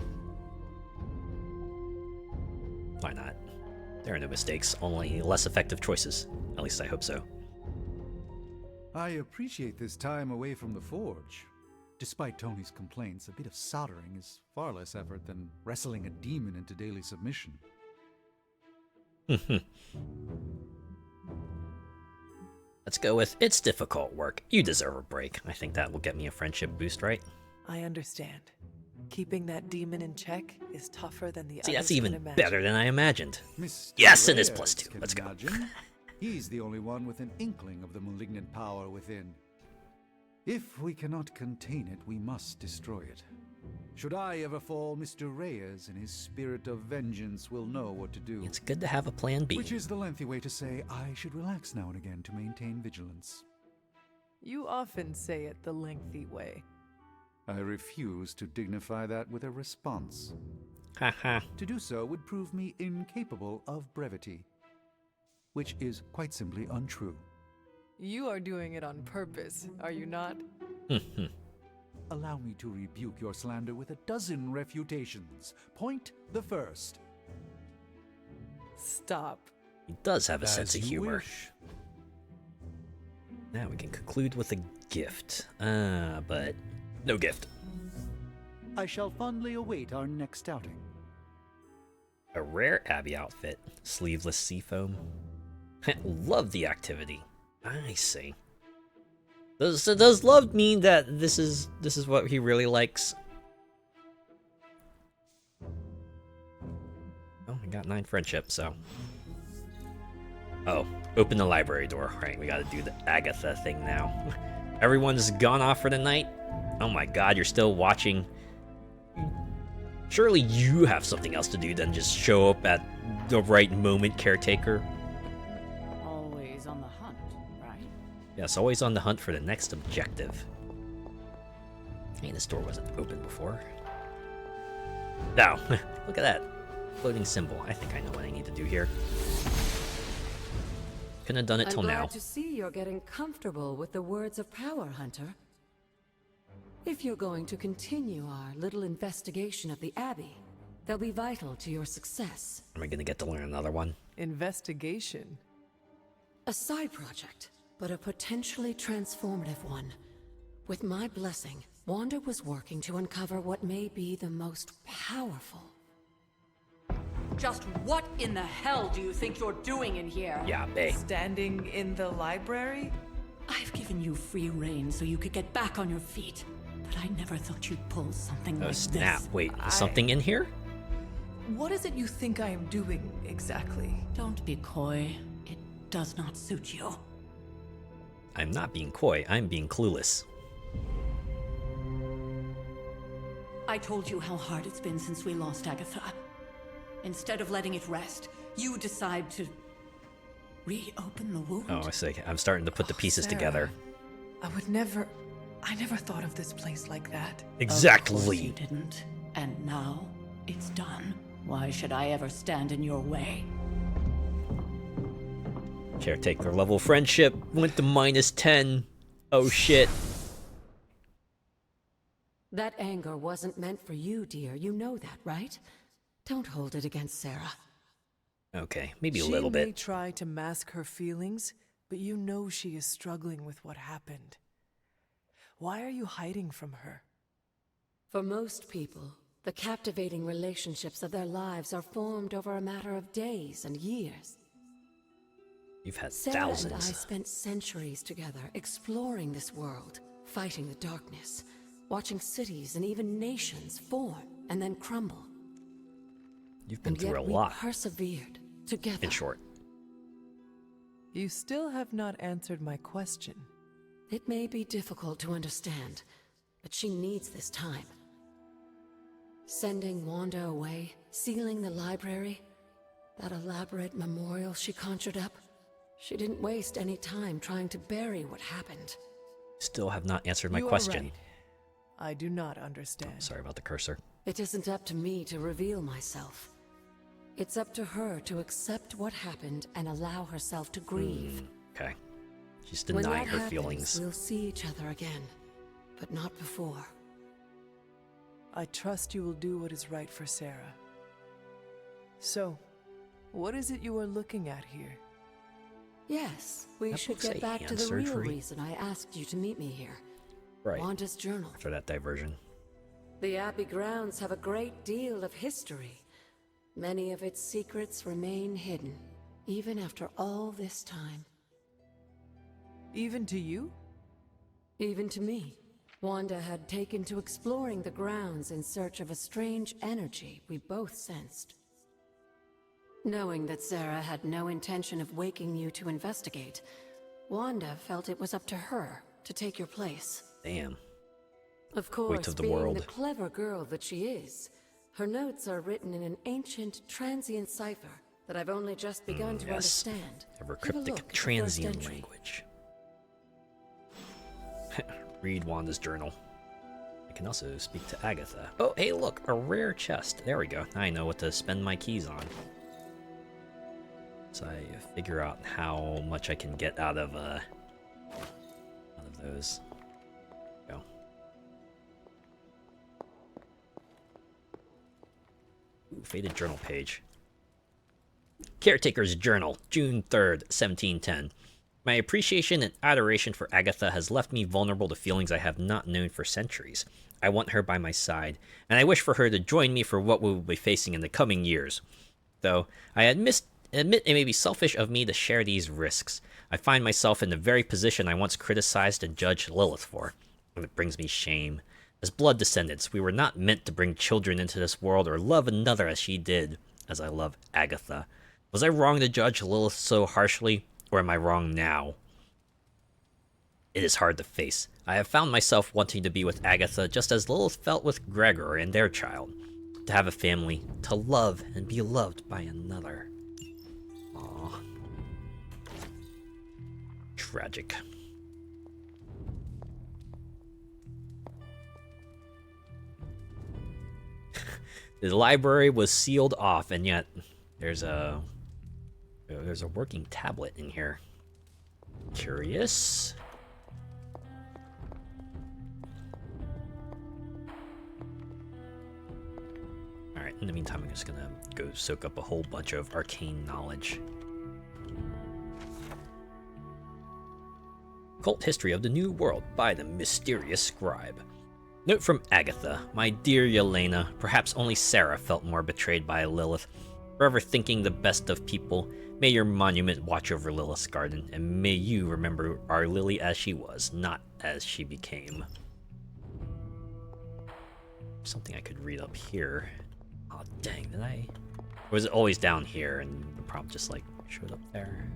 Why not? There are no mistakes, only less effective choices. At least I hope so. I appreciate this time away from the forge. Despite Tony's complaints, a bit of soldering is far less effort than wrestling a demon into daily submission. Let's go with it's difficult work. You deserve a break. I think that will get me a friendship boost, right? I understand. Keeping that demon in check is tougher than the See, others that's even can imagine. better than I imagined. Mr. Yes, it is Reyes +2. can Let's go. imagine. He's the only one with an inkling of the malignant power within. If we cannot contain it, we must destroy it. Should I ever fall, Mr. Reyes, in his spirit of vengeance, will know what to do. It's good to have a plan B. Which is the lengthy way to say I should relax now and again to maintain vigilance. You often say it the lengthy way. I refuse to dignify that with a response. Haha. To do so would prove me incapable of brevity, which is quite simply untrue. You are doing it on purpose, are you not? Allow me to rebuke your slander with a dozen refutations. Point the first. Stop. He does have a As sense of you humor. wish. Now we can conclude with a gift. But no gift. I shall fondly await our next outing. A rare Abby outfit. Sleeveless seafoam. Love the activity. I see. Does love mean that this is what he really likes? Oh, I got 9 friendship, so. Oh, open the library door. Right, we gotta do the Agatha thing now. Everyone's gone off for the night? Oh my god, you're still watching. Surely you have something else to do than just show up at the right moment, caretaker. Always on the hunt, right? Yes, always on the hunt for the next objective. Hey, this door wasn't open before. Now, look at that. Floating symbol. I think I know what I need to do here. Couldn't have done it till I'm now. glad to see you're getting comfortable with the words of power, Hunter. If you're going to continue our little investigation of the Abbey, they'll be vital to your success. Am I gonna get to learn another one? Investigation. A side project, but a potentially transformative one. With my blessing, Wanda was working to uncover what may be the most powerful. Just what in the hell do you think you're doing in here? Yeah, bae. Standing in the library? I've given you free rein so you could get back on your feet. But I never thought you'd pull something Oh like snap, this. wait, is something in here? What is it you think I am doing, exactly? Don't be coy. It does not suit you. I'm not being coy, I'm being clueless. I told you how hard it's been since we lost Agatha. Instead of letting it rest, you decide to reopen the wound. Oh, I see. I'm starting to put the pieces together. I never thought of this place like that. Of course Exactly. you didn't. And now it's done. Why should I ever stand in your way? Caretaker level friendship went to -10. Oh shit. That anger wasn't meant for you, dear. You know that, right? Don't hold it against Sarah. Okay, maybe a She little may bit. try to mask her feelings, but you know she is struggling with what happened. Why are you hiding from her? For most people, the captivating relationships of their lives are formed over a matter of days and years. You've had Sarah thousands. and I spent centuries together exploring this world, fighting the darkness, watching cities and even nations form and then crumble. You've been And through yet a we lot, persevered together. in short. You still have not answered my question. It may be difficult to understand, but she needs this time. Sending Wanda away, sealing the library, that elaborate memorial she conjured up, she didn't waste any time trying to bury what happened. Still have not answered my You are question. right. I do not understand. Sorry about the cursor. It isn't up to me to reveal myself. It's up to her to accept what happened and allow herself to grieve. Okay. She's When denying that her happens, feelings. we'll see each other again, but not before. I trust you will do what is right for Sarah. So, what is it you are looking at here? Yes, we That should book's get a back to hand the real surgery. reason I asked you to meet me here. Right. Wanda's journal. After that diversion. The Abbey grounds have a great deal of history. Many of its secrets remain hidden, even after all this time. Even to you? Even to me. Wanda had taken to exploring the grounds in search of a strange energy we both sensed. Knowing that Sarah had no intention of waking you to investigate, Wanda felt it was up to her to take your place. Damn. Of course, of the being world. the clever girl that she is, her notes are written in an ancient transient cipher that I've only just begun to yes. understand. Ever Give a cryptic look at the first transient entry. language. Read Wanda's journal. I can also speak to Agatha. Oh, hey, look, a rare chest. There we go. Now I know what to spend my keys on. So I figure out how much I can get out of those. Go. Ooh, faded journal page. Caretaker's Journal, June 3rd, 1710. My appreciation and adoration for Agatha has left me vulnerable to feelings I have not known for centuries. I want her by my side, and I wish for her to join me for what we will be facing in the coming years. Though I admit it may be selfish of me to share these risks. I find myself in the very position I once criticized and judged Lilith for, and it brings me shame. As blood descendants, we were not meant to bring children into this world or love another as she did, as I love Agatha. Was I wrong to judge Lilith so harshly? Or am I wrong now? It is hard to face. I have found myself wanting to be with Agatha just as Lilith felt with Gregor and their child. To have a family, to love and be loved by another. Aww. Tragic. The library was sealed off, and yet there's a working tablet in here. Curious. Alright, in the meantime, I'm just gonna go soak up a whole bunch of arcane knowledge. Cult History of the New World by the Mysterious Scribe. Note from Agatha. My dear Yelena, perhaps only Sarah felt more betrayed by Lilith. Forever thinking the best of people, may your monument watch over Lilith's garden, and may you remember our Lily as she was, not as she became. Something I could read up here. Oh dang, did I? Or was it always down here and the prompt just like showed up there?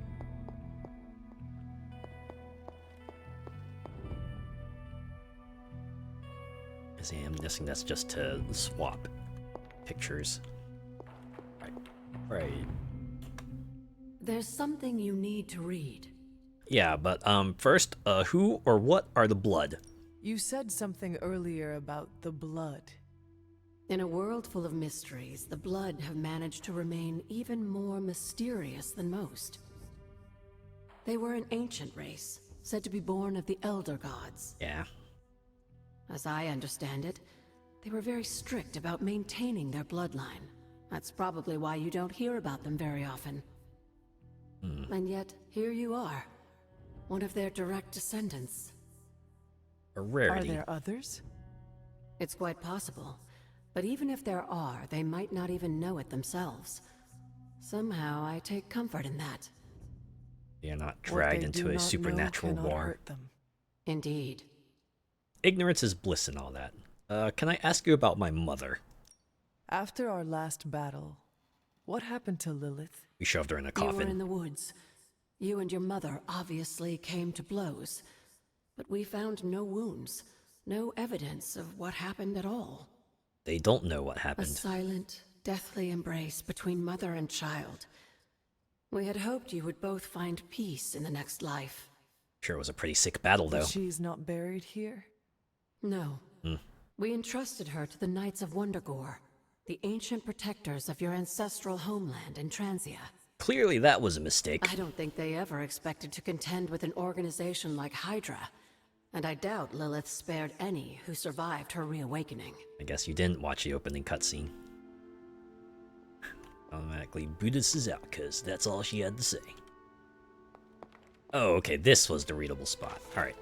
I'm guessing that's just to swap pictures. Right. There's something you need to read. Yeah, but first, who or what are the Blood? You said something earlier about the blood. In a world full of mysteries, the Blood have managed to remain even more mysterious than most. They were an ancient race, said to be born of the Elder Gods. Yeah. As I understand it, they were very strict about maintaining their bloodline. That's probably why you don't hear about them very often. And yet, here you are, one of their direct descendants. A Are rarity. there others? It's quite possible. But even if there are, they might not even know it themselves. Somehow, I take comfort in that. They are not What dragged they into do a not know supernatural cannot war. hurt them. Indeed. Ignorance is bliss and all that. Can I ask you about my mother? After our last battle, what happened to Lilith? We shoved her in a You were coffin. in the woods. You and your mother obviously came to blows. But we found no wounds, no evidence of what happened at all. They don't know what A happened. silent, deathly embrace between mother and child. We had hoped you would both find peace in the next life. Sure, it was a pretty sick battle, though. But she's not buried here? No. Hmm. We entrusted her to the Knights of Wondergore, the ancient protectors of your ancestral homeland in Transia. Clearly, that was a mistake. I don't think they ever expected to contend with an organization like Hydra, and I doubt Lilith spared any who survived her reawakening. I guess you didn't watch the opening cutscene. Automatically booted us out, because that's all she had to say. Oh, okay, this was the readable spot. Alright.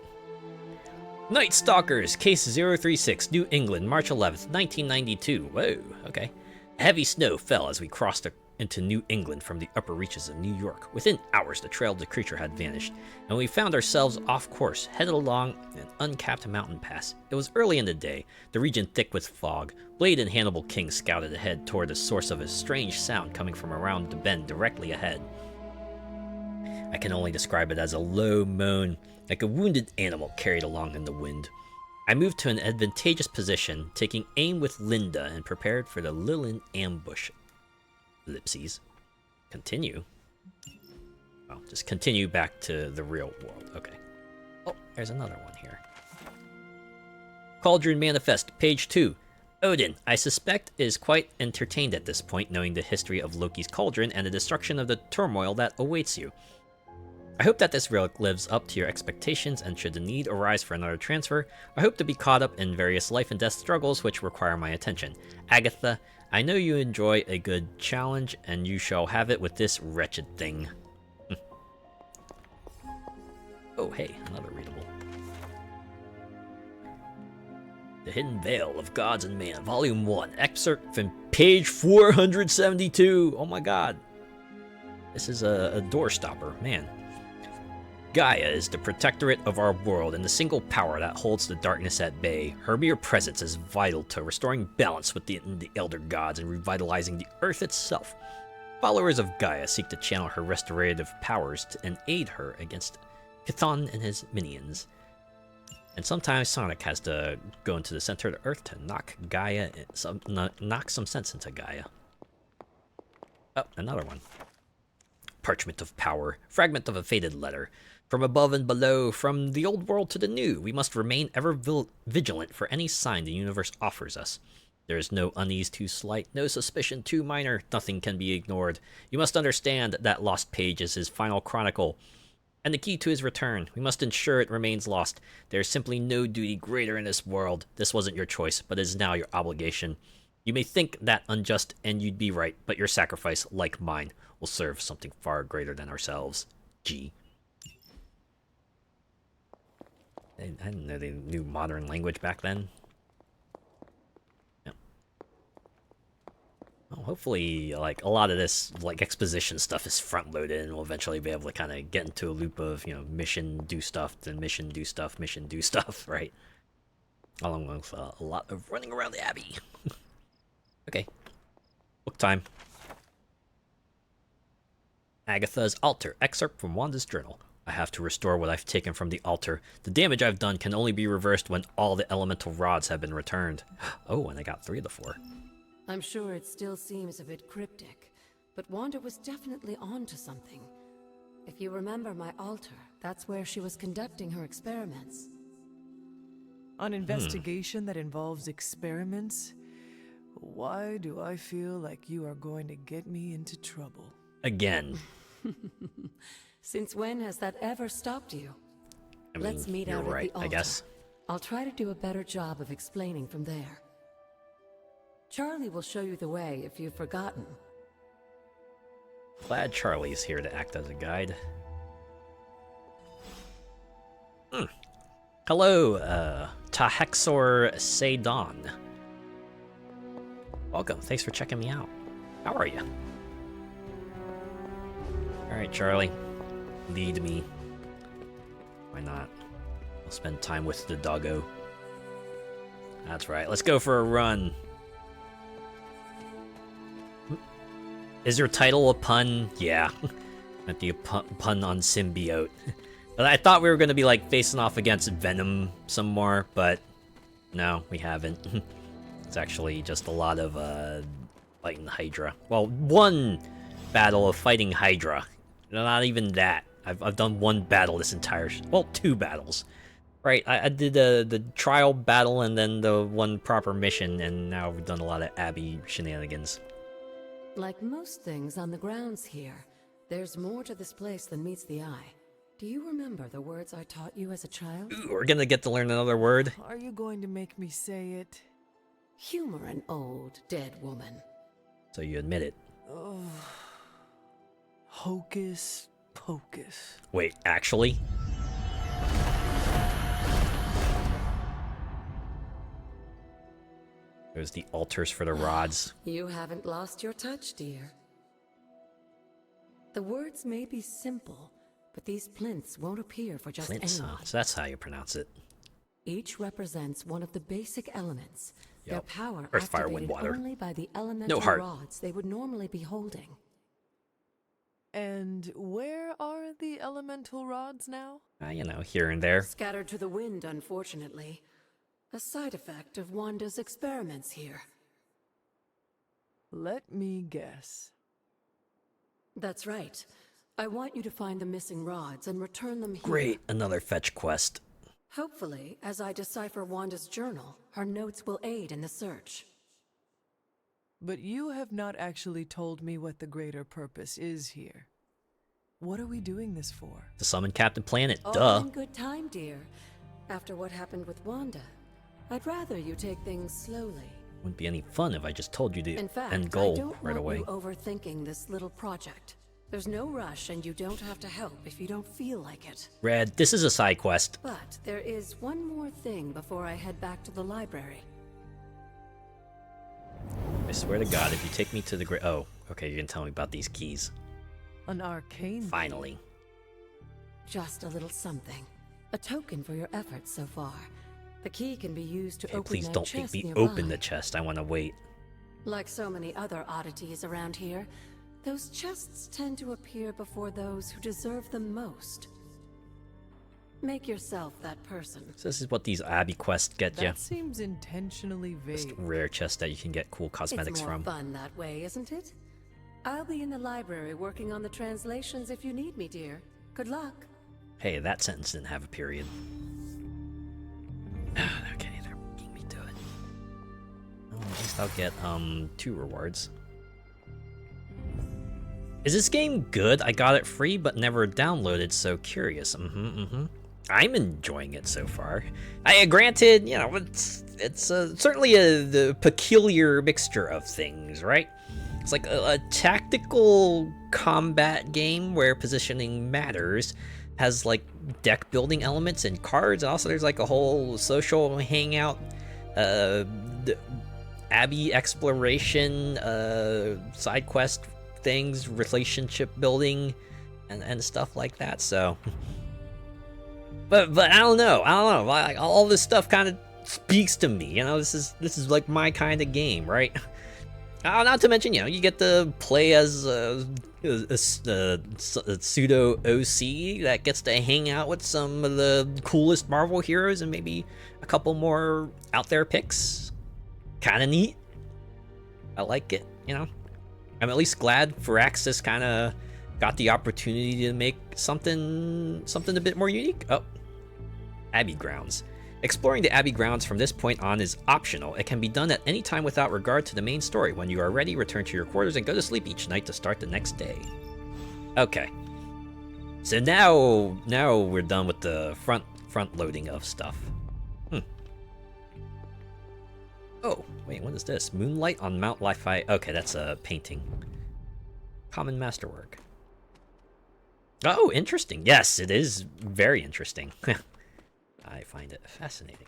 Night Stalkers, Case 036, New England, March 11th, 1992. Whoa, okay. Heavy snow fell as we crossed into New England from the upper reaches of New York. Within hours, the trail of the creature had vanished, and we found ourselves off course, headed along an uncapped mountain pass. It was early in the day, the region thick with fog. Blade and Hannibal King scouted ahead toward the source of a strange sound coming from around the bend directly ahead. I can only describe it as a low moan, like a wounded animal carried along in the wind. I moved to an advantageous position, taking aim with Linda, and prepared for the Lilin ambush. Ellipses. Continue. Well, just continue back to the real world. Okay. Oh, there's another one here. Cauldron Manifest, page 2. Odin, I suspect, is quite entertained at this point, knowing the history of Loki's cauldron and the destruction of the turmoil that awaits you. I hope that this relic lives up to your expectations, and should the need arise for another transfer, I hope to be caught up in various life and death struggles which require my attention. Agatha, I know you enjoy a good challenge, and you shall have it with this wretched thing. Oh, hey, another readable. The Hidden Veil of Gods and Man, Volume 1, excerpt from page 472. Oh my god. This is a door stopper, man. Gaia is the protectorate of our world and the single power that holds the darkness at bay. Her mere presence is vital to restoring balance within the Elder Gods and revitalizing the Earth itself. Followers of Gaia seek to channel her restorative powers and aid her against Chthon and his minions. And sometimes Sonic has to go into the center of the Earth to knock some sense into Gaia. Oh, another one. Parchment of Power, fragment of a faded letter. From above and below, from the old world to the new, we must remain ever vigilant for any sign the universe offers us. There is no unease too slight, no suspicion too minor, nothing can be ignored. You must understand that lost page is his final chronicle, and the key to his return. We must ensure it remains lost. There is simply no duty greater in this world. This wasn't your choice, but is now your obligation. You may think that unjust, and you'd be right, but your sacrifice, like mine, will serve something far greater than ourselves. G. I didn't know they knew modern language back then. Yep. Well, hopefully, like, a lot of this, like, exposition stuff is front-loaded, and we'll eventually be able to kind of get into a loop of, you know, mission, do stuff, then mission, do stuff, mission, do stuff, right? Along with a lot of running around the Abbey. Okay. Book time. Agatha's Altar, excerpt from Wanda's journal. I have to restore what I've taken from the altar. The damage I've done can only be reversed when all the elemental rods have been returned. Oh, and I got 3 of the 4. I'm sure it still seems a bit cryptic, but Wanda was definitely onto something. If you remember my altar, that's where she was conducting her experiments. An investigation that involves experiments? Why do I feel like you are going to get me into trouble? Again. Since when has that ever stopped you? I mean, Let's meet you're out right, at the altar. I guess. I'll try to do a better job of explaining from there. Charlie will show you the way if you've forgotten. Glad Charlie's here to act as a guide. Hello, Tahexor Seidon. Welcome. Thanks for checking me out. How are you? Alright, Charlie. Lead me. Why not? I'll spend time with the doggo. That's right. Let's go for a run. Is your title a pun? Yeah. Might be a pun on symbiote. But I thought we were going to be like facing off against Venom some more, but no, we haven't. It's actually just a lot of fighting Hydra. Well, one battle of fighting Hydra. Not even that. I've done one battle this entire... well, 2 battles. Right, I did the trial battle and then the one proper mission, and now we've done a lot of Abby shenanigans. Like most things on the grounds here, there's more to this place than meets the eye. Do you remember the words I taught you as a child? Ooh, we're gonna get to learn another word. Are you going to make me say it? Humor an old, dead woman. So you admit it. Oh, hocus pocus. Wait, actually? There's the altars for the rods. You haven't lost your touch, dear. The words may be simple, but these plinths won't appear for just Plinths, anyone. huh? So that's how you pronounce it. Each represents one of the basic elements. Their Yep. power Earth, fire, wind, activated water. only by the elemental heart. rods they would normally be holding. And where are the elemental rods now? You know, here and there. Scattered to the wind, unfortunately. A side effect of Wanda's experiments here. Let me guess. That's right. I want you to find the missing rods and return them here. Great, another fetch quest. Hopefully, as I decipher Wanda's journal, her notes will aid in the search. But you have not actually told me what the greater purpose is here. What are we doing this for? To summon Captain Planet, All duh. in good time, dear. After what happened with Wanda, I'd rather you take things slowly. Wouldn't be any fun if I just told you the In fact, end I goal don't right want away. you overthinking this little project. There's no rush, and you don't have to help if you don't feel like it. Red, this is a side quest. But there is one more thing before I head back to the library. I swear to God, if you take me to the great... oh, okay, you're gonna tell me about these keys. An arcane. Finally. Just a little something. A token for your efforts so far. The key can be used to Okay, open please that don't make chest me nearby. open the chest. I want to wait. Like so many other oddities around here, those chests tend to appear before those who deserve them most. Make yourself that person. So this is what these Abbey quests get you. That seems intentionally Just vague. rare chests that you can get cool cosmetics It's more from. fun that way, isn't it? I'll be in the library working on the translations if you need me, dear. Good luck. Hey, that sentence didn't have a period. Okay, they're making me do it. Oh, at least I'll get 2 rewards. Is this game good? I got it free but never downloaded, so curious. I'm enjoying it so far. Granted, you know, it's certainly a peculiar mixture of things, right? It's like a tactical combat game where positioning matters, has like deck building elements and cards. Also, there's like a whole social hangout, Abbey exploration, side quest things, relationship building, and stuff like that. So, but I don't know. Like, all this stuff kind of speaks to me. You know, this is like my kind of game, right? Not to mention, you know, you get to play as a pseudo OC that gets to hang out with some of the coolest Marvel heroes and maybe a couple more out there picks. Kind of neat. I like it, you know. I'm at least glad Firaxis kind of got the opportunity to make something a bit more unique. Oh, Abbey Grounds. Exploring the Abbey Grounds from this point on is optional. It can be done at any time without regard to the main story. When you are ready, return to your quarters and go to sleep each night to start the next day. Okay. So now we're done with the front loading of stuff. Oh, wait, what is this? Moonlight on Mount Li-Fi. Okay, that's a painting. Common masterwork. Oh, interesting. Yes, it is very interesting. I find it fascinating.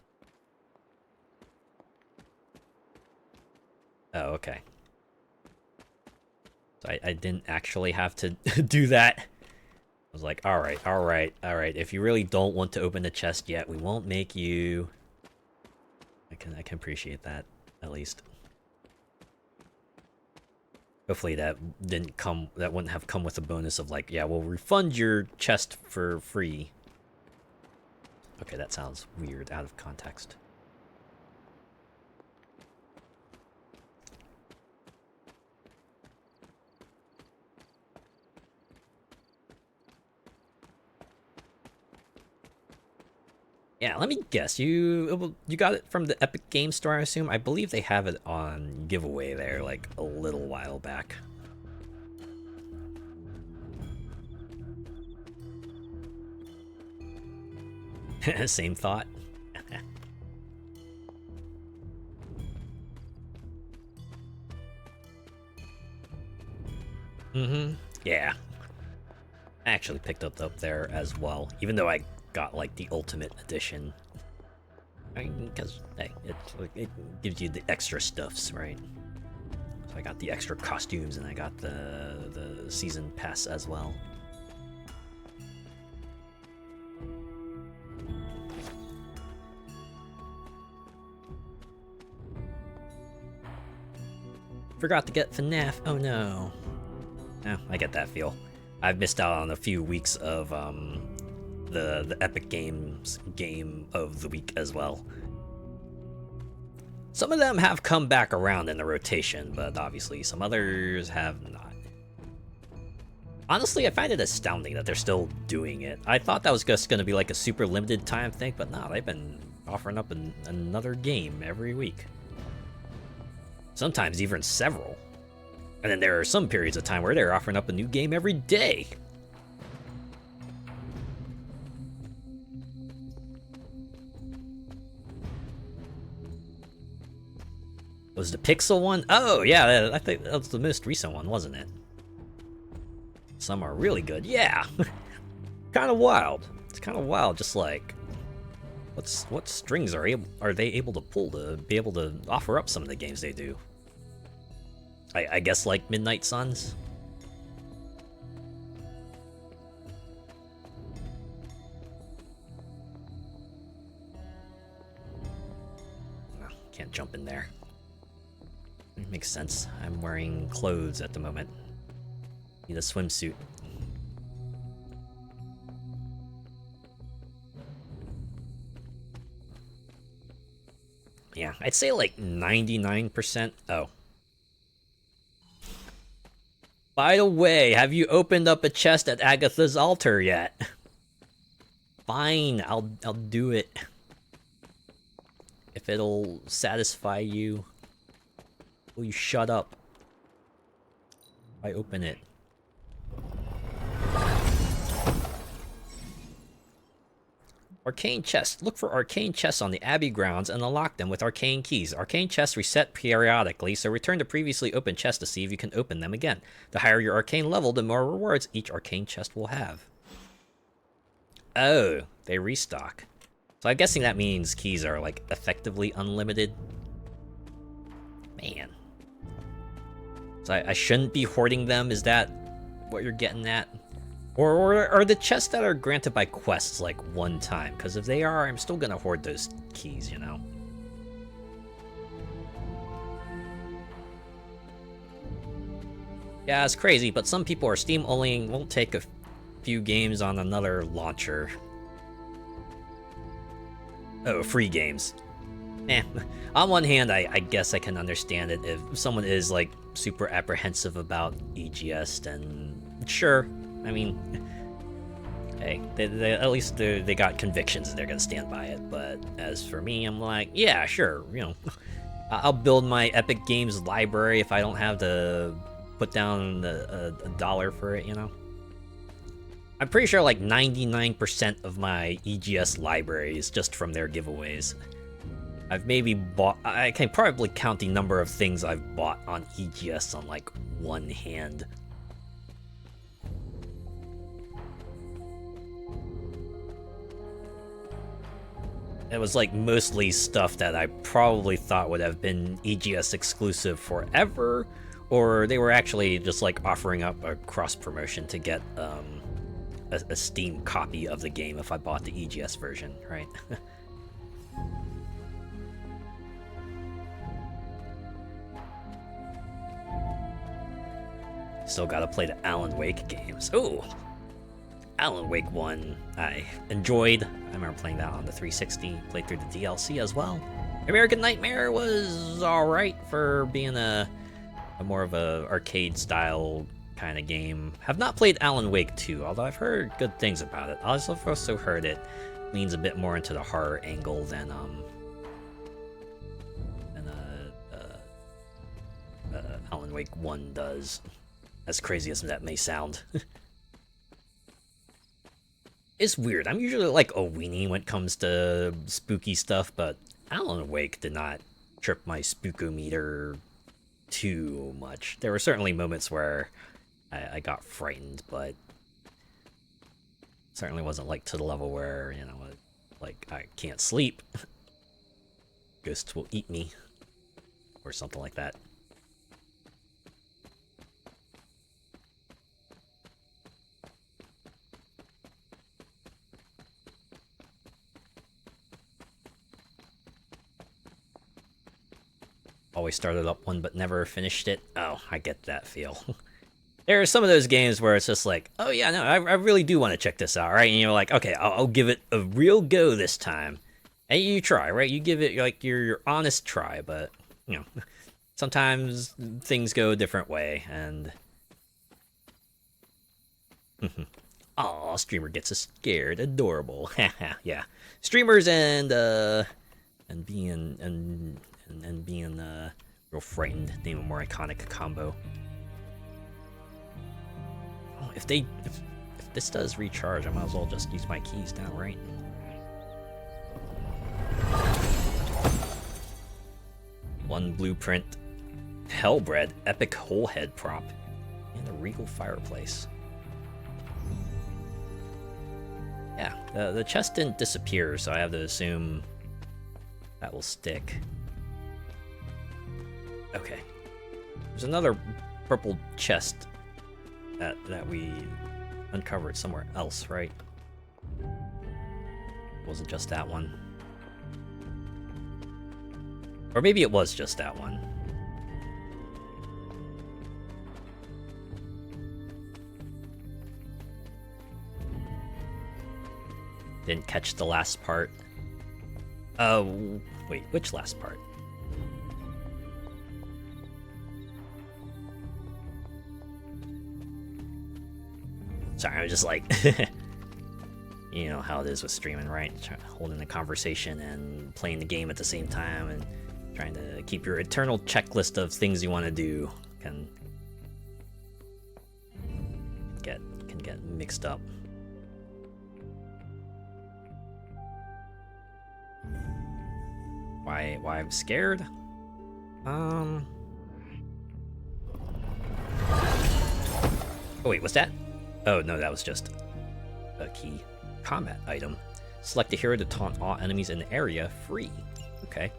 Oh, okay. So I didn't actually have to do that. I was like, alright. If you really don't want to open the chest yet, we won't make you. I can appreciate that, at least. Hopefully that wouldn't have come with a bonus of like, yeah, we'll refund your chest for free. Okay, that sounds weird out of context. Yeah, let me guess. You got it from the Epic Game Store, I assume? I believe they have it on giveaway there, like, a little while back. Same thought. Yeah. I actually picked up there as well, even though I got, like, the Ultimate Edition. I mean, because, hey, it gives you the extra stuffs, right? So I got the extra costumes, and I got the Season Pass as well. Forgot to get FNAF. Oh no. Oh, I get that feel. I've missed out on a few weeks of the Epic Games Game of the Week as well. Some of them have come back around in the rotation, but obviously some others have not. Honestly, I find it astounding that they're still doing it. I thought that was just going to be like a super limited time thing, but no, they've been offering up another game every week. Sometimes even several. And then there are some periods of time where they're offering up a new game every day. Was the Pixel one? Oh, yeah, I think that was the most recent one, wasn't it? Some are really good. Yeah. Kind of wild. It's kind of wild, just like what strings are they able to pull to be able to offer up some of the games they do? I guess like Midnight Suns. Oh, can't jump in there. It makes sense. I'm wearing clothes at the moment. Need a swimsuit. Yeah, I'd say like 99%. Oh. By the way, have you opened up a chest at Agatha's altar yet? Fine, I'll do it. If it'll satisfy you. Will you shut up? I open it. Arcane chests. Look for arcane chests on the Abbey grounds and unlock them with arcane keys. Arcane chests reset periodically, so return to previously opened chests to see if you can open them again. The higher your arcane level, the more rewards each arcane chest will have. Oh, they restock. So I'm guessing that means keys are like effectively unlimited. Man. So I shouldn't be hoarding them, is that what you're getting at? Or are the chests that are granted by quests like one time? Because if they are, I'm still gonna hoard those keys, you know? Yeah, it's crazy, but some people are Steam only and won't take a few games on another launcher. Oh, free games. On one hand, I guess I can understand it. If someone is like super apprehensive about EGS, then sure. I mean, hey, they at least they got convictions and they're gonna stand by it. But as for me, I'm like, yeah, sure, you know, I'll build my Epic Games library if I don't have to put down a dollar for it, you know. I'm pretty sure like 99% of my EGS library is just from their giveaways. I've maybe bought, I can probably count the number of things I've bought on EGS on like one hand. it was like mostly stuff that I probably thought would have been EGS exclusive forever, or they were actually just like offering up a cross promotion to get a Steam copy of the game if I bought the EGS version, right? Still gotta play the Alan Wake games. Ooh! Alan Wake 1 I enjoyed. I remember playing that on the 360, played through the DLC as well. American Nightmare was alright for being a more of a arcade style kind of game. Have not played Alan Wake 2, although I've heard good things about it. I've also heard it leans a bit more into the horror angle than Alan Wake 1 does. As crazy as that may sound. It's weird. I'm usually like a weenie when it comes to spooky stuff, but Alan Wake did not trip my spookometer too much. There were certainly moments where I got frightened, but certainly wasn't like to the level where, you know, like I can't sleep. Ghosts will eat me, or something like that. Always started up one but never finished it. Oh, I get that feel. There are some of those games where it's just like, oh yeah, no, I really do want to check this out, right? And you're like, okay, I'll give it a real go this time. And you try, right? You give it like your honest try, but, you know, sometimes things go a different way, and... Aw, streamer gets us scared. Adorable. Yeah. Streamers and being real frightened, name a more iconic combo. Oh, if this does recharge, I might as well just use my keys now, right? One blueprint, Hellbred, epic whole head prop, and a regal fireplace. Yeah, the chest didn't disappear, so I have to assume that will stick. Okay. There's another purple chest that we uncovered somewhere else, right? It wasn't just that one. Or maybe it was just that one. Didn't catch the last part. Oh, wait, which last part? Sorry, I was just like, you know how it is with streaming, right? Holding the conversation and playing the game at the same time, and trying to keep your eternal checklist of things you want to do can get mixed up. Why I'm scared? Oh wait, what's that? Oh no, that was just a key. Combat item. Select a hero to taunt all enemies in the area free. Okay.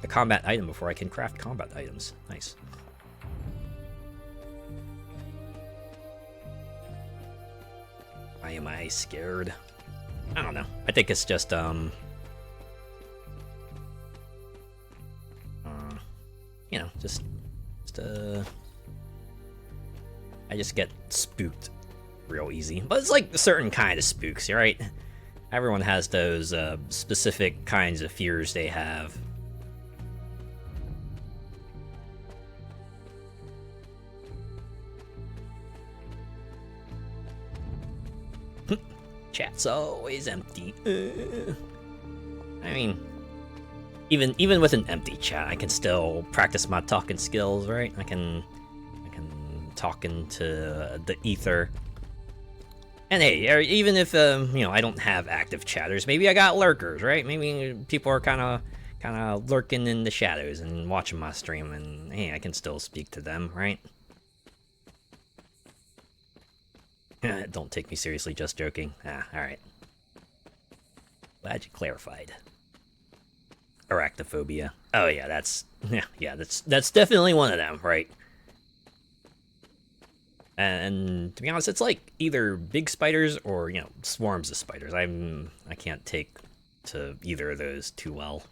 A combat item before I can craft combat items. Nice. Why am I scared? I don't know. I think it's just you know, just I just get spooked real easy. But it's like a certain kind of spooks, right? Everyone has those specific kinds of fears they have. Chat's always empty. I mean, even with an empty chat, I can still practice my talking skills, right? I can talk into the ether. And hey, even if you know, I don't have active chatters, maybe I got lurkers, right? Maybe people are kind of lurking in the shadows and watching my stream, and hey, I can still speak to them, right? Don't take me seriously, just joking. Ah, all right. Glad you clarified. Arachnophobia. Oh yeah, that's definitely one of them, right? And to be honest, it's like either big spiders or, you know, swarms of spiders. I can't take to either of those too well.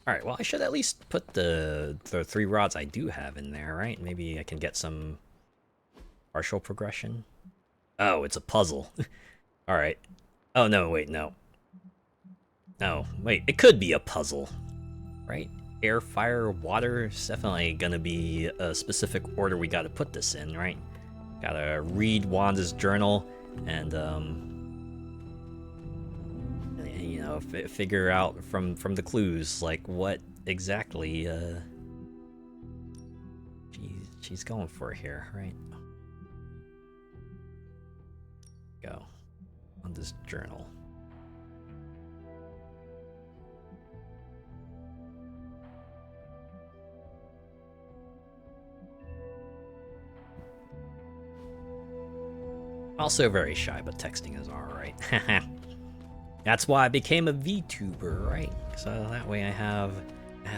Alright, well, I should at least put the 3 rods I do have in there, right? Maybe I can get some partial progression. Oh, it's a puzzle. Alright. Oh, no, wait, no. No, wait, it could be a puzzle, right? Air, fire, water. It's definitely gonna be a specific order we gotta put this in, right? Gotta read Wanda's journal and, you know, figure out from the clues, like, what exactly, she's going for here, right? Go. Wanda's journal. Also very shy, but texting is alright. That's why I became a VTuber, right? So that way I have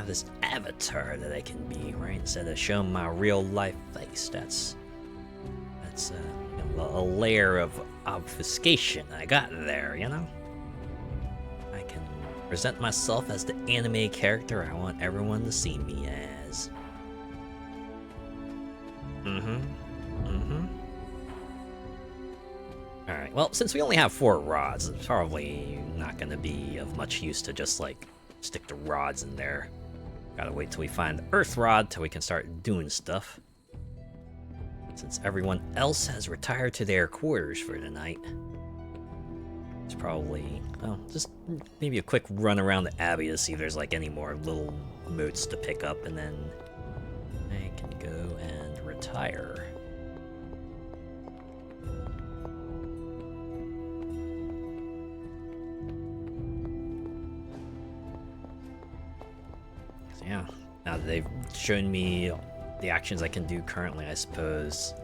this avatar that I can be, right? Instead of showing my real life face. That's you know, a layer of obfuscation I got there, you know? I can present myself as the anime character I want everyone to see me as. Alright, well, since we only have 4 rods, it's probably not gonna be of much use to just, like, stick the rods in there. Gotta wait till we find the earth rod till we can start doing stuff. Since everyone else has retired to their quarters for the night. It's probably, well, just maybe a quick run around the Abbey to see if there's, like, any more little motes to pick up, and then I can go and retire. Yeah, now that they've shown me the actions I can do currently, I suppose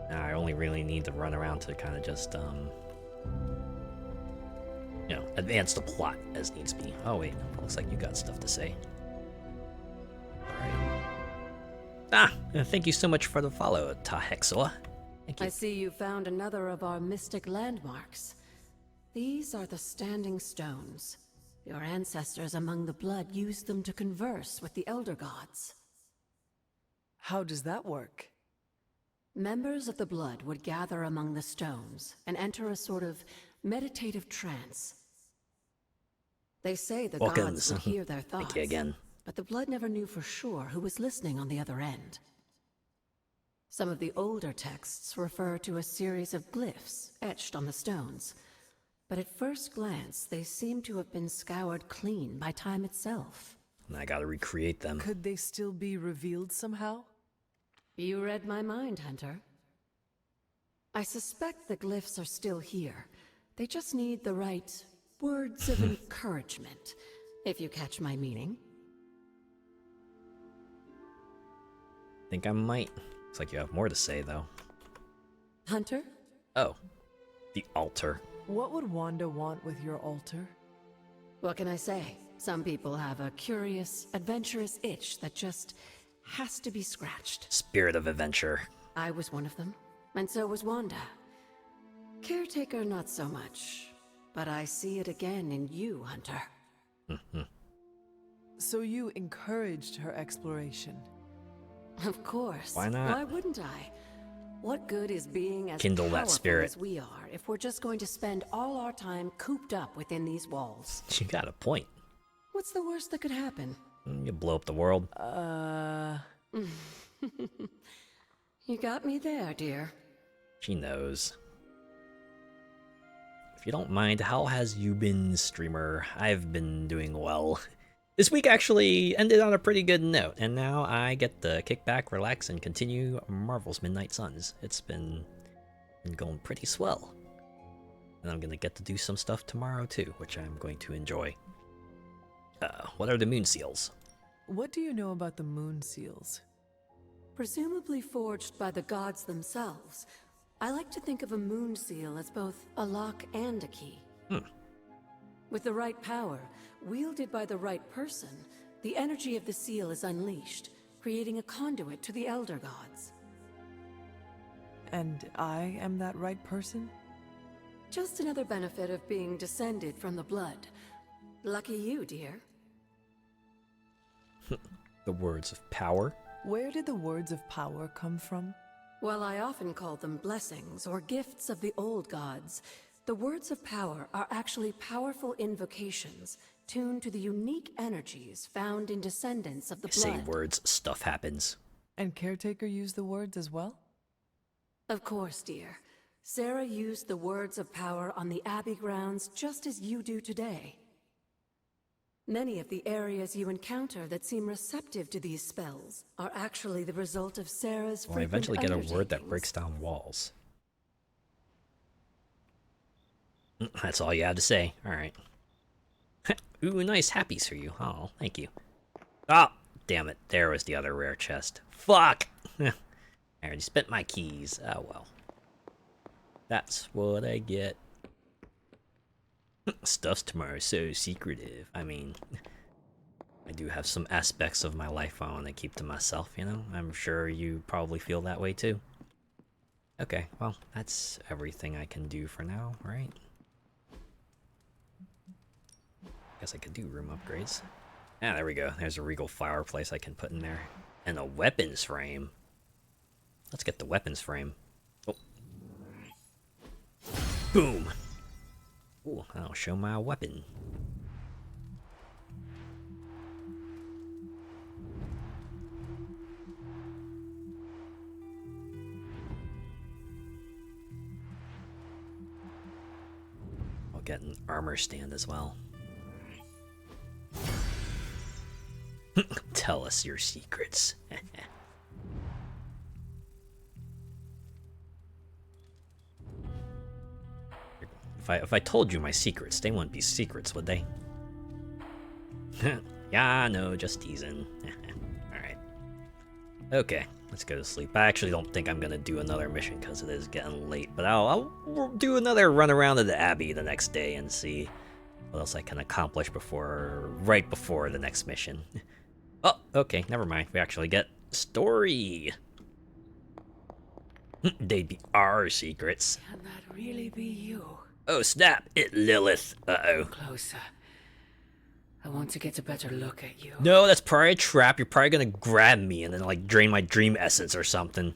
now I only really need to run around to kind of just, you know, advance the plot as needs be. Oh wait, looks like you got stuff to say. Alright. Ah, thank you so much for the follow, Tahexor. Thank you. I see you found another of our mystic landmarks. These are the Standing Stones. Your ancestors among the blood used them to converse with the Elder Gods. How does that work? Members of the blood would gather among the stones and enter a sort of meditative trance. They say the gods would hear their thoughts, Thank you again. but the blood never knew for sure who was listening on the other end. Some of the older texts refer to a series of glyphs etched on the stones, but at first glance, they seem to have been scoured clean by time itself. And I gotta recreate them. Could they still be revealed somehow? You read my mind, Hunter. I suspect the glyphs are still here. They just need the right words of encouragement, if you catch my meaning. Think I might. Looks like you have more to say, though. Hunter? Oh, the altar. What would Wanda want with your altar? What can I say? Some people have a curious, adventurous itch that just has to be scratched. Spirit of adventure. I was one of them, and so was Wanda. Caretaker, not so much. But I see it again in you, Hunter. So you encouraged her exploration? Of course. Why not? Why wouldn't I? What good is being as Kindle that powerful spirit. as we are if we're just going to spend all our time cooped up within these walls? You got a point. What's the worst that could happen? You blow up the world. You got me there, dear. She knows. If you don't mind, how has you been, streamer? I've been doing well. This week actually ended on a pretty good note, and now I get to kick back, relax, and continue Marvel's Midnight Suns. It's been going pretty swell. And I'm gonna get to do some stuff tomorrow too, which I'm going to enjoy. What are the moon seals? What do you know about the moon seals? Presumably forged by the gods themselves, I like to think of a moon seal as both a lock and a key. With the right power, wielded by the right person, the energy of the seal is unleashed, creating a conduit to the Elder Gods. And I am that right person? Just another benefit of being descended from the blood. Lucky you, dear. The words of power? Where did the words of power come from? While I often call them blessings or gifts of the old gods, the words of power are actually powerful invocations tuned to the unique energies found in descendants of the blood. Say words, stuff happens. And Caretaker used the words as well? Of course, dear. Sarah used the words of power on the Abbey grounds just as you do today. Many of the areas you encounter that seem receptive to these spells are actually the result of Sarah's Well, I eventually get a word that breaks down walls. That's all you have to say. Alright. Ooh, nice happies for you. Oh, thank you. Oh, damn it. There was the other rare chest. Fuck! I already spent my keys. Oh, well. That's what I get. Stuff's tomorrow so secretive. I mean, I do have some aspects of my life I want to keep to myself, you know? I'm sure you probably feel that way too. Okay, well, that's everything I can do for now, right? Guess I could do room upgrades. Ah, there we go. There's a regal fireplace I can put in there. And a weapons frame. Let's get the weapons frame. Oh. Boom! Ooh, I'll show my weapon. I'll get an armor stand as well. Tell us your secrets. If I told you my secrets, they wouldn't be secrets, would they? Yeah, no, just teasing. Alright. Okay, let's go to sleep. I actually don't think I'm gonna do another mission because it is getting late, but I'll do another run around to the Abbey the next day and see what else I can accomplish right before the next mission. Oh, okay, never mind. We actually get story. They'd be our secrets. Can that really be you? Oh snap, it Lilith. Uh-oh. Closer. I want to get a better look at you. No, that's probably a trap. You're probably gonna grab me and then like drain my dream essence or something.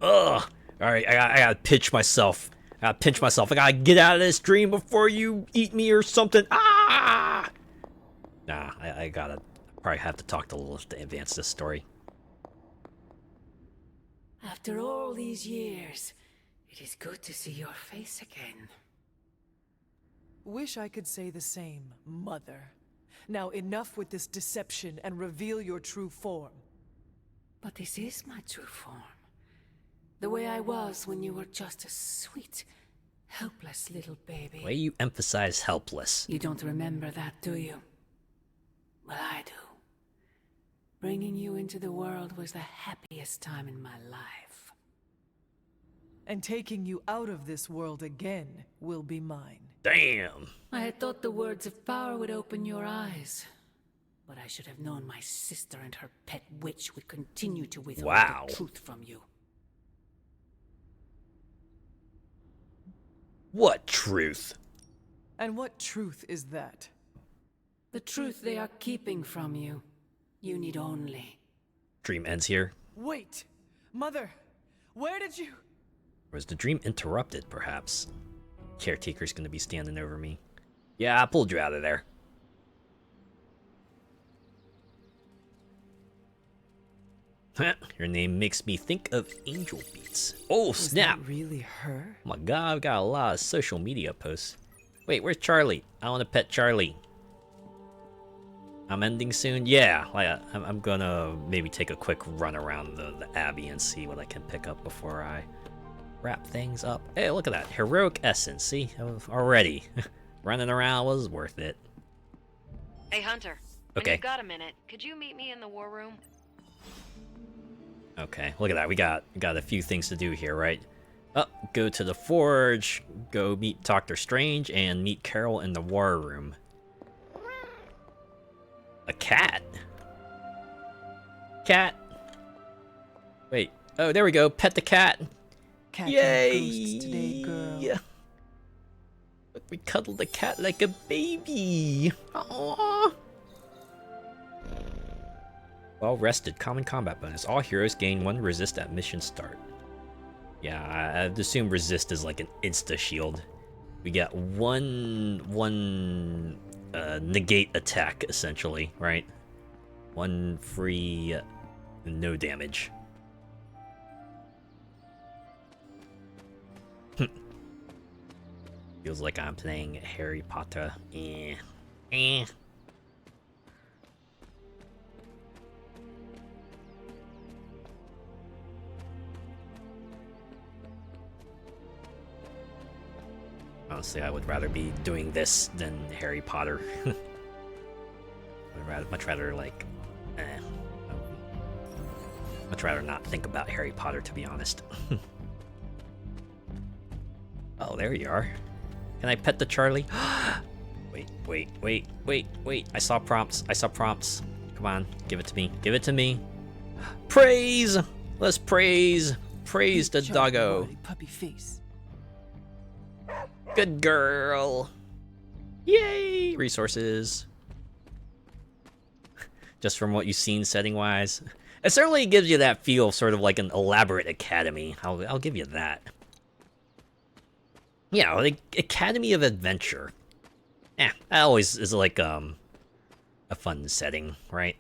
Ugh. Alright, I gotta pinch myself. I gotta get out of this dream before you eat me or something. Ah! Nah, I probably have to talk to Lilith to advance this story. After all these years, it is good to see your face again. Wish I could say the same, Mother. Now enough with this deception and reveal your true form. But this is my true form. The way I was when you were just a sweet, helpless little baby. The way you emphasize helpless. You don't remember that, do you? Well, I do. Bringing you into the world was the happiest time in my life. And taking you out of this world again will be mine. Damn! I had thought the words of power would open your eyes. But I should have known my sister and her pet witch would continue to withhold the truth from you. What truth? And what truth is that? The truth they are keeping from you. You need only. Dream ends here. Wait! Mother! Where did you... Or was the dream interrupted, perhaps? Caretaker's gonna be standing over me. Yeah, I pulled you out of there. Your name makes me think of Angel Beats. Oh, snap! Was that really her? Oh my god, I've got a lot of social media posts. Wait, where's Charlie? I want to pet Charlie. I'm ending soon? Yeah, I'm gonna maybe take a quick run around the Abbey and see what I can pick up before I wrap things up. Hey, look at that. Heroic Essence. See? Already. Running around was worth it. Hey, Hunter. When Okay. you've got a minute, could you meet me in the war room? Okay, look at that. We got a few things to do here, right? Go to the forge, go meet Doctor Strange, and meet Carol in the war room. A cat? Cat? Wait. Oh, there we go. Pet the cat. Cat Yay! ghosts today, girl. Look, we cuddled the cat like a baby. Aww. Well rested. Common combat bonus. All heroes gain 1 resist at mission start. Yeah, I'd assume resist is like an insta shield. We get one negate attack essentially, right? 1 free, no damage. Feels like I'm playing Harry Potter. Eh. Honestly, I would rather be doing this than Harry Potter. I'd much rather like, much rather not think about Harry Potter, to be honest. Oh, there you are. Can I pet the Charlie? Wait. I saw prompts. Come on, give it to me. Give it to me. Praise! Let's praise. Praise the doggo. Puppy face. Good girl. Yay! Resources. Just from what you've seen setting-wise. It certainly gives you that feel of sort of like an elaborate academy. I'll give you that. Yeah, like Academy of Adventure. That always is like a fun setting, right?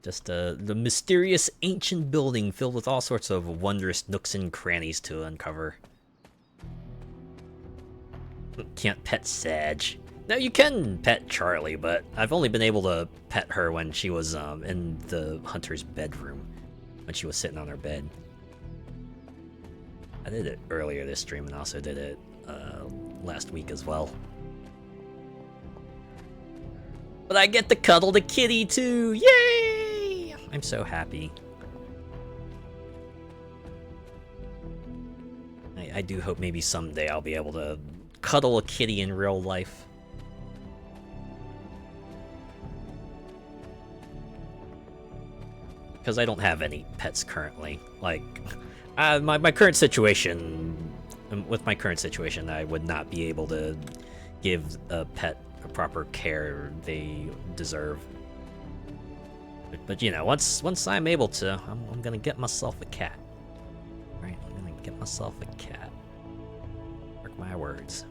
Just the mysterious ancient building filled with all sorts of wondrous nooks and crannies to uncover. Can't pet Sag. Now you can pet Charlie, but I've only been able to pet her when she was in the hunter's bedroom, when she was sitting on her bed. I did it earlier this stream and also did it last week as well. But I get to cuddle the kitty too! Yay! I'm so happy. I do hope maybe someday I'll be able to cuddle a kitty in real life. Because I don't have any pets currently. Like, my current situation, with my current situation, I would not be able to give a pet a proper care they deserve. But you know, once I'm able to, I'm gonna get myself a cat. Right, I'm gonna get myself a cat. Mark my words.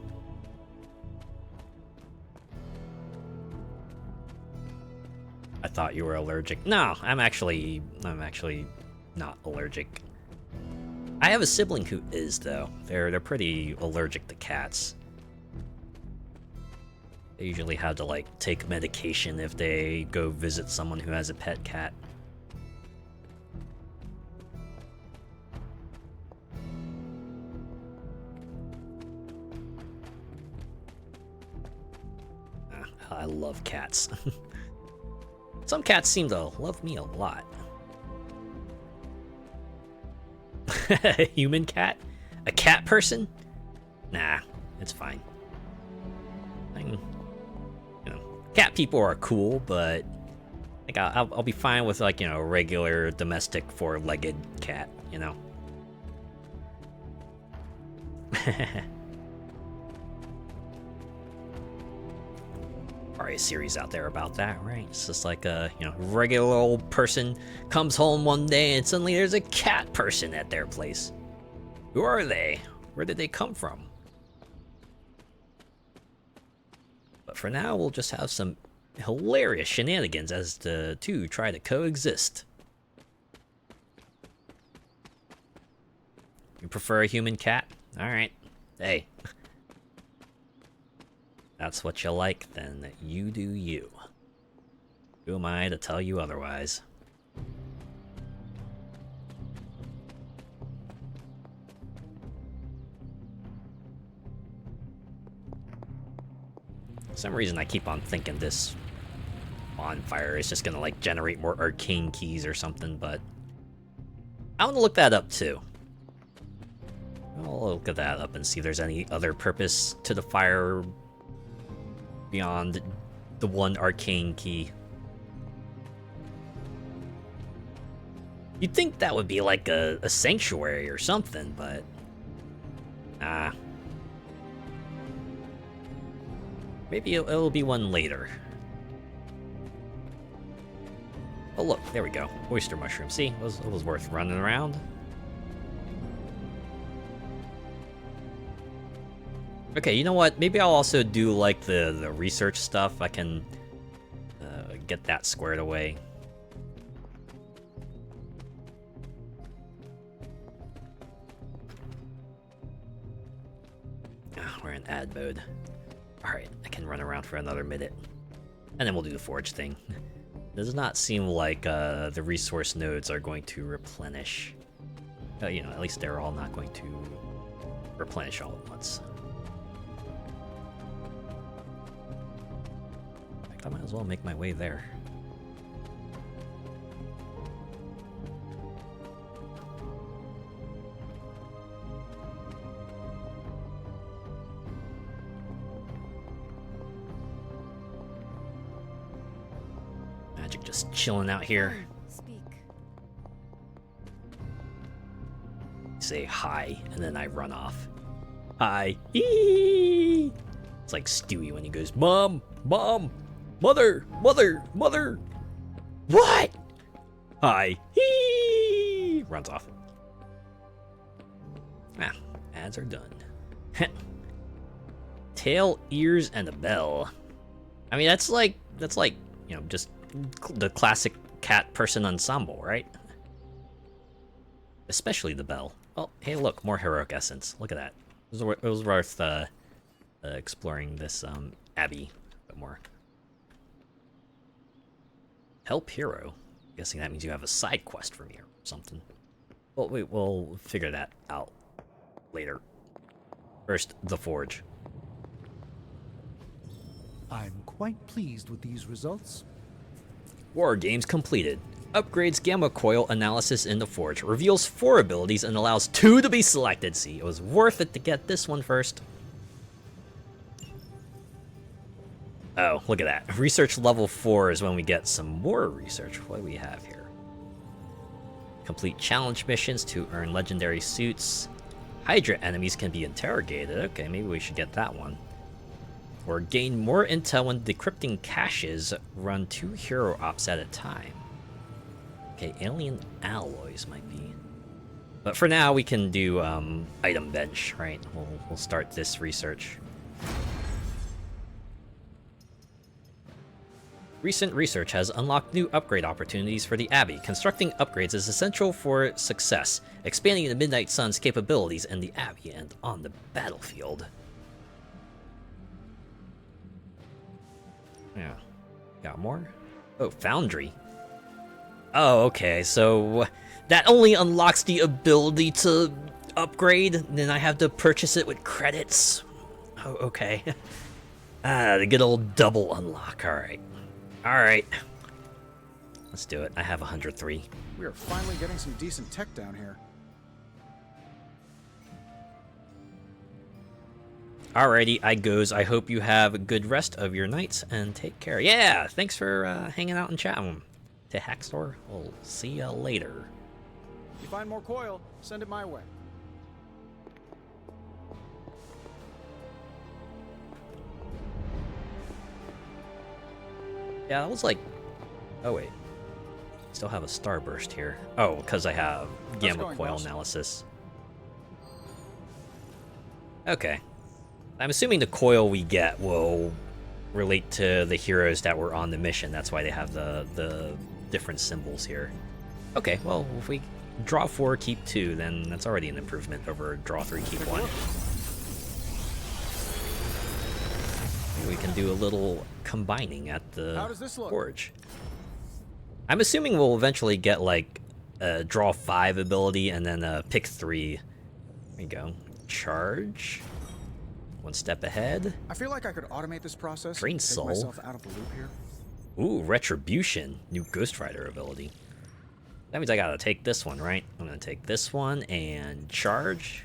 I thought you were allergic. No, I'm actually not allergic. I have a sibling who is though. They're pretty allergic to cats. They usually have to like take medication if they go visit someone who has a pet cat. I love cats. Some cats seem to love me a lot. A human cat? A cat person? Nah, it's fine. You know, cat people are cool, but like I'll be fine with like, you know, a regular domestic 4-legged cat, you know. Probably a series out there about that, right? It's just like a, you know, regular old person comes home one day and suddenly there's a cat person at their place. Who are they? Where did they come from? But for now, we'll just have some hilarious shenanigans as the two try to coexist. You prefer a human cat? Alright. Hey. That's what you like, then you do you. Who am I to tell you otherwise? For some reason I keep on thinking this bonfire is just gonna like generate more arcane keys or something, but I want to look that up too. I'll look at that up and see if there's any other purpose to the fire beyond the one arcane key. You'd think that would be like a sanctuary or something, but maybe it'll be one later. Oh look, there we go. Oyster mushroom. See, it was worth running around. Okay, you know what? Maybe I'll also do like the research stuff. I can get that squared away. We're in ad mode. Alright, I can run around for another minute. And then we'll do the forge thing. Does not seem like the resource nodes are going to replenish. You know, at least they're all not going to replenish all at once. In fact, I might as well make my way there. Just chilling out here. Say hi, and then I run off. Hi. Eee! It's like Stewie when he goes, Mom! Mom! Mother! Mother! Mother! What? Hi. Eee! Runs off. Ah, ads are done. Tail, ears, and a bell. I mean, that's like, you know, just the classic cat person ensemble, right? Especially the bell. Oh, hey, look, more heroic essence. Look at that. It was worth exploring this abbey a bit more. Help hero. Guessing that means you have a side quest for me or something. Well, we'll figure that out later. First, the forge. I'm quite pleased with these results. War games completed. Upgrades gamma coil analysis in the forge. Reveals 4 abilities and allows 2 to be selected. See, it was worth it to get this one first. Oh, look at that. Research level 4 is when we get some more research. What do we have here? Complete challenge missions to earn legendary suits. Hydra enemies can be interrogated. Okay, maybe we should get that one. Or gain more intel when decrypting caches. Run 2 hero ops at a time. Okay, alien alloys might be. But for now, we can do item bench, right? We'll start this research. Recent research has unlocked new upgrade opportunities for the Abbey. Constructing upgrades is essential for success, expanding the Midnight Sun's capabilities in the Abbey and on the battlefield. Yeah. Got more? Oh, Foundry. Oh, okay, so that only unlocks the ability to upgrade, then I have to purchase it with credits. Oh, okay. The good old double unlock, alright. Alright. Let's do it. I have 103. We are finally getting some decent tech down here. Alrighty, I goes. I hope you have a good rest of your nights and take care. Yeah, thanks for hanging out and chatting. To Hackstore, we'll see ya later. If you find more coil, send it my way. Yeah, that was like... Oh, wait. Still have a starburst here. Oh, because I have gamma coil analysis. Okay. I'm assuming the coil we get will relate to the heroes that were on the mission. That's why they have the different symbols here. Okay, well, if we draw 4, keep 2, then that's already an improvement over draw 3, keep 1. Maybe we can do a little combining at the forge. I'm assuming we'll eventually get like a draw 5 ability and then a pick 3. There we go. Charge. 1 step ahead. I feel like I could automate this process. Drain Take soul. myself out of the loop here. Ooh, Retribution. New Ghost Rider ability. That means I gotta take this one, right? I'm gonna take this one and charge.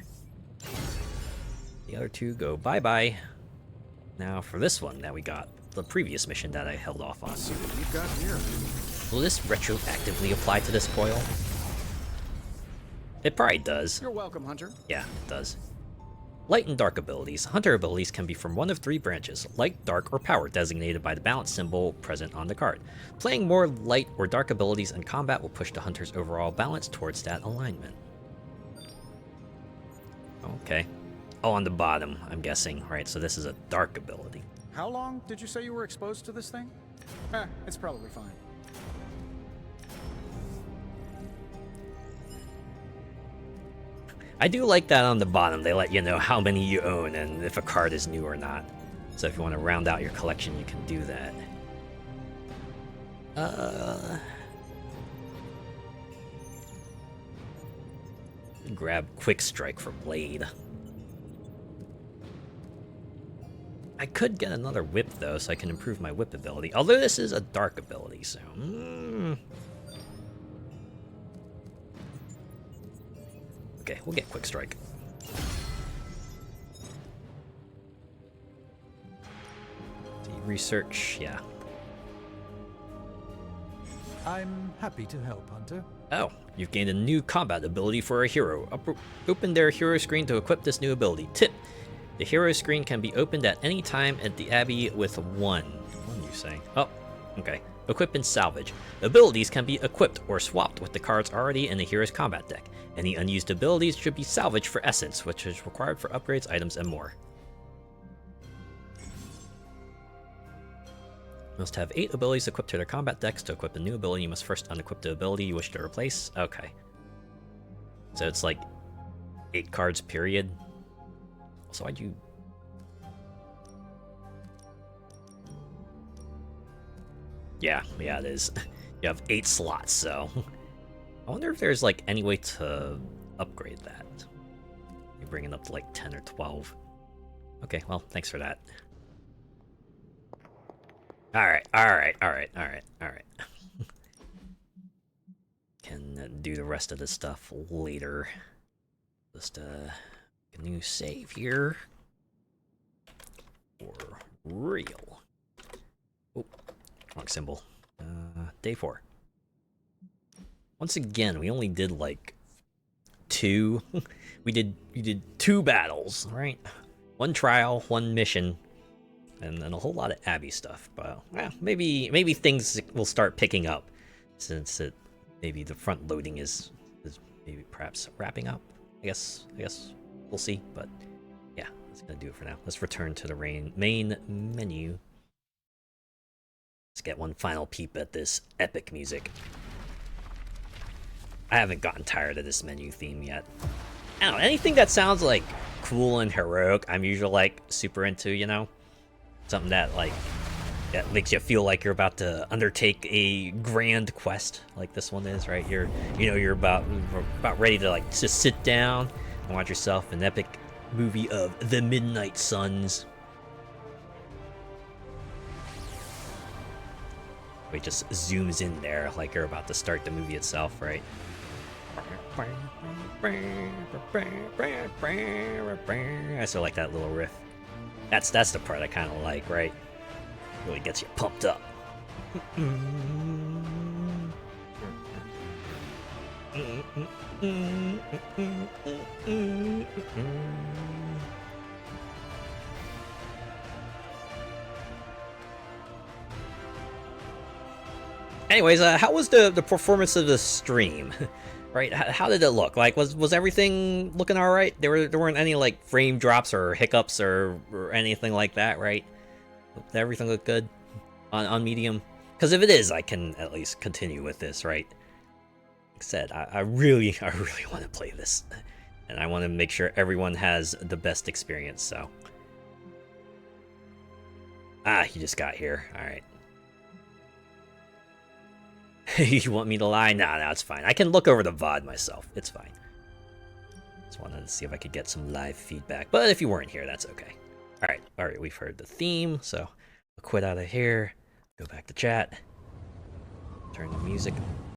The other two go bye-bye. Now for this one that we got, the previous mission that I held off on. Let's see what you've got here. Will this retroactively apply to this coil? It probably does. You're welcome, Hunter. Yeah, it does. Light and dark abilities. Hunter abilities can be from one of three branches, light, dark, or power, designated by the balance symbol present on the card. Playing more light or dark abilities in combat will push the hunter's overall balance towards that alignment. Okay. Oh, on the bottom, I'm guessing, right? So this is a dark ability. How long did you say you were exposed to this thing? It's probably fine. I do like that on the bottom. They let you know how many you own and if a card is new or not. So if you want to round out your collection, you can do that. Grab Quick Strike for Blade. I could get another whip though, so I can improve my whip ability. Although this is a dark ability, so... Okay, we'll get Quick Strike. Research, yeah. I'm happy to help, Hunter. Oh, you've gained a new combat ability for a hero. Open their hero screen to equip this new ability. Tip: the hero screen can be opened at any time at the Abbey with one. What are you saying? Oh, okay. Equip and salvage. Abilities can be equipped or swapped with the cards already in the hero's combat deck. Any unused abilities should be salvaged for essence, which is required for upgrades, items, and more. You must have 8 abilities equipped to their combat decks. To equip a new ability, you must first unequip the ability you wish to replace. Okay. So it's like 8 cards, period. So why'd you... Yeah, it is. You have 8 slots, so... I wonder if there's like any way to upgrade that. You bring it up to like 10 or 12. Okay, well, thanks for that. Alright. Can do the rest of this stuff later. Just a new save here. For real. Oh, wrong symbol. Day 4. Once again, we only did like 2. we did 2 battles, right? 1 trial, 1 mission. And then a whole lot of Abbey stuff, but well, maybe things will start picking up, since maybe the front loading is maybe perhaps wrapping up. I guess we'll see, but yeah, that's gonna do it for now. Let's return to the main menu. Let's get one final peep at this epic music. I haven't gotten tired of this menu theme yet. I don't know, anything that sounds like cool and heroic, I'm usually like super into, you know. Something that like that makes you feel like you're about to undertake a grand quest, like this one is, right? You're about ready to like just sit down and watch yourself an epic movie of the Midnight Suns. It just zooms in there like you're about to start the movie itself, right? I still like that little riff. That's the part I kind of like, right? Really gets you pumped up. Anyways, how was the performance of the stream? Right? How did it look? Like, was everything looking all right? There weren't any like frame drops or hiccups or anything like that, right? Did everything look good on medium? Because if it is, I can at least continue with this, right? Like I said, I really want to play this, and I want to make sure everyone has the best experience. So, you just got here. All right. You want me to lie? Nah, it's fine. I can look over the VOD myself. It's fine. Just wanted to see if I could get some live feedback. But if you weren't here, that's okay. Alright, we've heard the theme, so I'll quit out of here. Go back to chat. Turn the music